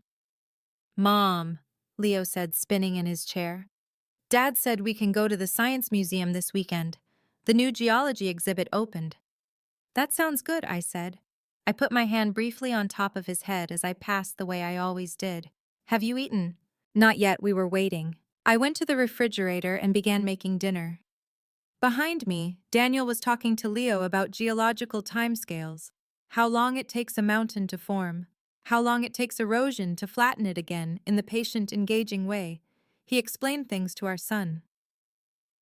Mom, Leo said, spinning in his chair. Dad said we can go to the Science Museum this weekend. The new geology exhibit opened. That sounds good, I said. I put my hand briefly on top of his head as I passed the way I always did. Have you eaten? Not yet, we were waiting. I went to the refrigerator and began making dinner. Behind me, Daniel was talking to Leo about geological timescales, how long it takes a mountain to form, how long it takes erosion to flatten it again in the patient, engaging way. He explained things to our son.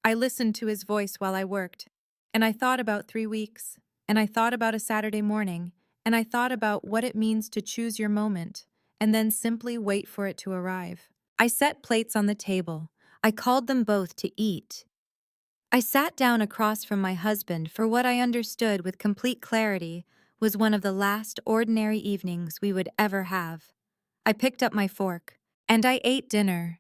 I listened to his voice while I worked, and I thought about 3 weeks, and I thought about a Saturday morning, and I thought about what it means to choose your moment, and then simply wait for it to arrive. I set plates on the table. I called them both to eat. I sat down across from my husband for what I understood with complete clarity was one of the last ordinary evenings we would ever have. I picked up my fork, and I ate dinner.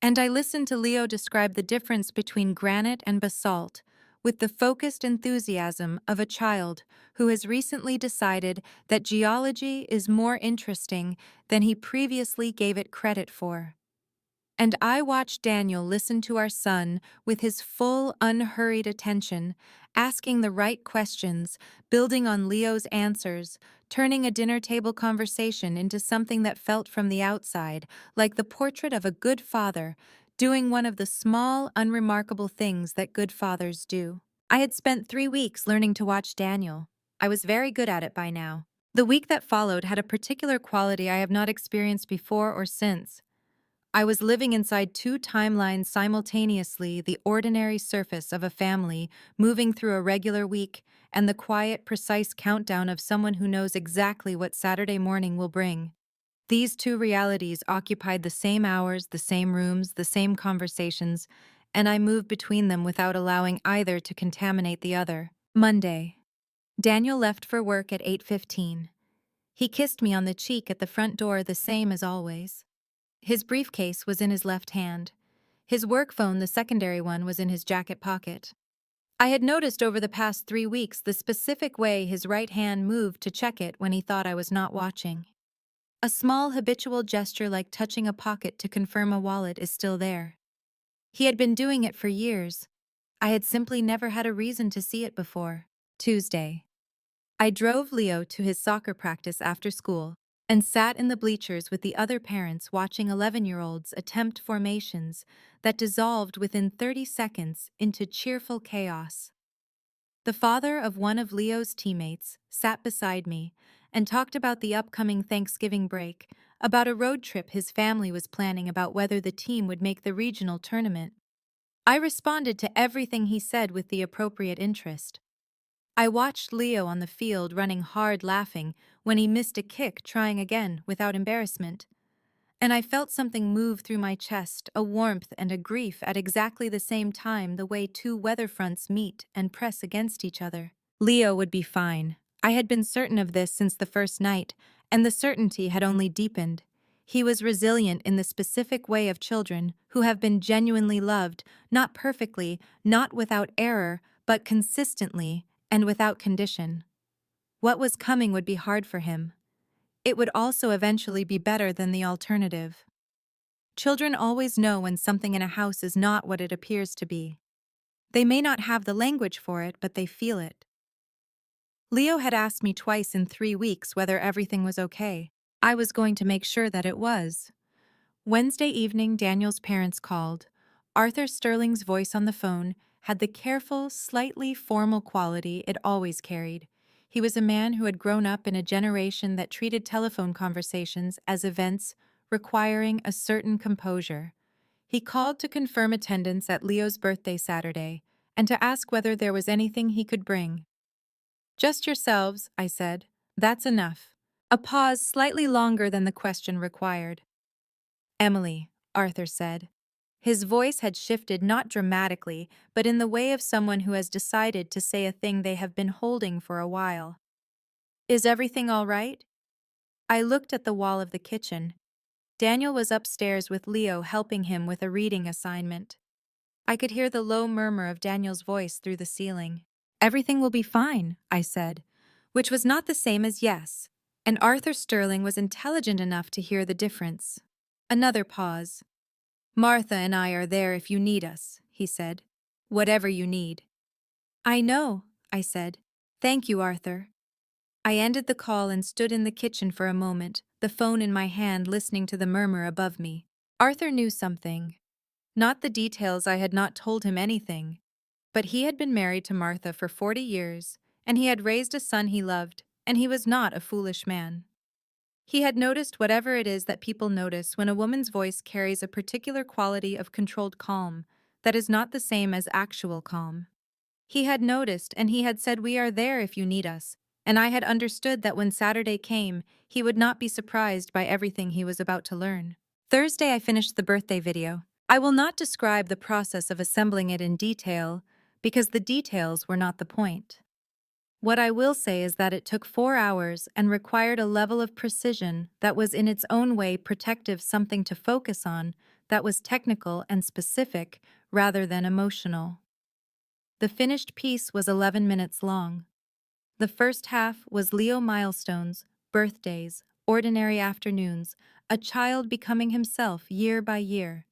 And I listened to Leo describe the difference between granite and basalt with the focused enthusiasm of a child who has recently decided that geology is more interesting than he previously gave it credit for. And I watched Daniel listen to our son with his full, unhurried attention, asking the right questions, building on Leo's answers, turning a dinner table conversation into something that felt from the outside, like the portrait of a good father, doing one of the small, unremarkable things that good fathers do. I had spent 3 weeks learning to watch Daniel. I was very good at it by now. The week that followed had a particular quality I have not experienced before or since. I was living inside two timelines simultaneously: the ordinary surface of a family moving through a regular week, and the quiet, precise countdown of someone who knows exactly what Saturday morning will bring. These two realities occupied the same hours, the same rooms, the same conversations, and I moved between them without allowing either to contaminate the other. Monday. Daniel left for work at 8:15. He kissed me on the cheek at the front door, the same as always. His briefcase was in his left hand. His work phone, the secondary one, was in his jacket pocket. I had noticed over the past 3 weeks the specific way his right hand moved to check it when he thought I was not watching. A small habitual gesture like touching a pocket to confirm a wallet is still there. He had been doing it for years. I had simply never had a reason to see it before. Tuesday. I drove Leo to his soccer practice after school and sat in the bleachers with the other parents watching 11-year-olds attempt formations that dissolved within 30 seconds into cheerful chaos. The father of one of Leo's teammates sat beside me and talked about the upcoming Thanksgiving break, about a road trip his family was planning, about whether the team would make the regional tournament. I responded to everything he said with the appropriate interest. I watched Leo on the field running hard, laughing when he missed a kick, trying again without embarrassment. And I felt something move through my chest, a warmth and a grief at exactly the same time, the way two weather fronts meet and press against each other. Leo would be fine. I had been certain of this since the first night, and the certainty had only deepened. He was resilient in the specific way of children who have been genuinely loved, not perfectly, not without error, but consistently and without condition. What was coming would be hard for him. It would also eventually be better than the alternative. Children always know when something in a house is not what it appears to be. They may not have the language for it, but they feel it. Leo had asked me twice in 3 weeks whether everything was okay. I was going to make sure that it was. Wednesday evening, Daniel's parents called. Arthur Sterling's voice on the phone had the careful, slightly formal quality it always carried. He was a man who had grown up in a generation that treated telephone conversations as events requiring a certain composure. He called to confirm attendance at Leo's birthday Saturday and to ask whether there was anything he could bring. "Just yourselves," I said. "That's enough." A pause slightly longer than the question required. "Emily," Arthur said. His voice had shifted, not dramatically, but in the way of someone who has decided to say a thing they have been holding for a while. "Is everything all right?" I looked at the wall of the kitchen. Daniel was upstairs with Leo helping him with a reading assignment. I could hear the low murmur of Daniel's voice through the ceiling. "Everything will be fine," I said, which was not the same as yes, and Arthur Sterling was intelligent enough to hear the difference. Another pause. "Martha and I are there if you need us," he said. "Whatever you need." "I know," I said. "Thank you, Arthur." I ended the call and stood in the kitchen for a moment, the phone in my hand, listening to the murmur above me. Arthur knew something. Not the details, I had not told him anything. But he had been married to Martha for 40 years, and he had raised a son he loved, and he was not a foolish man. He had noticed whatever it is that people notice when a woman's voice carries a particular quality of controlled calm that is not the same as actual calm. He had noticed, and he had said, "We are there if you need us," and I had understood that when Saturday came, he would not be surprised by everything he was about to learn. Thursday, I finished the birthday video. I will not describe the process of assembling it in detail, because the details were not the point. What I will say is that it took 4 hours and required a level of precision that was in its own way protective, something to focus on that was technical and specific rather than emotional. The finished piece was 11 minutes long. The first half was Leo milestones, birthdays, ordinary afternoons, a child becoming himself year by year.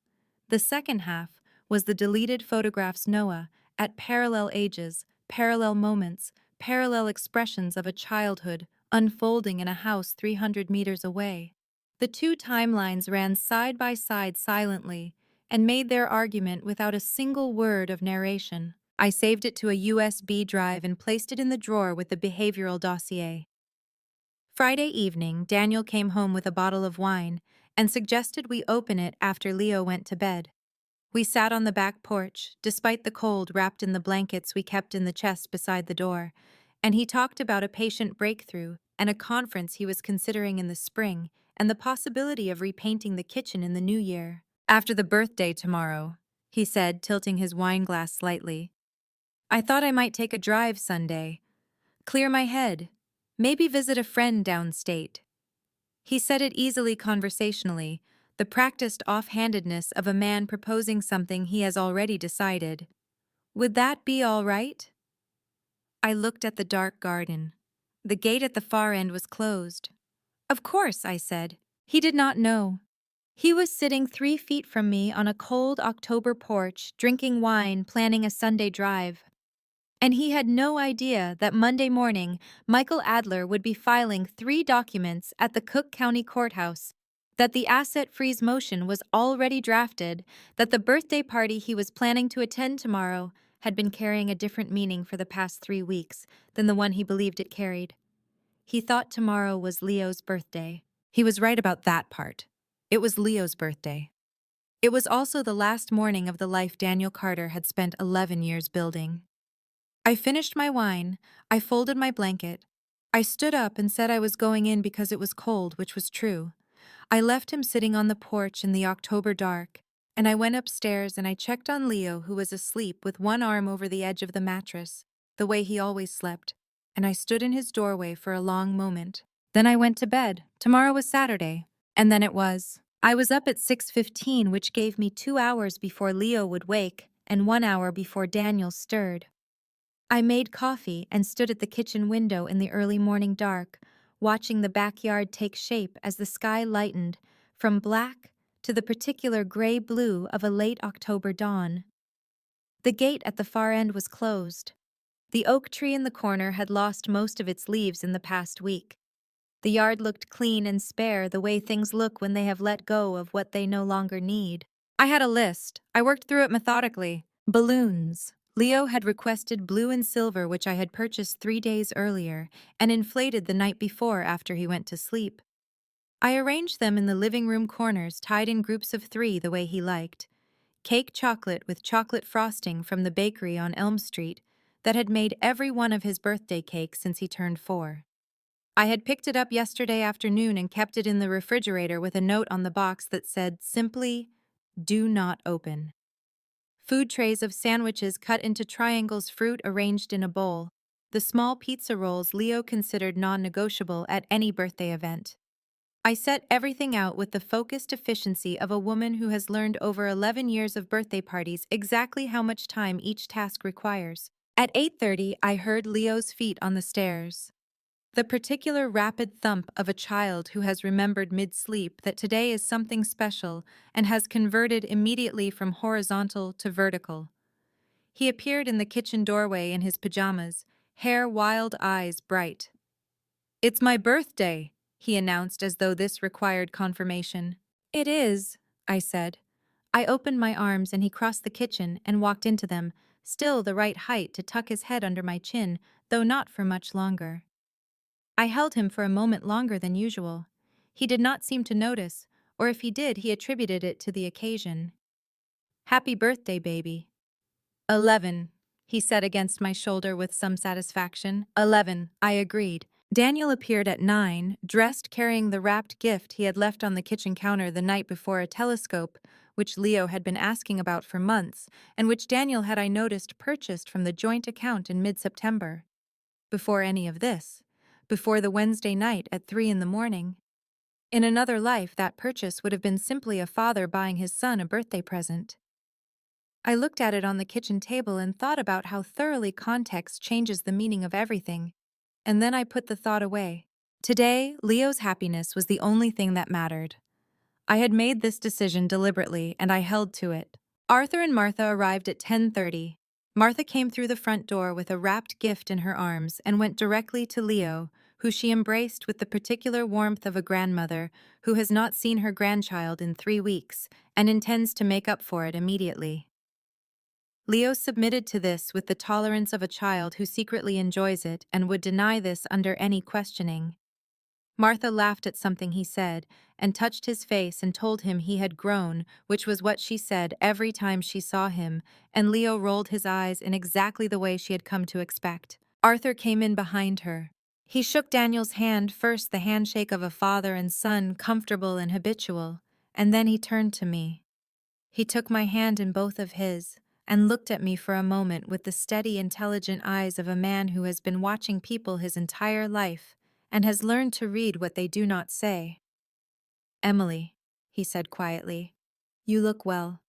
The second half was the deleted photographs Noah, at parallel ages, parallel moments, parallel expressions of a childhood unfolding in a house 300 meters away. The two timelines ran side by side silently and made their argument without a single word of narration. I saved it to a USB drive and placed it in the drawer with the behavioral dossier. Friday evening, Daniel came home with a bottle of wine and suggested we open it after Leo went to bed. We sat on the back porch, despite the cold, wrapped in the blankets we kept in the chest beside the door, and he talked about a patient breakthrough and a conference he was considering in the spring and the possibility of repainting the kitchen in the new year. After the birthday tomorrow, he said, tilting his wine glass slightly. I thought I might take a drive Sunday, clear my head, maybe visit a friend downstate. He said it easily conversationally, the practiced offhandedness of a man proposing something he has already decided. Would that be all right? I looked at the dark garden. The gate at the far end was closed. Of course, I said. He did not know. He was sitting 3 feet from me on a cold October porch, drinking wine, planning a Sunday drive. And he had no idea that Monday morning, Michael Adler would be filing 3 documents at the Cook County Courthouse, that the asset freeze motion was already drafted, that the birthday party he was planning to attend tomorrow had been carrying a different meaning for the past 3 weeks than the one he believed it carried. He thought tomorrow was Leo's birthday. He was right about that part. It was Leo's birthday. It was also the last morning of the life Daniel Carter had spent 11 years building. I finished my wine, I folded my blanket. I stood up and said I was going in because it was cold, which was true. I left him sitting on the porch in the October dark, and I went upstairs and I checked on Leo, who was asleep with one arm over the edge of the mattress, the way he always slept, and I stood in his doorway for a long moment. Then I went to bed. Tomorrow was Saturday, and then it was. I was up at 6:15, which gave me 2 hours before Leo would wake and 1 hour before Daniel stirred. I made coffee and stood at the kitchen window in the early morning dark, watching the backyard take shape as the sky lightened from black to the particular gray-blue of a late October dawn. The gate at the far end was closed. The oak tree in the corner had lost most of its leaves in the past week. The yard looked clean and spare, the way things look when they have let go of what they no longer need. I had a list. I worked through it methodically. Balloons. Leo had requested blue and silver, which I had purchased 3 days earlier and inflated the night before after he went to sleep. I arranged them in the living room corners, tied in groups of 3 the way he liked. Cake chocolate with chocolate frosting from the bakery on Elm Street that had made every one of his birthday cakes since he turned 4. I had picked it up yesterday afternoon and kept it in the refrigerator with a note on the box that said simply, "Do not open." Food trays of sandwiches cut into triangles, fruit arranged in a bowl. The small pizza rolls Leo considered non-negotiable at any birthday event. I set everything out with the focused efficiency of a woman who has learned over 11 years of birthday parties exactly how much time each task requires. At 8:30, I heard Leo's feet on the stairs. The particular rapid thump of a child who has remembered mid-sleep that today is something special and has converted immediately from horizontal to vertical. He appeared in the kitchen doorway in his pajamas, hair wild, eyes bright. "It's my birthday," he announced as though this required confirmation. "It is," I said. I opened my arms and he crossed the kitchen and walked into them, still the right height to tuck his head under my chin, though not for much longer. I held him for a moment longer than usual. He did not seem to notice, or if he did, he attributed it to the occasion. "Happy birthday, baby." 11, he said against my shoulder with some satisfaction. 11, I agreed. Daniel appeared at 9, dressed, carrying the wrapped gift he had left on the kitchen counter the night before, a telescope, which Leo had been asking about for months, and which Daniel had, I noticed, purchased from the joint account in mid-September. Before any of this, before the Wednesday night at 3 in the morning. In another life, that purchase would have been simply a father buying his son a birthday present. I looked at it on the kitchen table and thought about how thoroughly context changes the meaning of everything, and then I put the thought away. Today, Leo's happiness was the only thing that mattered. I had made this decision deliberately, and I held to it. Arthur and Martha arrived at 10:30. Martha came through the front door with a wrapped gift in her arms and went directly to Leo, who she embraced with the particular warmth of a grandmother who has not seen her grandchild in 3 weeks and intends to make up for it immediately. Leo submitted to this with the tolerance of a child who secretly enjoys it and would deny this under any questioning. Martha laughed at something he said and touched his face and told him he had grown, which was what she said every time she saw him, and Leo rolled his eyes in exactly the way she had come to expect. Arthur came in behind her. He shook Daniel's hand, first the handshake of a father and son, comfortable and habitual, and then he turned to me. He took my hand in both of his and looked at me for a moment with the steady, intelligent eyes of a man who has been watching people his entire life and has learned to read what they do not say. "Emily," he said quietly, "you look well."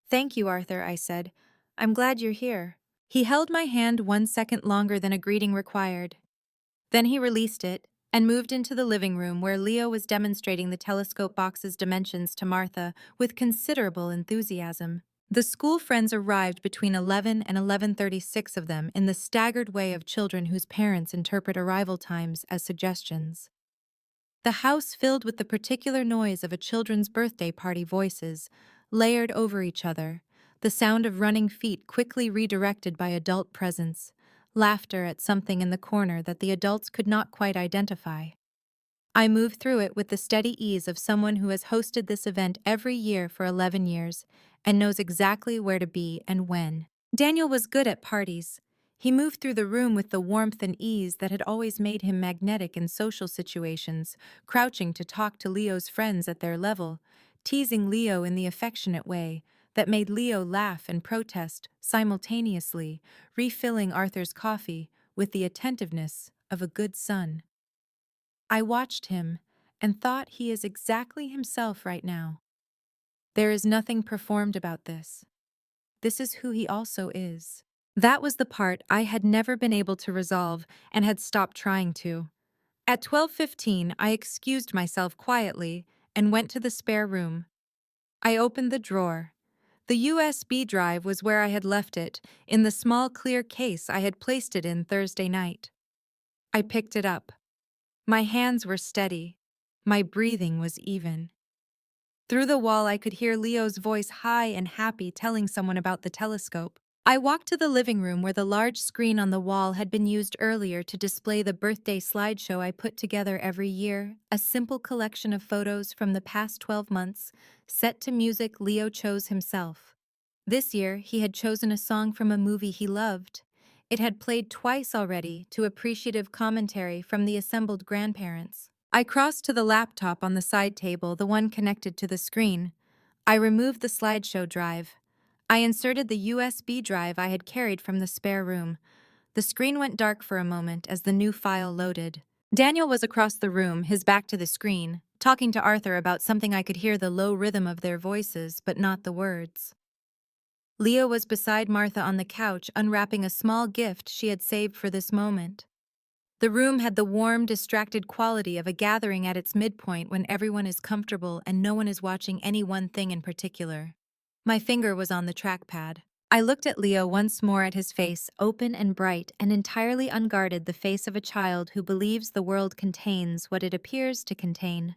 "Thank you, Arthur," I said. "I'm glad you're here." He held my hand 1 second longer than a greeting required. Then he released it and moved into the living room where Leo was demonstrating the telescope box's dimensions to Martha with considerable enthusiasm. The school friends arrived between 11 and 11:36 of them in the staggered way of children whose parents interpret arrival times as suggestions. The house filled with the particular noise of a children's birthday party voices, layered over each other, the sound of running feet quickly redirected by adult presence, laughter at something in the corner that the adults could not quite identify. I moved through it with the steady ease of someone who has hosted this event every year for 11 years and knows exactly where to be and when. Daniel was good at parties. He moved through the room with the warmth and ease that had always made him magnetic in social situations, crouching to talk to Leo's friends at their level, teasing Leo in the affectionate way that made Leo laugh and protest simultaneously, refilling Arthur's coffee with the attentiveness of a good son. I watched him and thought he is exactly himself right now. There is nothing performed about this. This is who he also is. That was the part I had never been able to resolve and had stopped trying to. At 12:15, I excused myself quietly and went to the spare room. I opened the drawer. The USB drive was where I had left it, in the small clear case I had placed it in Thursday night. I picked it up. My hands were steady. My breathing was even. Through the wall, I could hear Leo's voice, high and happy, telling someone about the telescope. I walked to the living room where the large screen on the wall had been used earlier to display the birthday slideshow I put together every year, a simple collection of photos from the past 12 months, set to music Leo chose himself. This year, he had chosen a song from a movie he loved. It had played twice already to appreciative commentary from the assembled grandparents. I crossed to the laptop on the side table, the one connected to the screen. I removed the slideshow drive. I inserted the USB drive I had carried from the spare room. The screen went dark for a moment as the new file loaded. Daniel was across the room, his back to the screen, talking to Arthur about something. I could hear the low rhythm of their voices, but not the words. Leo was beside Martha on the couch, unwrapping a small gift she had saved for this moment. The room had the warm, distracted quality of a gathering at its midpoint when everyone is comfortable and no one is watching any one thing in particular. My finger was on the trackpad. I looked at Leo once more, at his face, open and bright and entirely unguarded, the face of a child who believes the world contains what it appears to contain.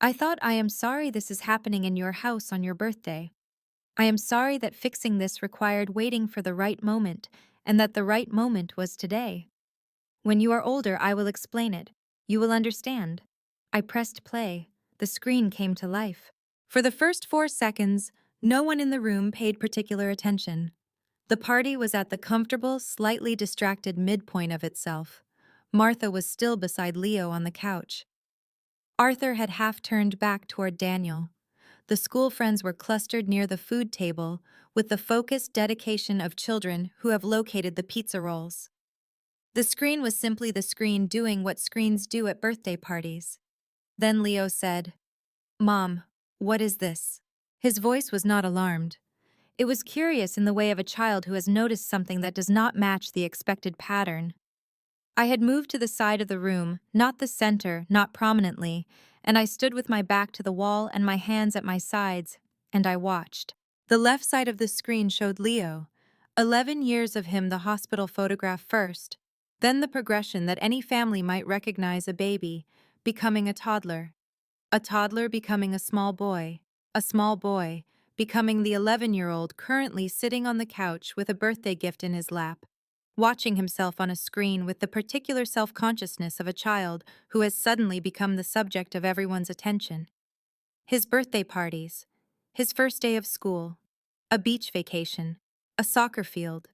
I thought, I am sorry this is happening in your house on your birthday. I am sorry that fixing this required waiting for the right moment, and that the right moment was today. When you are older, I will explain it. You will understand. I pressed play. The screen came to life. For the first 4 seconds, no one in the room paid particular attention. The party was at the comfortable, slightly distracted midpoint of itself. Martha was still beside Leo on the couch. Arthur had half turned back toward Daniel. The school friends were clustered near the food table with the focused dedication of children who have located the pizza rolls. The screen was simply the screen doing what screens do at birthday parties. Then Leo said, "Mom, what is this?" His voice was not alarmed. It was curious in the way of a child who has noticed something that does not match the expected pattern. I had moved to the side of the room, not the center, not prominently, and I stood with my back to the wall and my hands at my sides, and I watched. The left side of the screen showed Leo, 11 years of him, the hospital photograph first, then the progression that any family might recognize: a baby becoming a toddler becoming a small boy becoming the 11-year-old currently sitting on the couch with a birthday gift in his lap, watching himself on a screen with the particular self-consciousness of a child who has suddenly become the subject of everyone's attention. His birthday parties, his first day of school, a beach vacation, a soccer field,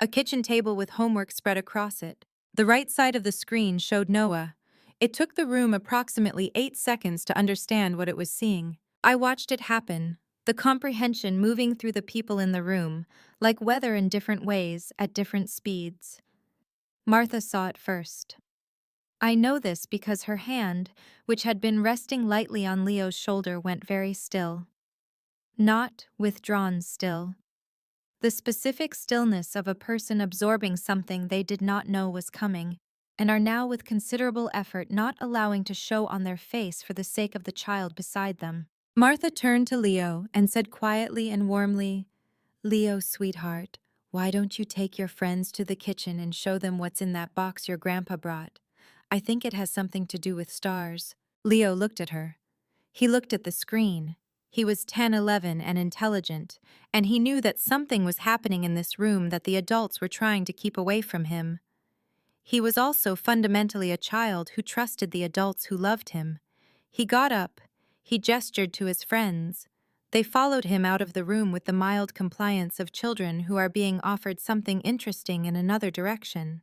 a kitchen table with homework spread across it. The right side of the screen showed Noah. It took the room approximately 8 seconds to understand what it was seeing. I watched it happen, the comprehension moving through the people in the room, like weather in different ways at different speeds. Martha saw it first. I know this because her hand, which had been resting lightly on Leo's shoulder, went very still. Not withdrawn still. The specific stillness of a person absorbing something they did not know was coming, and are now with considerable effort not allowing to show on their face for the sake of the child beside them. Martha turned to Leo and said quietly and warmly, "Leo, sweetheart, why don't you take your friends to the kitchen and show them what's in that box your grandpa brought? I think it has something to do with stars." Leo looked at her. He looked at the screen. He was 10, 11 and intelligent, and he knew that something was happening in this room that the adults were trying to keep away from him. He was also fundamentally a child who trusted the adults who loved him. He got up. He gestured to his friends. They followed him out of the room with the mild compliance of children who are being offered something interesting in another direction.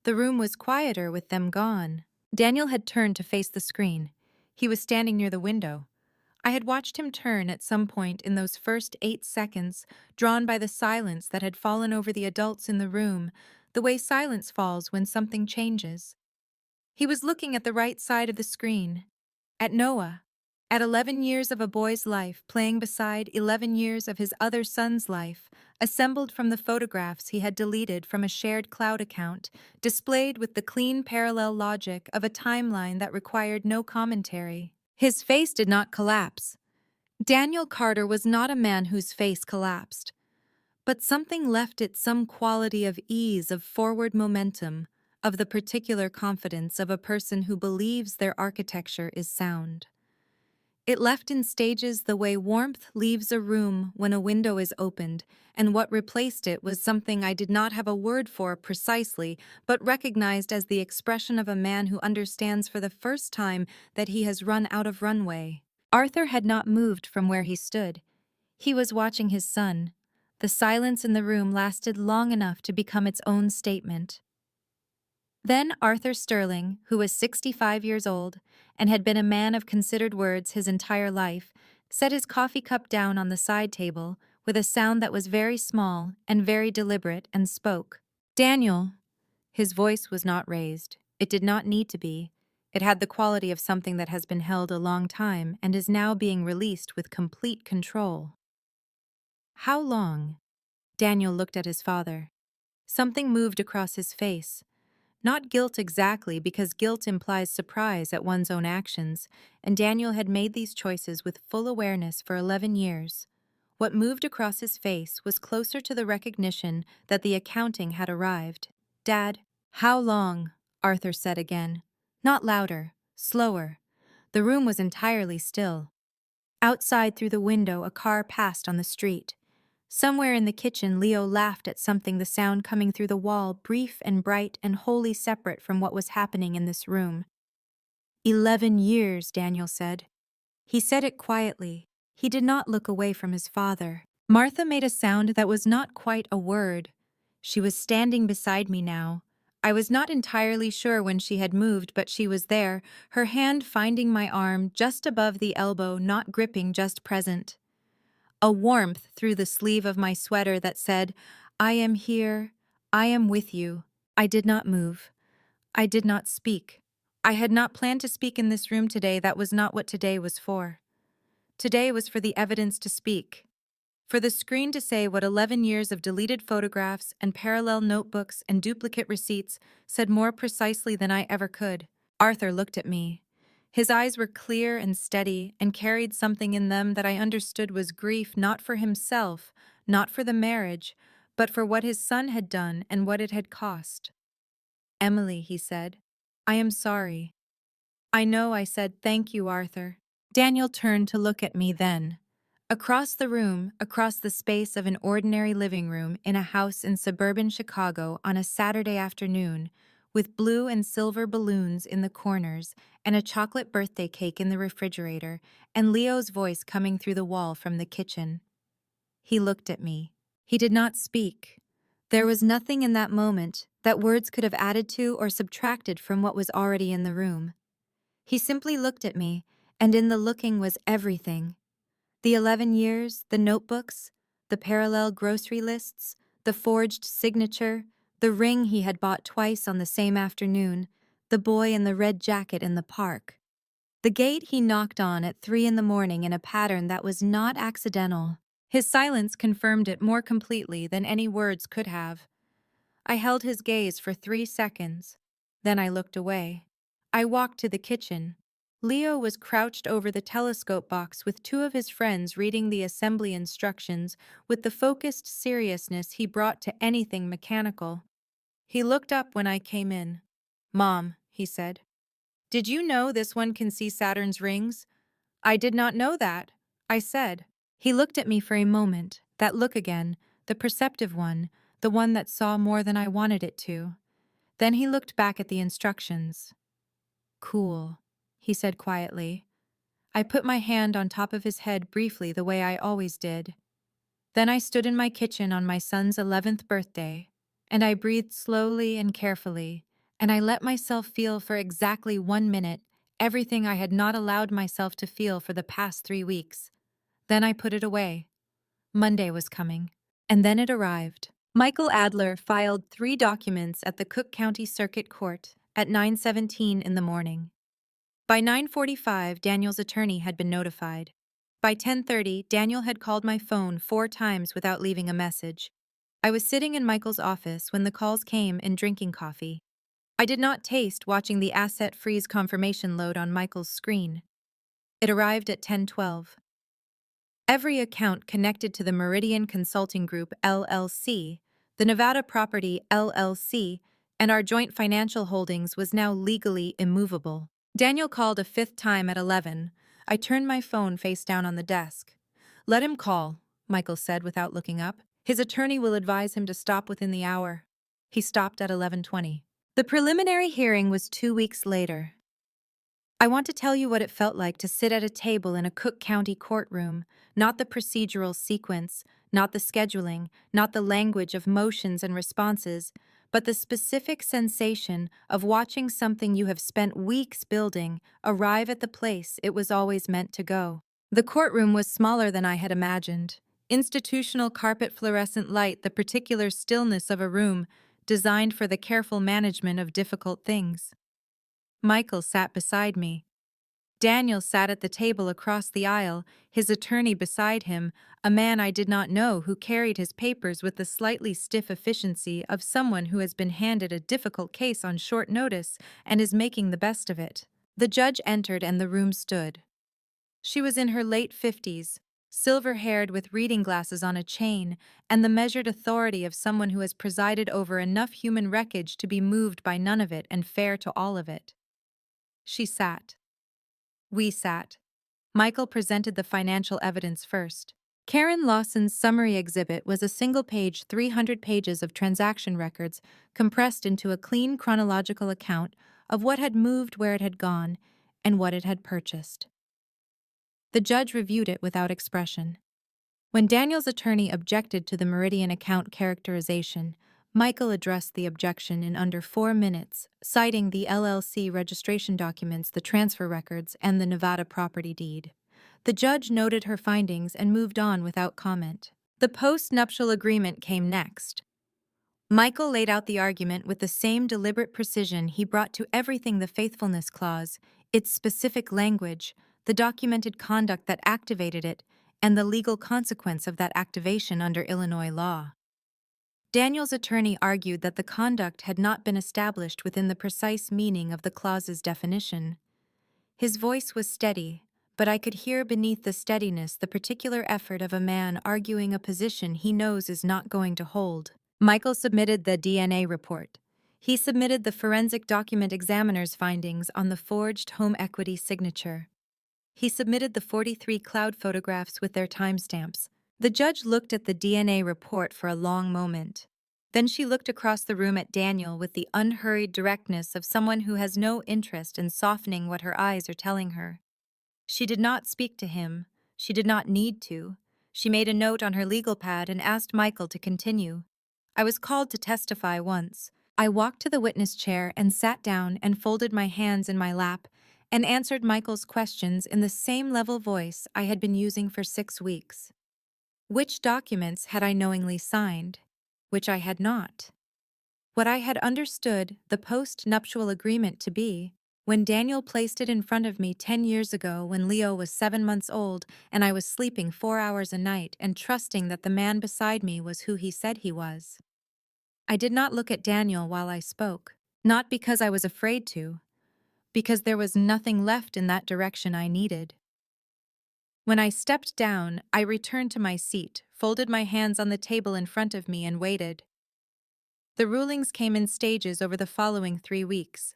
The room was quieter with them gone. Daniel had turned to face the screen. He was standing near the window. I had watched him turn at some point in those first 8 seconds, drawn by the silence that had fallen over the adults in the room, the way silence falls when something changes. He was looking at the right side of the screen, at Noah, at 11 years of a boy's life playing beside 11 years of his other son's life, assembled from the photographs he had deleted from a shared cloud account, displayed with the clean parallel logic of a timeline that required no commentary. His face did not collapse. Daniel Carter was not a man whose face collapsed, but something left it some quality of ease, of forward momentum, of the particular confidence of a person who believes their architecture is sound. It left in stages the way warmth leaves a room when a window is opened, and what replaced it was something I did not have a word for precisely, but recognized as the expression of a man who understands for the first time that he has run out of runway. Arthur had not moved from where he stood. He was watching his son. The silence in the room lasted long enough to become its own statement. Then Arthur Sterling, who was 65 years old and had been a man of considered words his entire life, set his coffee cup down on the side table with a sound that was very small and very deliberate, and spoke. "Daniel." His voice was not raised. It did not need to be. It had the quality of something that has been held a long time and is now being released with complete control. "How long?" Daniel looked at his father. Something moved across his face. Not guilt exactly, because guilt implies surprise at one's own actions, and Daniel had made these choices with full awareness for 11 years. What moved across his face was closer to the recognition that the accounting had arrived. "Dad." "How long?" Arthur said again. Not louder, slower. The room was entirely still. Outside through the window, a car passed on the street. Somewhere in the kitchen, Leo laughed at something, the sound coming through the wall, brief and bright and wholly separate from what was happening in this room. 11 years, Daniel said. He said it quietly. He did not look away from his father. Martha made a sound that was not quite a word. She was standing beside me now. I was not entirely sure when she had moved, but she was there, her hand finding my arm just above the elbow, not gripping, just present. A warmth through the sleeve of my sweater that said, "I am here, I am with you." I did not move. I did not speak. I had not planned to speak in this room today. That was not what today was for. Today was for the evidence to speak. For the screen to say what 11 years of deleted photographs and parallel notebooks and duplicate receipts said more precisely than I ever could. Arthur looked at me. His eyes were clear and steady and carried something in them that I understood was grief not for himself, not for the marriage, but for what his son had done and what it had cost. "Emily," he said, "I am sorry." "I know," I said. "Thank you, Arthur." Daniel turned to look at me then. Across the room, across the space of an ordinary living room in a house in suburban Chicago on a Saturday afternoon, with blue and silver balloons in the corners and a chocolate birthday cake in the refrigerator, and Leo's voice coming through the wall from the kitchen. He looked at me. He did not speak. There was nothing in that moment that words could have added to or subtracted from what was already in the room. He simply looked at me, and in the looking was everything. The 11 years, the notebooks, the parallel grocery lists, the forged signature, the ring he had bought twice on the same afternoon, the boy in the red jacket in the park. The gate he knocked on at 3 in the morning in a pattern that was not accidental. His silence confirmed it more completely than any words could have. I held his gaze for 3 seconds. Then I looked away. I walked to the kitchen. Leo was crouched over the telescope box with two of his friends reading the assembly instructions with the focused seriousness he brought to anything mechanical. He looked up when I came in. "Mom," he said, "did you know this one can see Saturn's rings?" "I did not know that," I said. He looked at me for a moment, that look again, the perceptive one, the one that saw more than I wanted it to. Then he looked back at the instructions. "Cool," he said quietly. I put my hand on top of his head briefly the way I always did. Then I stood in my kitchen on my son's 11th birthday, and I breathed slowly and carefully, and I let myself feel for exactly 1 minute everything I had not allowed myself to feel for the past 3 weeks. Then I put it away. Monday was coming. And then it arrived. Michael Adler filed 3 documents at the Cook County Circuit Court at 9:17 in the morning. By 9:45, Daniel's attorney had been notified. By 10:30, Daniel had called my phone 4 times without leaving a message. I was sitting in Michael's office when the calls came and drinking coffee. I did not taste watching the asset freeze confirmation load on Michael's screen. It arrived at 10:12. Every account connected to the Meridian Consulting Group LLC, the Nevada Property LLC, and our joint financial holdings was now legally immovable. Daniel called a 5th time at 11. I turned my phone face down on the desk. "Let him call," Michael said without looking up. "His attorney will advise him to stop within the hour." He stopped at 11:20. The preliminary hearing was 2 weeks later. I want to tell you what it felt like to sit at a table in a Cook County courtroom, not the procedural sequence, not the scheduling, not the language of motions and responses, but the specific sensation of watching something you have spent weeks building arrive at the place it was always meant to go. The courtroom was smaller than I had imagined. Institutional carpet fluorescent light, the particular stillness of a room designed for the careful management of difficult things. Michael sat beside me. Daniel sat at the table across the aisle, his attorney beside him, a man I did not know who carried his papers with the slightly stiff efficiency of someone who has been handed a difficult case on short notice and is making the best of it. The judge entered and the room stood. She was in her late 50s, silver-haired with reading glasses on a chain, and the measured authority of someone who has presided over enough human wreckage to be moved by none of it and fair to all of it. She sat. We sat. Michael presented the financial evidence first. Karen Lawson's summary exhibit was a single-page 300 pages of transaction records compressed into a clean chronological account of what had moved where it had gone and what it had purchased. The judge reviewed it without expression. When Daniel's attorney objected to the Meridian account characterization, Michael addressed the objection in under 4 minutes, citing the LLC registration documents, the transfer records, and the Nevada property deed. The judge noted her findings and moved on without comment. The post-nuptial agreement came next. Michael laid out the argument with the same deliberate precision he brought to everything: the faithfulness clause, its specific language, the documented conduct that activated it, and the legal consequence of that activation under Illinois law. Daniel's attorney argued that the conduct had not been established within the precise meaning of the clause's definition. His voice was steady, but I could hear beneath the steadiness the particular effort of a man arguing a position he knows is not going to hold. Michael submitted the DNA report. He submitted the forensic document examiner's findings on the forged home equity signature. He submitted the 43 cloud photographs with their timestamps. The judge looked at the DNA report for a long moment. Then she looked across the room at Daniel with the unhurried directness of someone who has no interest in softening what her eyes are telling her. She did not speak to him. She did not need to. She made a note on her legal pad and asked Michael to continue. I was called to testify once. I walked to the witness chair and sat down and folded my hands in my lap and answered Michael's questions in the same level voice I had been using for 6 weeks. Which documents had I knowingly signed? Which I had not? What I had understood the post-nuptial agreement to be, when Daniel placed it in front of me 10 years ago when Leo was 7 months old and I was sleeping 4 hours a night and trusting that the man beside me was who he said he was. I did not look at Daniel while I spoke, not because I was afraid to, because there was nothing left in that direction I needed. When I stepped down, I returned to my seat, folded my hands on the table in front of me and waited. The rulings came in stages over the following 3 weeks.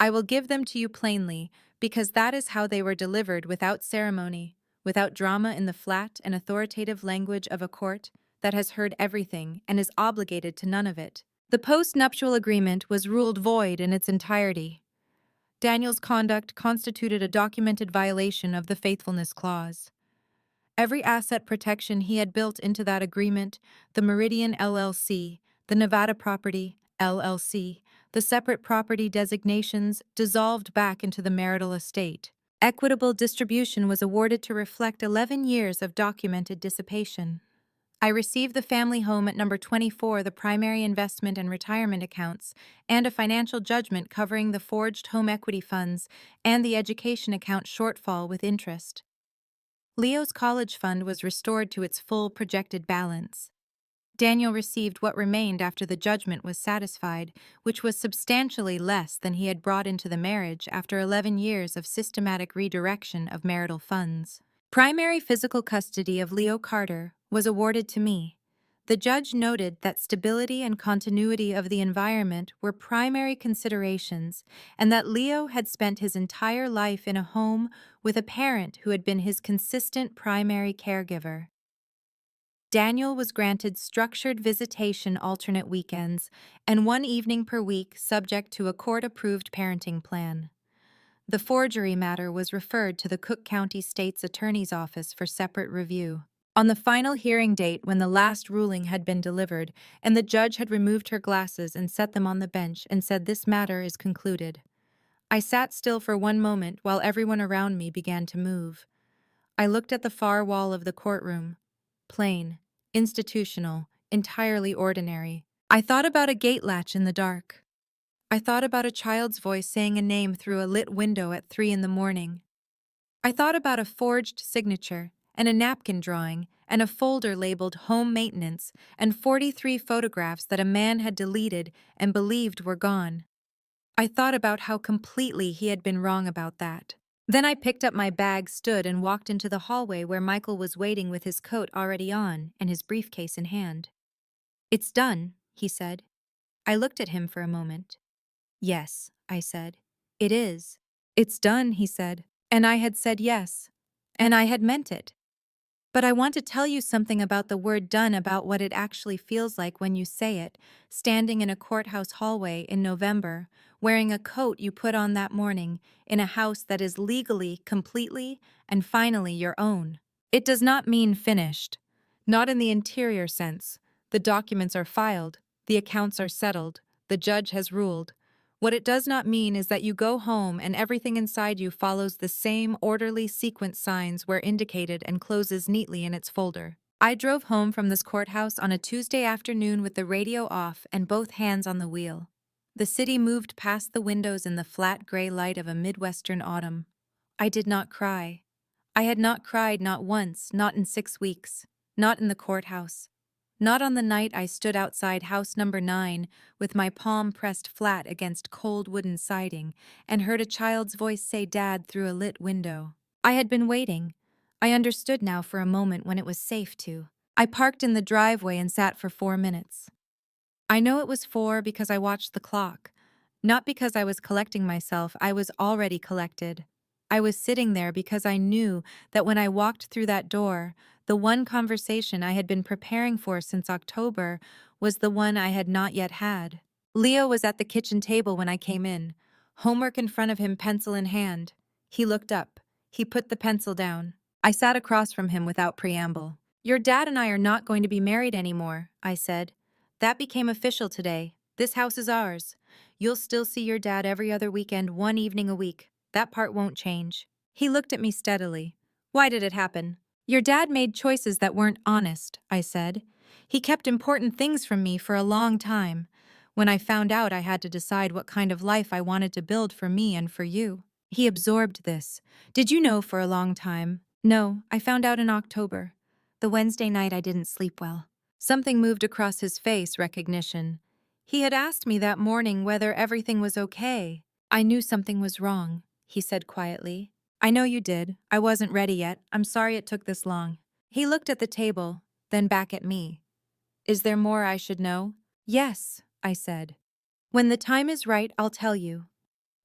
I will give them to you plainly, because that is how they were delivered without ceremony, without drama in the flat and authoritative language of a court that has heard everything and is obligated to none of it. The post-nuptial agreement was ruled void in its entirety. Daniel's conduct constituted a documented violation of the faithfulness clause. Every asset protection he had built into that agreement, the Meridian LLC, the Nevada Property LLC, the separate property designations, dissolved back into the marital estate. Equitable distribution was awarded to reflect 11 years of documented dissipation. I received the family home at number 24, the primary investment and retirement accounts, and a financial judgment covering the forged home equity funds and the education account shortfall with interest. Leo's college fund was restored to its full projected balance. Daniel received what remained after the judgment was satisfied, which was substantially less than he had brought into the marriage after 11 years of systematic redirection of marital funds. Primary physical custody of Leo Carter was awarded to me. The judge noted that stability and continuity of the environment were primary considerations and that Leo had spent his entire life in a home with a parent who had been his consistent primary caregiver. Daniel was granted structured visitation alternate weekends and 1 evening per week subject to a court-approved parenting plan. The forgery matter was referred to the Cook County State's Attorney's Office for separate review. On the final hearing date, when the last ruling had been delivered and the judge had removed her glasses and set them on the bench and said, "This matter is concluded," I sat still for 1 moment while everyone around me began to move. I looked at the far wall of the courtroom. Plain, institutional, entirely ordinary. I thought about a gate latch in the dark. I thought about a child's voice saying a name through a lit window at 3 in the morning. I thought about a forged signature and a napkin drawing and a folder labeled home maintenance and 43 photographs that a man had deleted and believed were gone. I thought about how completely he had been wrong about that. Then I picked up my bag, stood, and walked into the hallway where Michael was waiting with his coat already on and his briefcase in hand. "It's done," he said. I looked at him for a moment. "Yes," I said. "It is." "It's done," he said. And I had said yes. And I had meant it. But I want to tell you something about the word done, about what it actually feels like when you say it, standing in a courthouse hallway in November, wearing a coat you put on that morning, in a house that is legally, completely, and finally your own. It does not mean finished. Not in the interior sense. The documents are filed, the accounts are settled, the judge has ruled. What it does not mean is that you go home and everything inside you follows the same orderly sequence signs where indicated and closes neatly in its folder. I drove home from this courthouse on a Tuesday afternoon with the radio off and both hands on the wheel. The city moved past the windows in the flat gray light of a Midwestern autumn. I did not cry. I had not cried, not once, not in 6 weeks, not in the courthouse. Not on the night I stood outside house number 9 with my palm pressed flat against cold wooden siding and heard a child's voice say Dad through a lit window. I had been waiting. I understood now for a moment when it was safe to. I parked in the driveway and sat for 4 minutes. I know it was 4 because I watched the clock. Not because I was collecting myself, I was already collected. I was sitting there because I knew that when I walked through that door, the one conversation I had been preparing for since October was the one I had not yet had. Leo was at the kitchen table when I came in, homework in front of him, pencil in hand. He looked up. He put the pencil down. I sat across from him without preamble. "Your dad and I are not going to be married anymore," I said. "That became official today. This house is ours. You'll still see your dad every other weekend, one evening a week. That part won't change." He looked at me steadily. "Why did it happen?" "Your dad made choices that weren't honest," I said. "He kept important things from me for a long time. When I found out, I had to decide what kind of life I wanted to build for me and for you." He absorbed this. "Did you know for a long time?" "No, I found out in October. The Wednesday night I didn't sleep well." Something moved across his face, recognition. He had asked me that morning whether everything was okay. "I knew something was wrong," he said quietly. "I know you did. I wasn't ready yet. I'm sorry it took this long." He looked at the table, then back at me. "Is there more I should know?" "Yes," I said. "When the time is right, I'll tell you.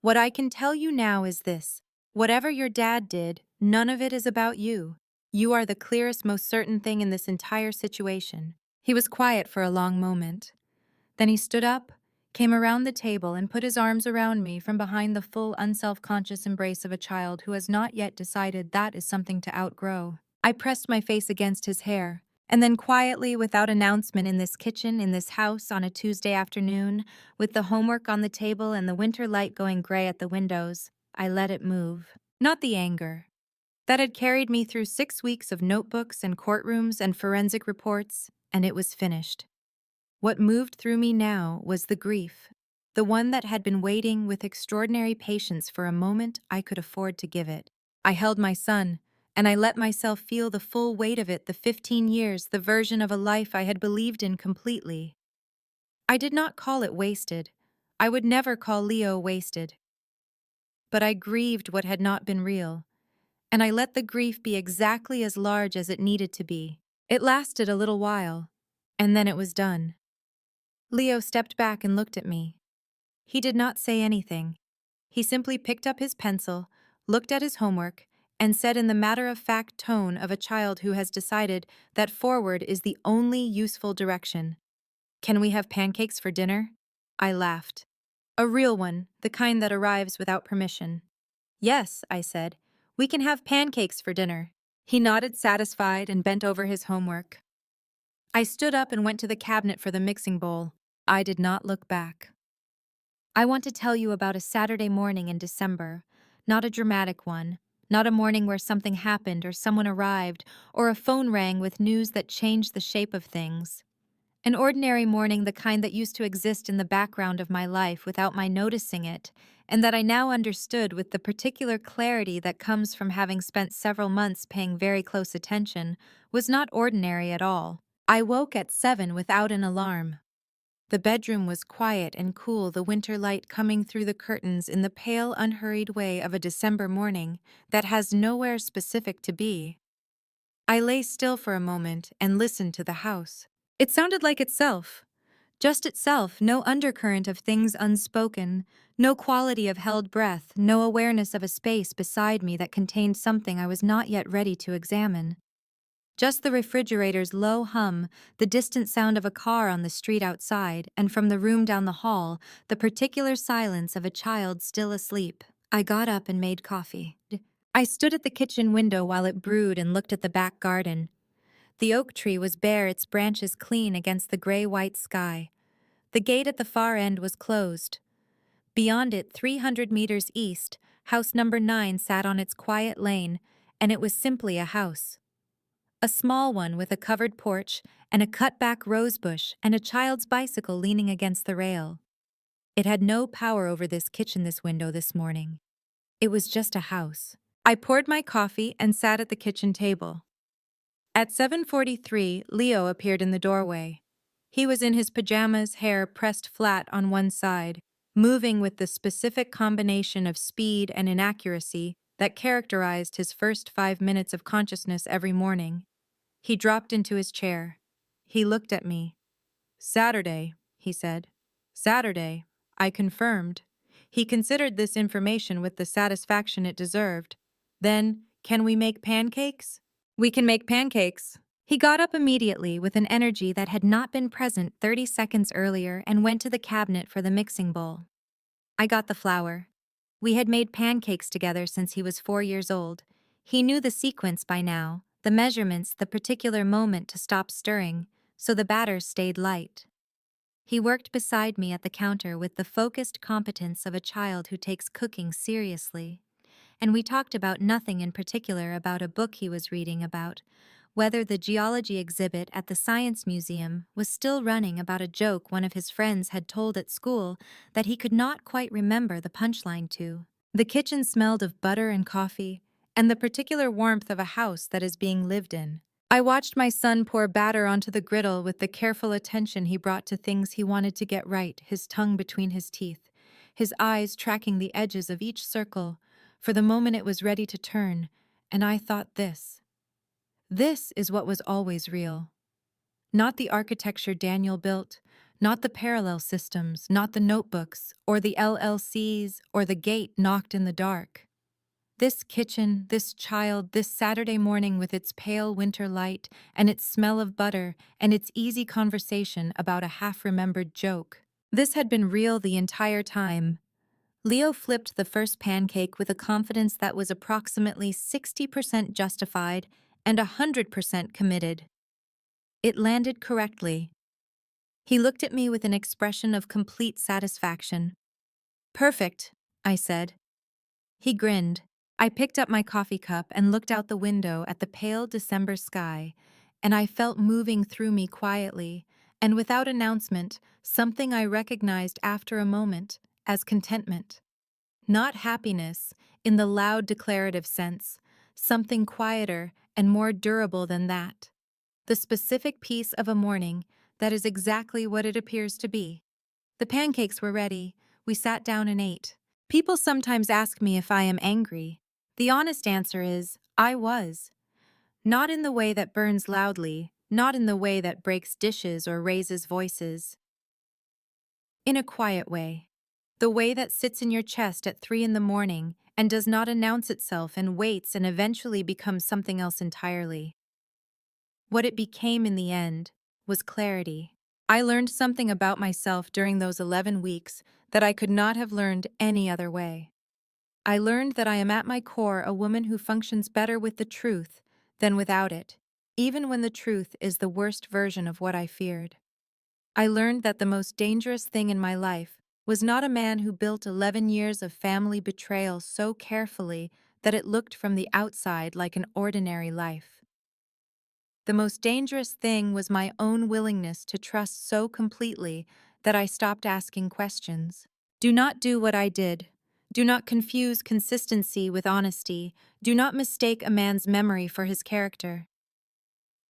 What I can tell you now is this. Whatever your dad did, none of it is about you. You are the clearest, most certain thing in this entire situation." He was quiet for a long moment. Then he stood up, came around the table, and put his arms around me from behind the full, unself-conscious embrace of a child who has not yet decided that is something to outgrow. I pressed my face against his hair, and then quietly, without announcement, in this kitchen, in this house, on a Tuesday afternoon, with the homework on the table and the winter light going gray at the windows, I let it move. Not the anger. That had carried me through 6 weeks of notebooks and courtrooms and forensic reports, and it was finished. What moved through me now was the grief, the one that had been waiting with extraordinary patience for a moment I could afford to give it. I held my son, and I let myself feel the full weight of it, the 15 years, the version of a life I had believed in completely. I did not call it wasted. I would never call Leo wasted. But I grieved what had not been real, and I let the grief be exactly as large as it needed to be. It lasted a little while, and then it was done. Leo stepped back and looked at me. He did not say anything. He simply picked up his pencil, looked at his homework, and said in the matter-of-fact tone of a child who has decided that forward is the only useful direction, "Can we have pancakes for dinner?" I laughed. "A real one, the kind that arrives without permission." "Yes," I said, "we can have pancakes for dinner." He nodded satisfied and bent over his homework. I stood up and went to the cabinet for the mixing bowl. I did not look back. I want to tell you about a Saturday morning in December, not a dramatic one, not a morning where something happened or someone arrived or a phone rang with news that changed the shape of things. An ordinary morning, the kind that used to exist in the background of my life without my noticing it, and that I now understood with the particular clarity that comes from having spent several months paying very close attention, was not ordinary at all. I woke at 7 without an alarm. The bedroom was quiet and cool, the winter light coming through the curtains in the pale, unhurried way of a December morning that has nowhere specific to be. I lay still for a moment and listened to the house. It sounded like itself. Just itself, no undercurrent of things unspoken, no quality of held breath, no awareness of a space beside me that contained something I was not yet ready to examine. Just the refrigerator's low hum, the distant sound of a car on the street outside, and from the room down the hall, the particular silence of a child still asleep. I got up and made coffee. I stood at the kitchen window while it brewed and looked at the back garden. The oak tree was bare, its branches clean against the gray-white sky. The gate at the far end was closed. Beyond it, 300 meters east, house number 9 sat on its quiet lane, and it was simply a house. A small one with a covered porch and a cut-back rosebush and a child's bicycle leaning against the rail. It had no power over this kitchen, this window, this morning. It was just a house. I poured my coffee and sat at the kitchen table. At 7:43, Leo appeared in the doorway. He was in his pajamas, hair pressed flat on one side, moving with the specific combination of speed and inaccuracy that characterized his first 5 minutes of consciousness every morning. He dropped into his chair. He looked at me. "Saturday," he said. "Saturday," I confirmed. He considered this information with the satisfaction it deserved. "Then, can we make pancakes?" "We can make pancakes." He got up immediately with an energy that had not been present 30 seconds earlier and went to the cabinet for the mixing bowl. I got the flour. We had made pancakes together since he was 4 years old. He knew the sequence by now, the measurements, the particular moment to stop stirring, so the batter stayed light. He worked beside me at the counter with the focused competence of a child who takes cooking seriously. And we talked about nothing in particular about a book he was reading about, whether the geology exhibit at the Science Museum was still running about a joke one of his friends had told at school that he could not quite remember the punchline to. The kitchen smelled of butter and coffee, and the particular warmth of a house that is being lived in. I watched my son pour batter onto the griddle with the careful attention he brought to things he wanted to get right, his tongue between his teeth, his eyes tracking the edges of each circle, for the moment it was ready to turn, and I thought this. This is what was always real. Not the architecture Daniel built, not the parallel systems, not the notebooks, or the LLCs, or the gate knocked in the dark. This kitchen, this child, this Saturday morning with its pale winter light, and its smell of butter, and its easy conversation about a half-remembered joke. This had been real the entire time. Leo flipped the first pancake with a confidence that was approximately 60% justified and 100% committed. It landed correctly. He looked at me with an expression of complete satisfaction. "Perfect," I said. He grinned. I picked up my coffee cup and looked out the window at the pale December sky, and I felt moving through me quietly, and without announcement, something I recognized after a moment as contentment. Not happiness, in the loud declarative sense, something quieter and more durable than that. The specific piece of a morning that is exactly what it appears to be. The pancakes were ready. We sat down and ate. People sometimes ask me if I am angry. The honest answer is, I was. Not in the way that burns loudly, not in the way that breaks dishes or raises voices. In a quiet way. The way that sits in your chest at 3 in the morning and does not announce itself and waits and eventually becomes something else entirely. What it became in the end was clarity. I learned something about myself during those 11 weeks that I could not have learned any other way. I learned that I am at my core a woman who functions better with the truth than without it, even when the truth is the worst version of what I feared. I learned that the most dangerous thing in my life was not a man who built 11 years of family betrayal so carefully that it looked from the outside like an ordinary life. The most dangerous thing was my own willingness to trust so completely that I stopped asking questions. Do not do what I did. Do not confuse consistency with honesty. Do not mistake a man's memory for his character.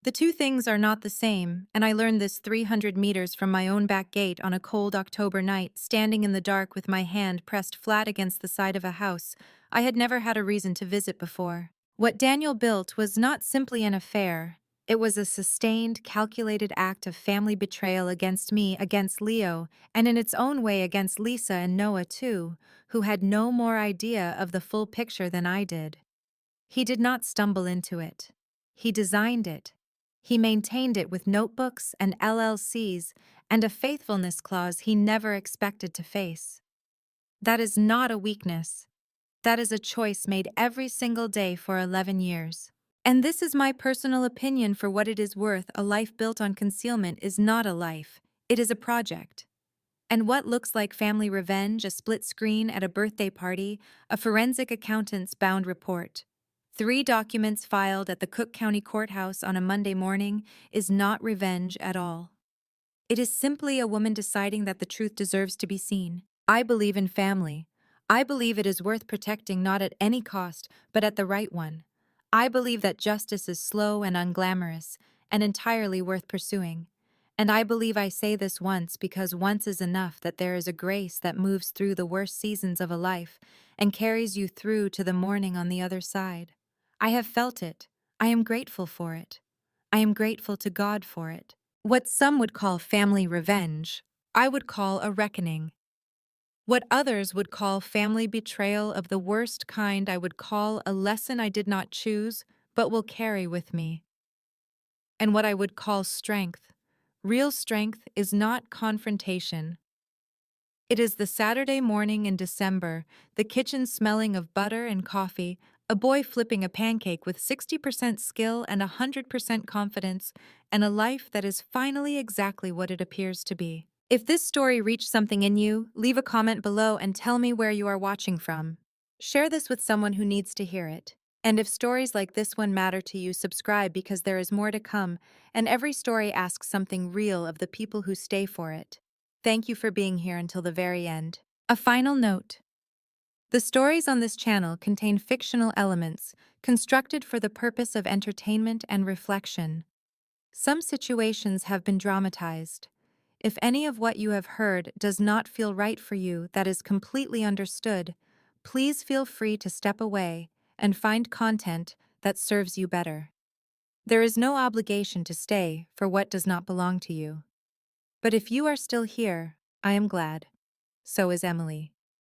The two things are not the same, and I learned this 300 meters from my own back gate on a cold October night, standing in the dark with my hand pressed flat against the side of a house I had never had a reason to visit before. What Daniel built was not simply an affair. It was a sustained, calculated act of family betrayal against me, against Leo, and in its own way against Lisa and Noah too, who had no more idea of the full picture than I did. He did not stumble into it. He designed it. He maintained it with notebooks and LLCs and a faithfulness clause he never expected to face. That is not a weakness. That is a choice made every single day for 11 years. And this is my personal opinion. For what it is worth, a life built on concealment is not a life. It is a project. And what looks like family revenge, a split screen at a birthday party, a forensic accountant's bound report, 3 documents filed at the Cook County Courthouse on a Monday morning, is not revenge at all. It is simply a woman deciding that the truth deserves to be seen. I believe in family. I believe it is worth protecting not at any cost, but at the right one. I believe that justice is slow and unglamorous and entirely worth pursuing. And I believe I say this once because once is enough, that there is a grace that moves through the worst seasons of a life and carries you through to the morning on the other side. I have felt it. I am grateful for it. I am grateful to God for it. What some would call family revenge, I would call a reckoning. What others would call family betrayal of the worst kind, I would call a lesson I did not choose, but will carry with me. And what I would call strength. Real strength is not confrontation. It is the Saturday morning in December, the kitchen smelling of butter and coffee, a boy flipping a pancake with 60% skill and 100% confidence, and a life that is finally exactly what it appears to be. If this story reached something in you, leave a comment below and tell me where you are watching from. Share this with someone who needs to hear it. And if stories like this one matter to you, subscribe because there is more to come, and every story asks something real of the people who stay for it. Thank you for being here until the very end. A final note. The stories on this channel contain fictional elements constructed for the purpose of entertainment and reflection. Some situations have been dramatized. If any of what you have heard does not feel right for you, that is completely understood. Please feel free to step away and find content that serves you better. There is no obligation to stay for what does not belong to you. But if you are still here, I am glad. So is Emily.